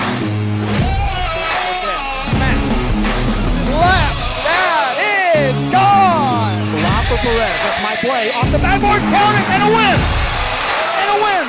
[SPEAKER 3] Smack to the left. That is gone.
[SPEAKER 2] Lob for Perez. That's my play. Off the backboard. Count it. And a win. And a win.